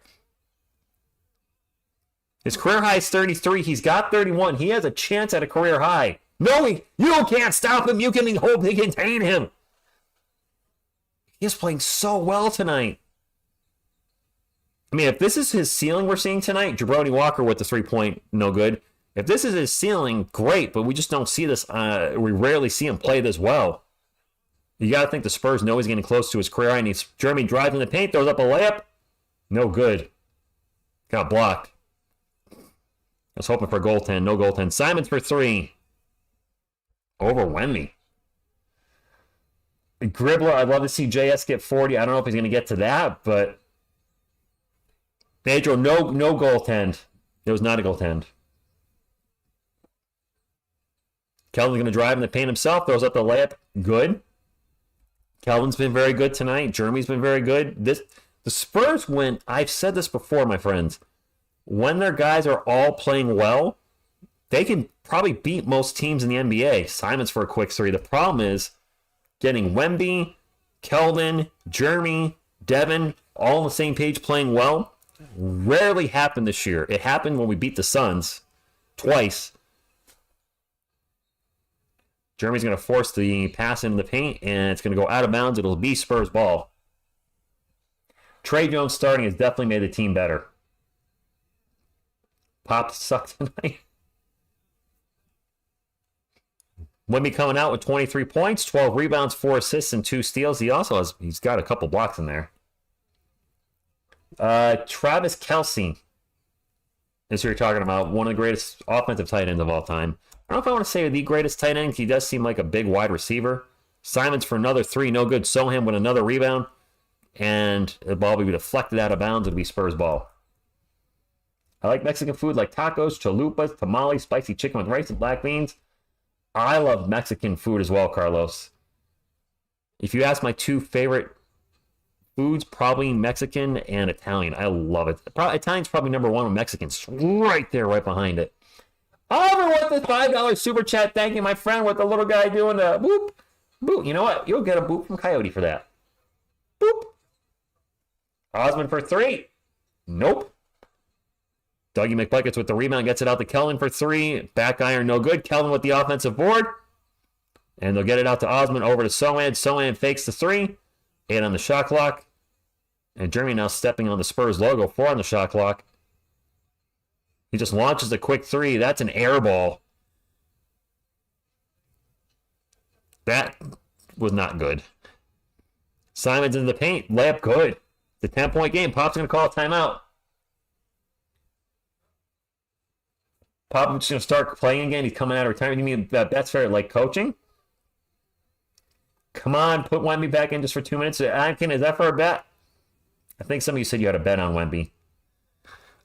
His career high is 33. He's got 31. He has a chance at a career high. No, you can't stop him. You can hope to contain him. He's playing so well tonight. I mean, if this is his ceiling we're seeing tonight, Jabroni Walker with the 3-point, no good. If this is his ceiling, great, but we just don't see this. We rarely see him play this well. You got to think the Spurs know he's getting close to his career high, and Jeremy drives in the paint, throws up a layup. No good. Got blocked. I was hoping for a goaltend. No goaltend. Simons for 3. Over Wemby. Gribbler, I'd love to see JS get 40. I don't know if he's going to get to that, but Pedro, no goaltend. It was not a goaltend. Kelvin's going to drive in the paint himself. Throws up the layup. Good. Kelvin's been very good tonight. Jeremy's been very good. The Spurs win. I've said this before, my friends. When their guys are all playing well, they can probably beat most teams in the NBA. Simons for a quick 3. The problem is getting Wemby, Kelvin, Jeremy, Devin all on the same page playing well. Rarely happened this year. It happened when we beat the Suns twice. Jeremy's going to force the pass into the paint, and it's going to go out of bounds. It'll be Spurs ball. Trey Jones starting has definitely made the team better. Pop sucked tonight. Wemby coming out with 23 points, 12 rebounds, 4 assists, and 2 steals. He's got a couple blocks in there. Travis Kelce is who you're talking about. One of the greatest offensive tight ends of all time. I don't know if I want to say the greatest tight end. He does seem like a big wide receiver. Simons for another 3, no good. Soham with another rebound. And the ball will be deflected out of bounds. It'll be Spurs ball. I like Mexican food like tacos, chalupas, tamales, spicy chicken with rice and black beans. I love Mexican food as well, Carlos. If you ask my 2 favorite foods, probably Mexican and Italian. I love it. Italian's probably number 1 with Mexican's right there, right behind it. Over with the $5 super chat. Thank you, my friend, with the little guy doing the boop, boop. You know what? You'll get a boop from Coyote for that. Boop. Osman for 3. Nope. Dougie McBuckets with the rebound, gets it out to Kellen for 3. Back iron, no good. Kellen with the offensive board. And they'll get it out to Osman over to Sohan. Sohan fakes the 3. 8 on the shot clock. And Jeremy now stepping on the Spurs logo. 4 on the shot clock. He just launches a quick 3. That's an air ball. That was not good. Simons in the paint. Layup good. The 10-point game. Pop's going to call a timeout. Pop's going to start playing again. He's coming out of retirement. You mean that's fair, like coaching? Come on, put Wemby back in just for 2 minutes. Ankin, is that for a bet? I think some of you said you had a bet on Wemby.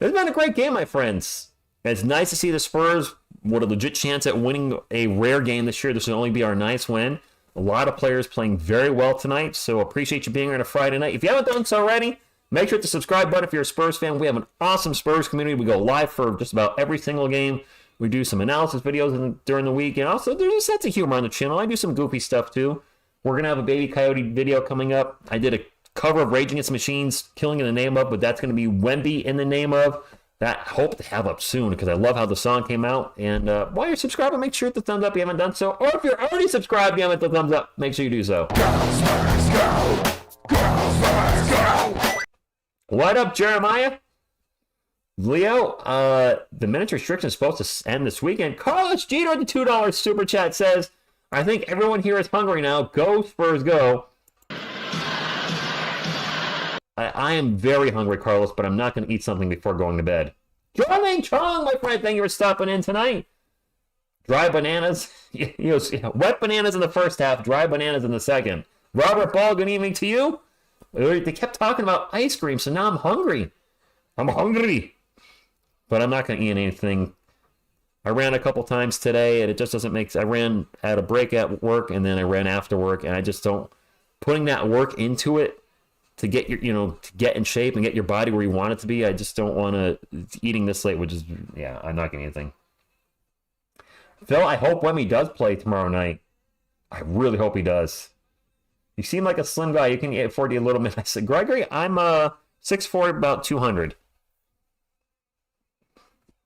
It's been a great game, my friends. It's nice to see the Spurs with a legit chance at winning a rare game this year. This will only be our ninth win. A lot of players playing very well tonight, so appreciate you being here on a Friday night. If you haven't done so already, make sure to hit the subscribe button if you're a Spurs fan. We have an awesome Spurs community. We go live for just about every single game. We do some analysis videos during the week, and also there's a sense of humor on the channel. I do some goofy stuff too. We're going to have a Baby Coyote video coming up. I did a cover of Rage Against the Machines, Killing in the Name of, but that's going to be Wemby in the Name of. That I hope to have up soon because I love how the song came out. And while you're subscribing, make sure to hit the thumbs up if you haven't done so. Or if you're already subscribed and you haven't hit the thumbs up, make sure you do so. What up, Jeremiah? Leo, the minutes restriction is supposed to end this weekend. Carlos Jeter with the $2 super chat says, I think everyone here is hungry now. Go, Spurs, go. I am very hungry, Carlos, but I'm not going to eat something before going to bed. John Chong, my friend, thank you for stopping in tonight. Dry bananas, wet bananas in the first half, dry bananas in the second. Robert Ball, good evening to you. They kept talking about ice cream, so now I'm hungry. I'm hungry. But I'm not going to eat anything. I ran a couple times today, and it just doesn't make sense. I ran at a break at work, and then I ran after work, and I just don't... Putting that work into it, to get your, to get in shape and get your body where you want it to be. I just don't want to eating this late, which is, I'm not getting anything. Phil, I hope Wemby does play tomorrow night. I really hope he does. You seem like a slim guy. You can afford you a little bit. I said, Gregory, I'm 6'4", about 200.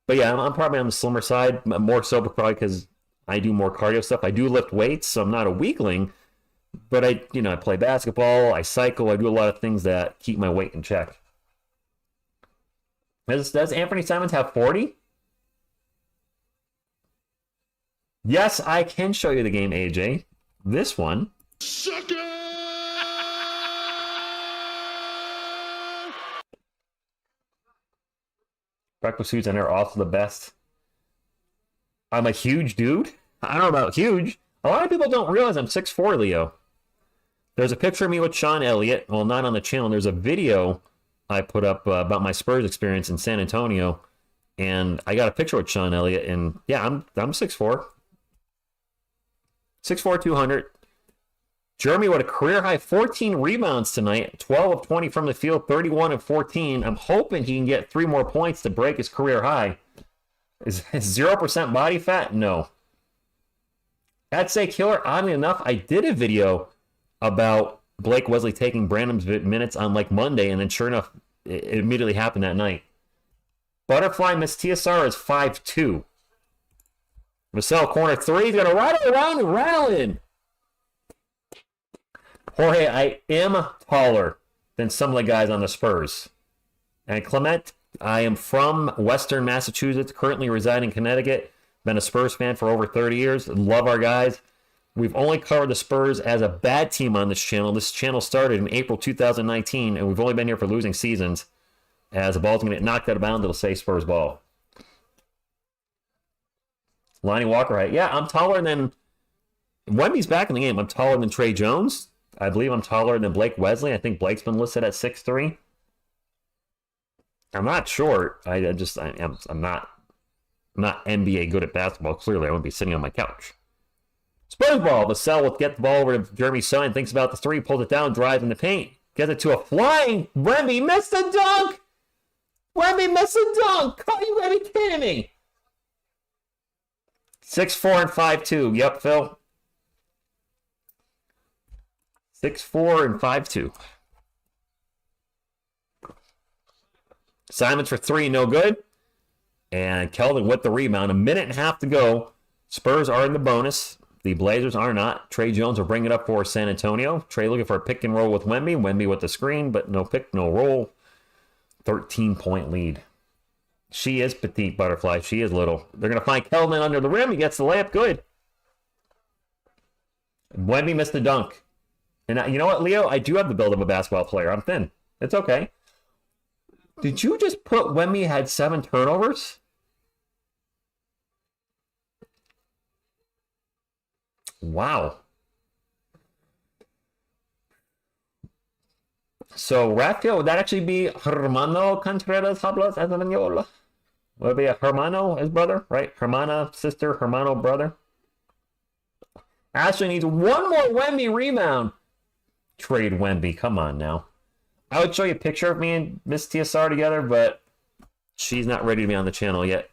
But yeah, I'm probably on the slimmer side, more so probably because I do more cardio stuff. I do lift weights, so I'm not a weakling. But I play basketball, I cycle, I do a lot of things that keep my weight in check. Does Anthony Simons have 40? Yes, I can show you the game, AJ. This one. Sucker! Breakfast foods are also the best. I'm a huge dude. I don't know about huge. A lot of people don't realize I'm 6'4", Leo. There's a picture of me with Sean Elliott. Well, not on the channel. There's a video I put up about my Spurs experience in San Antonio. And I got a picture with Sean Elliott. And yeah, I'm 6'4". 6'4", 200. Jeremy with a career high 14 rebounds tonight. 12 of 20 from the field, 31 of 14. I'm hoping he can get 3 more points to break his career high. Is 0% body fat? No. I'd say killer. Oddly enough, I did a video about Blake Wesley taking Branham's minutes on like Monday, and then sure enough, it immediately happened that night. Butterfly Miss TSR is 5'2". Vassell corner 3. He's going to rattle around and rattle in. Jorge, I am taller than some of the guys on the Spurs. And Clement, I am from Western Massachusetts, currently reside in Connecticut. Been a Spurs fan for over 30 years. Love our guys. We've only covered the Spurs as a bad team on this channel. This channel started in April 2019, and we've only been here for losing seasons. As the ball's going to get knocked out of bounds, it'll say Spurs ball. Lonnie Walker height. Yeah, I'm taller than... Wemby's back in the game. I'm taller than Trey Jones. I believe I'm taller than Blake Wesley. I think Blake's been listed at 6'3". I'm not short. I'm not NBA good at basketball. Clearly, I wouldn't be sitting on my couch. Spurs ball. Vassell will get the ball over to Jeremy Sine. Thinks about the three. Pulls it down. Drives in the paint. Gets it to a flying. Wemby missed the dunk. Wemby missed the dunk. Are you gotta be kidding me? 6'4" and 5'2". Yep, Phil. 6'4" and 5'2". Simons for three, no good. And Kelvin with the rebound. A minute and a half to go. Spurs are in the bonus. The Blazers are not. Trey Jones will bring it up for San Antonio. Trey looking for a pick and roll with Wemby. Wemby with the screen, but no pick, no roll. 13-point lead. She is petite butterfly. She is little. They're going to find Kelvin under the rim. He gets the layup. Good. Wemby missed the dunk. And you know what, Leo? I do have the build of a basketball player. I'm thin. It's okay. Did you just put Wemby had 7 turnovers? Wow. So, Rafael, would that actually be Hermano Contreras Hablas Español? Would it be a Hermano, his brother, right? Hermana, sister, Hermano, brother. Ashley needs one more Wemby rebound. Trade Wemby, come on now. I would show you a picture of me and Miss TSR together, but she's not ready to be on the channel yet.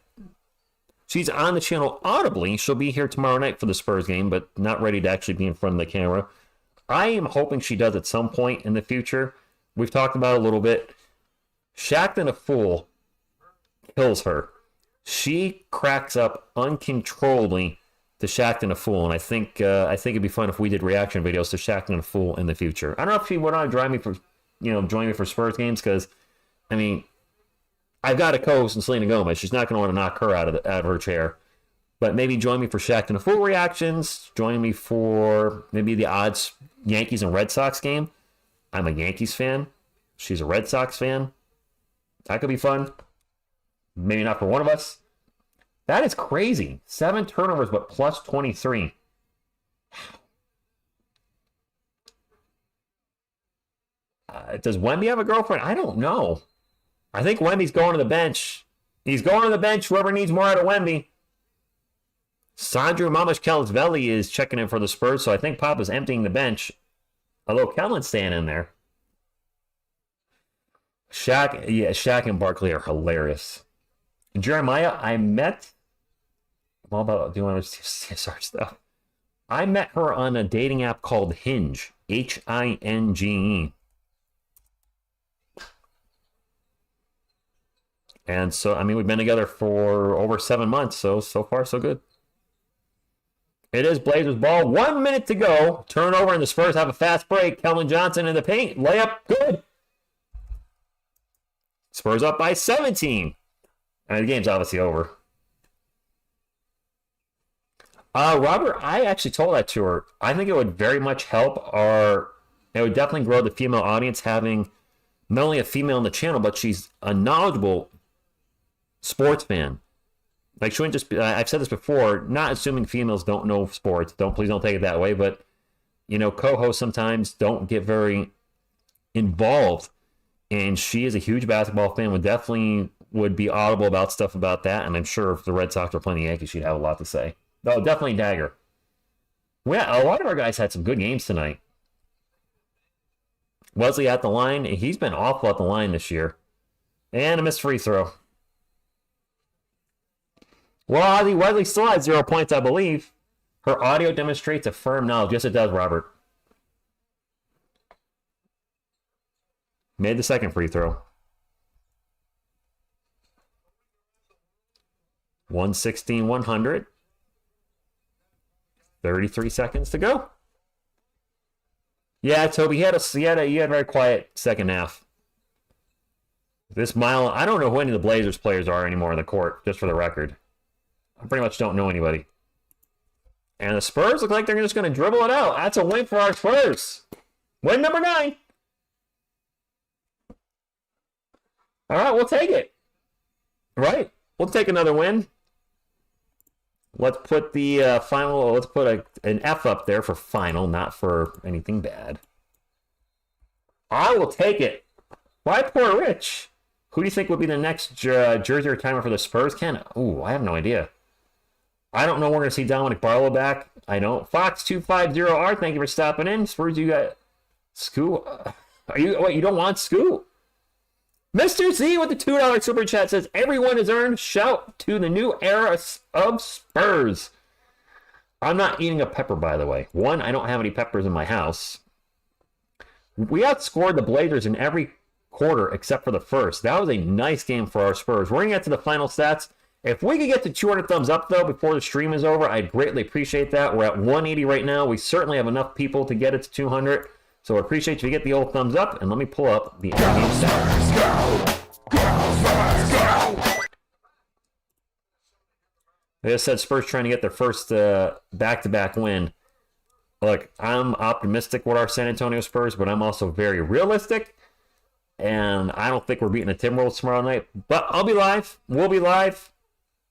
She's on the channel audibly. She'll be here tomorrow night for the Spurs game, but not ready to actually be in front of the camera. I am hoping she does at some point in the future. We've talked about it a little bit. Shaqtin' a Fool kills her. She cracks up uncontrollably to Shaqtin' a Fool, and I think it'd be fun if we did reaction videos to Shaqtin' a Fool in the future. I don't know if she would want to join me for Spurs games, because, I mean, I've got a co-host in Selena Gomez. She's not going to want to knock her out of her chair. But maybe join me for Shaqtin' a Fool reactions. Join me for maybe the odds Yankees and Red Sox game. I'm a Yankees fan. She's a Red Sox fan. That could be fun. Maybe not for one of us. That is crazy. 7 turnovers, but plus 23. Does Wemby have a girlfriend? I don't know. I think Wemby's going to the bench. He's going to the bench. Whoever needs more out of Wemby. Sandro Mamushkelveli is checking in for the Spurs, so I think Papa's emptying the bench. Although Kellen's staying in there. Shaq and Barkley are hilarious. Jeremiah, I'm all about doing CSR stuff. I met her on a dating app called Hinge. Hinge. And so, I mean, we've been together for over 7 months, so far, so good. It is Blazers ball. 1 minute to go. Turnover, and the Spurs have a fast break. Kelvin Johnson in the paint. Layup, good. Spurs up by 17. And the game's obviously over. Robert, I actually told that to her. I think it would very much help it would definitely grow the female audience, having not only a female on the channel, but she's a knowledgeable sports fan. Like, she wouldn't just be, I've said this before, not assuming females don't know sports. Please don't take it that way. But, co-hosts sometimes don't get very involved. And she is a huge basketball fan, would be audible about stuff about that. And I'm sure if the Red Sox were playing the Yankees, she'd have a lot to say. Oh, definitely Dagger. Well, a lot of our guys had some good games tonight. Wesley at the line. He's been awful at the line this year. And a missed free throw. Well, Ozzy Wesley still has 0 points, I believe. Her audio demonstrates a firm knowledge. Yes, it does, Robert. Made the second free throw. 116-100. 33 seconds to go. Yeah, Toby, he had a very quiet second half. I don't know who any of the Blazers players are anymore on the court, just for the record. I pretty much don't know anybody. And the Spurs look like they're just going to dribble it out. That's a win for our Spurs. Win number 9. All right, we'll take it. Right? We'll take another win. Let's put the final, let's put an F up there for final, not for anything bad. I will take it. Why poor Rich? Who do you think would be the next jersey retirement for the Spurs, Ken? Ooh, I have no idea. I don't know. We're going to see Dominic Barlow back. I don't. Fox250R, thank you for stopping in. Spurs, you got Scoot. You don't want Scoot? Mr. Z with the $2 super chat says, everyone has earned. Shout to the new era of Spurs. I'm not eating a pepper, by the way. One, I don't have any peppers in my house. We outscored the Blazers in every quarter except for the first. That was a nice game for our Spurs. We're going to get to the final stats. If we could get to 200 thumbs up, though, before the stream is over, I'd greatly appreciate that. We're at 180 right now. We certainly have enough people to get it to 200. So I appreciate if you get the old thumbs up. And let me pull up the end-game stats. I just said Spurs trying to get their first back-to-back win. Look, I'm optimistic with our San Antonio Spurs, but I'm also very realistic. And I don't think we're beating the Timberwolves tomorrow night. But I'll be live. We'll be live.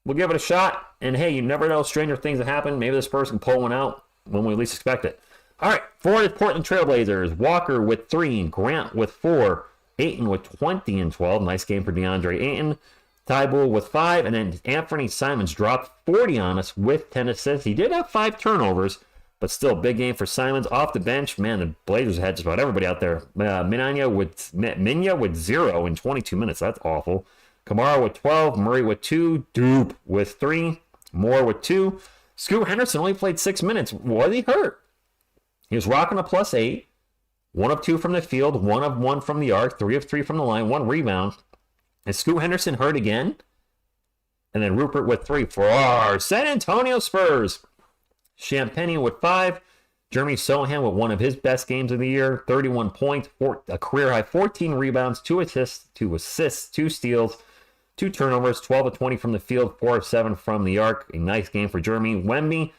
We'll give it a shot. And hey, you never know. Stranger things that happen. Maybe the Spurs can pull one out when we least expect it. All right. For the Portland Trailblazers, Walker with 3, Grant with 4, Ayton with 20 and 12. Nice game for DeAndre Ayton. Thibault with 5. And then Anthony Simons dropped 40 on us with 10 assists. He did have 5 turnovers. But still, big game for Simons. Off the bench, man, the Blazers had just about everybody out there. Minya with 0 in 22 minutes. That's awful. Kamara with 12. Murray with 2. Dupe with 3. Moore with 2. Scoot Henderson only played 6 minutes. Was he hurt? He was rocking a +8. 1 of 2 from the field. 1 of 1 from the arc. 3 of 3 from the line. 1 rebound. Is Scoot Henderson hurt again? And then Rupert with 3 for our San Antonio Spurs. Champagne with 5. Jeremy Sohan with one of his best games of the year. 31 points, a career high 14 rebounds, 2 assists, 2 steals, 2 turnovers, 12 of 20 from the field, 4 of 7 from the arc. A nice game for Jeremy. Wemby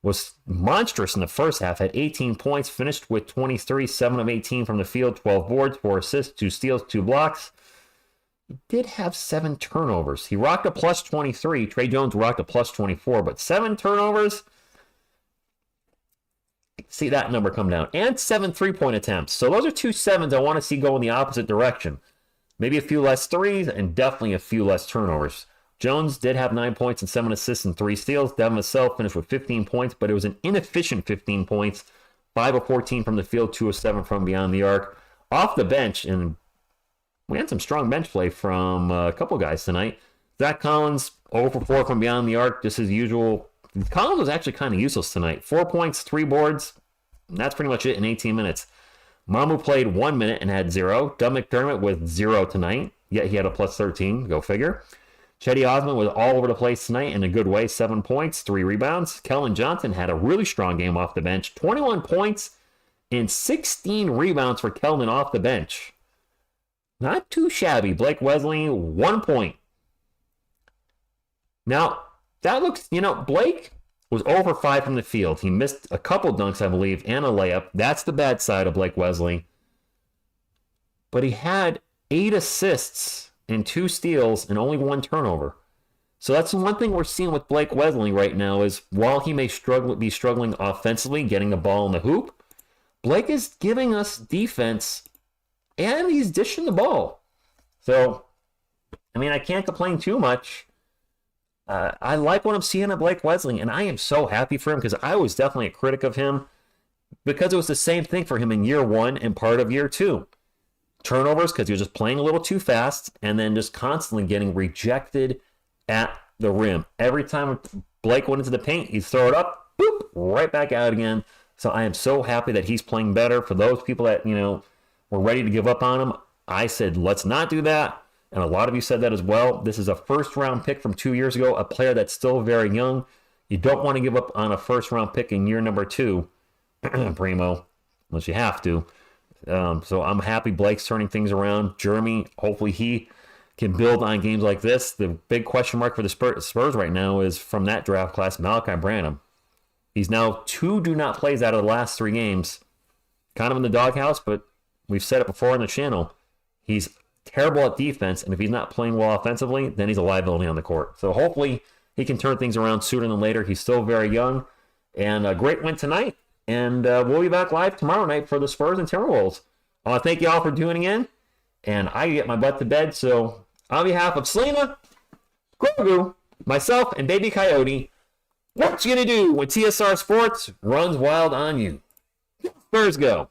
was monstrous in the first half, had 18 points, finished with 23, 7 of 18 from the field, 12 boards, 4 assists, 2 steals, 2 blocks. He did have 7 turnovers. He rocked a +23. Trey Jones rocked a +24, but 7 turnovers. See that number come down. And 7 3-point attempts. So those are 2 7s I want to see go in the opposite direction. Maybe a few less threes and definitely a few less turnovers. Jones did have 9 points and 7 assists and 3 steals. Devin Vassell finished with 15 points, but it was an inefficient 15 points. 5 of 14 from the field, 2 of 7 from beyond the arc. Off the bench, and we had some strong bench play from a couple guys tonight. Zach Collins, 0 for 4 from beyond the arc, just as usual. Collins was actually kind of useless tonight. 4 points, 3 boards. And that's pretty much it in 18 minutes. Mamu played 1 minute and had 0. Doug McDermott with 0 tonight, yet he had a +13. Go figure. Chetty Osman was all over the place tonight in a good way. 7 points, 3 rebounds. Kellen Johnson had a really strong game off the bench. 21 points and 16 rebounds for Kellen off the bench. Not too shabby. Blake Wesley, 1 point. Now, that looks, Blake was over 5 from the field. He missed a couple dunks, I believe, and a layup. That's the bad side of Blake Wesley. But he had 8 assists and 2 steals and only 1 turnover. So that's one thing we're seeing with Blake Wesley right now is while he may be struggling offensively, getting the ball in the hoop, Blake is giving us defense and he's dishing the ball. So, I can't complain too much. I like what I'm seeing of Blake Wesley, and I am so happy for him because I was definitely a critic of him because it was the same thing for him in year 1 and part of year 2. Turnovers because he was just playing a little too fast and then just constantly getting rejected at the rim. Every time Blake went into the paint, he'd throw it up, boop, right back out again. So I am so happy that he's playing better. For those people that, were ready to give up on him, I said, let's not do that. And a lot of you said that as well. This is a first-round pick from 2 years ago, a player that's still very young. You don't want to give up on a first-round pick in year number 2, Primo, unless you have to. So I'm happy Blake's turning things around. Jeremy, hopefully he can build on games like this. The big question mark for the Spurs right now is from that draft class, Malachi Branham. He's now 2 do-not plays out of the last 3 games. Kind of in the doghouse, but we've said it before on the channel. He's terrible at defense, and if he's not playing well offensively, then he's a liability on the court. So hopefully he can turn things around sooner than later. He's still very young, and a great win tonight. And we'll be back live tomorrow night for the Spurs and Timberwolves. I want to thank you all for tuning in, and I get my butt to bed. So on behalf of Selena, Grogu, myself, and Baby Coyote, what you gonna do when TSR Sports runs wild on you? Spurs go.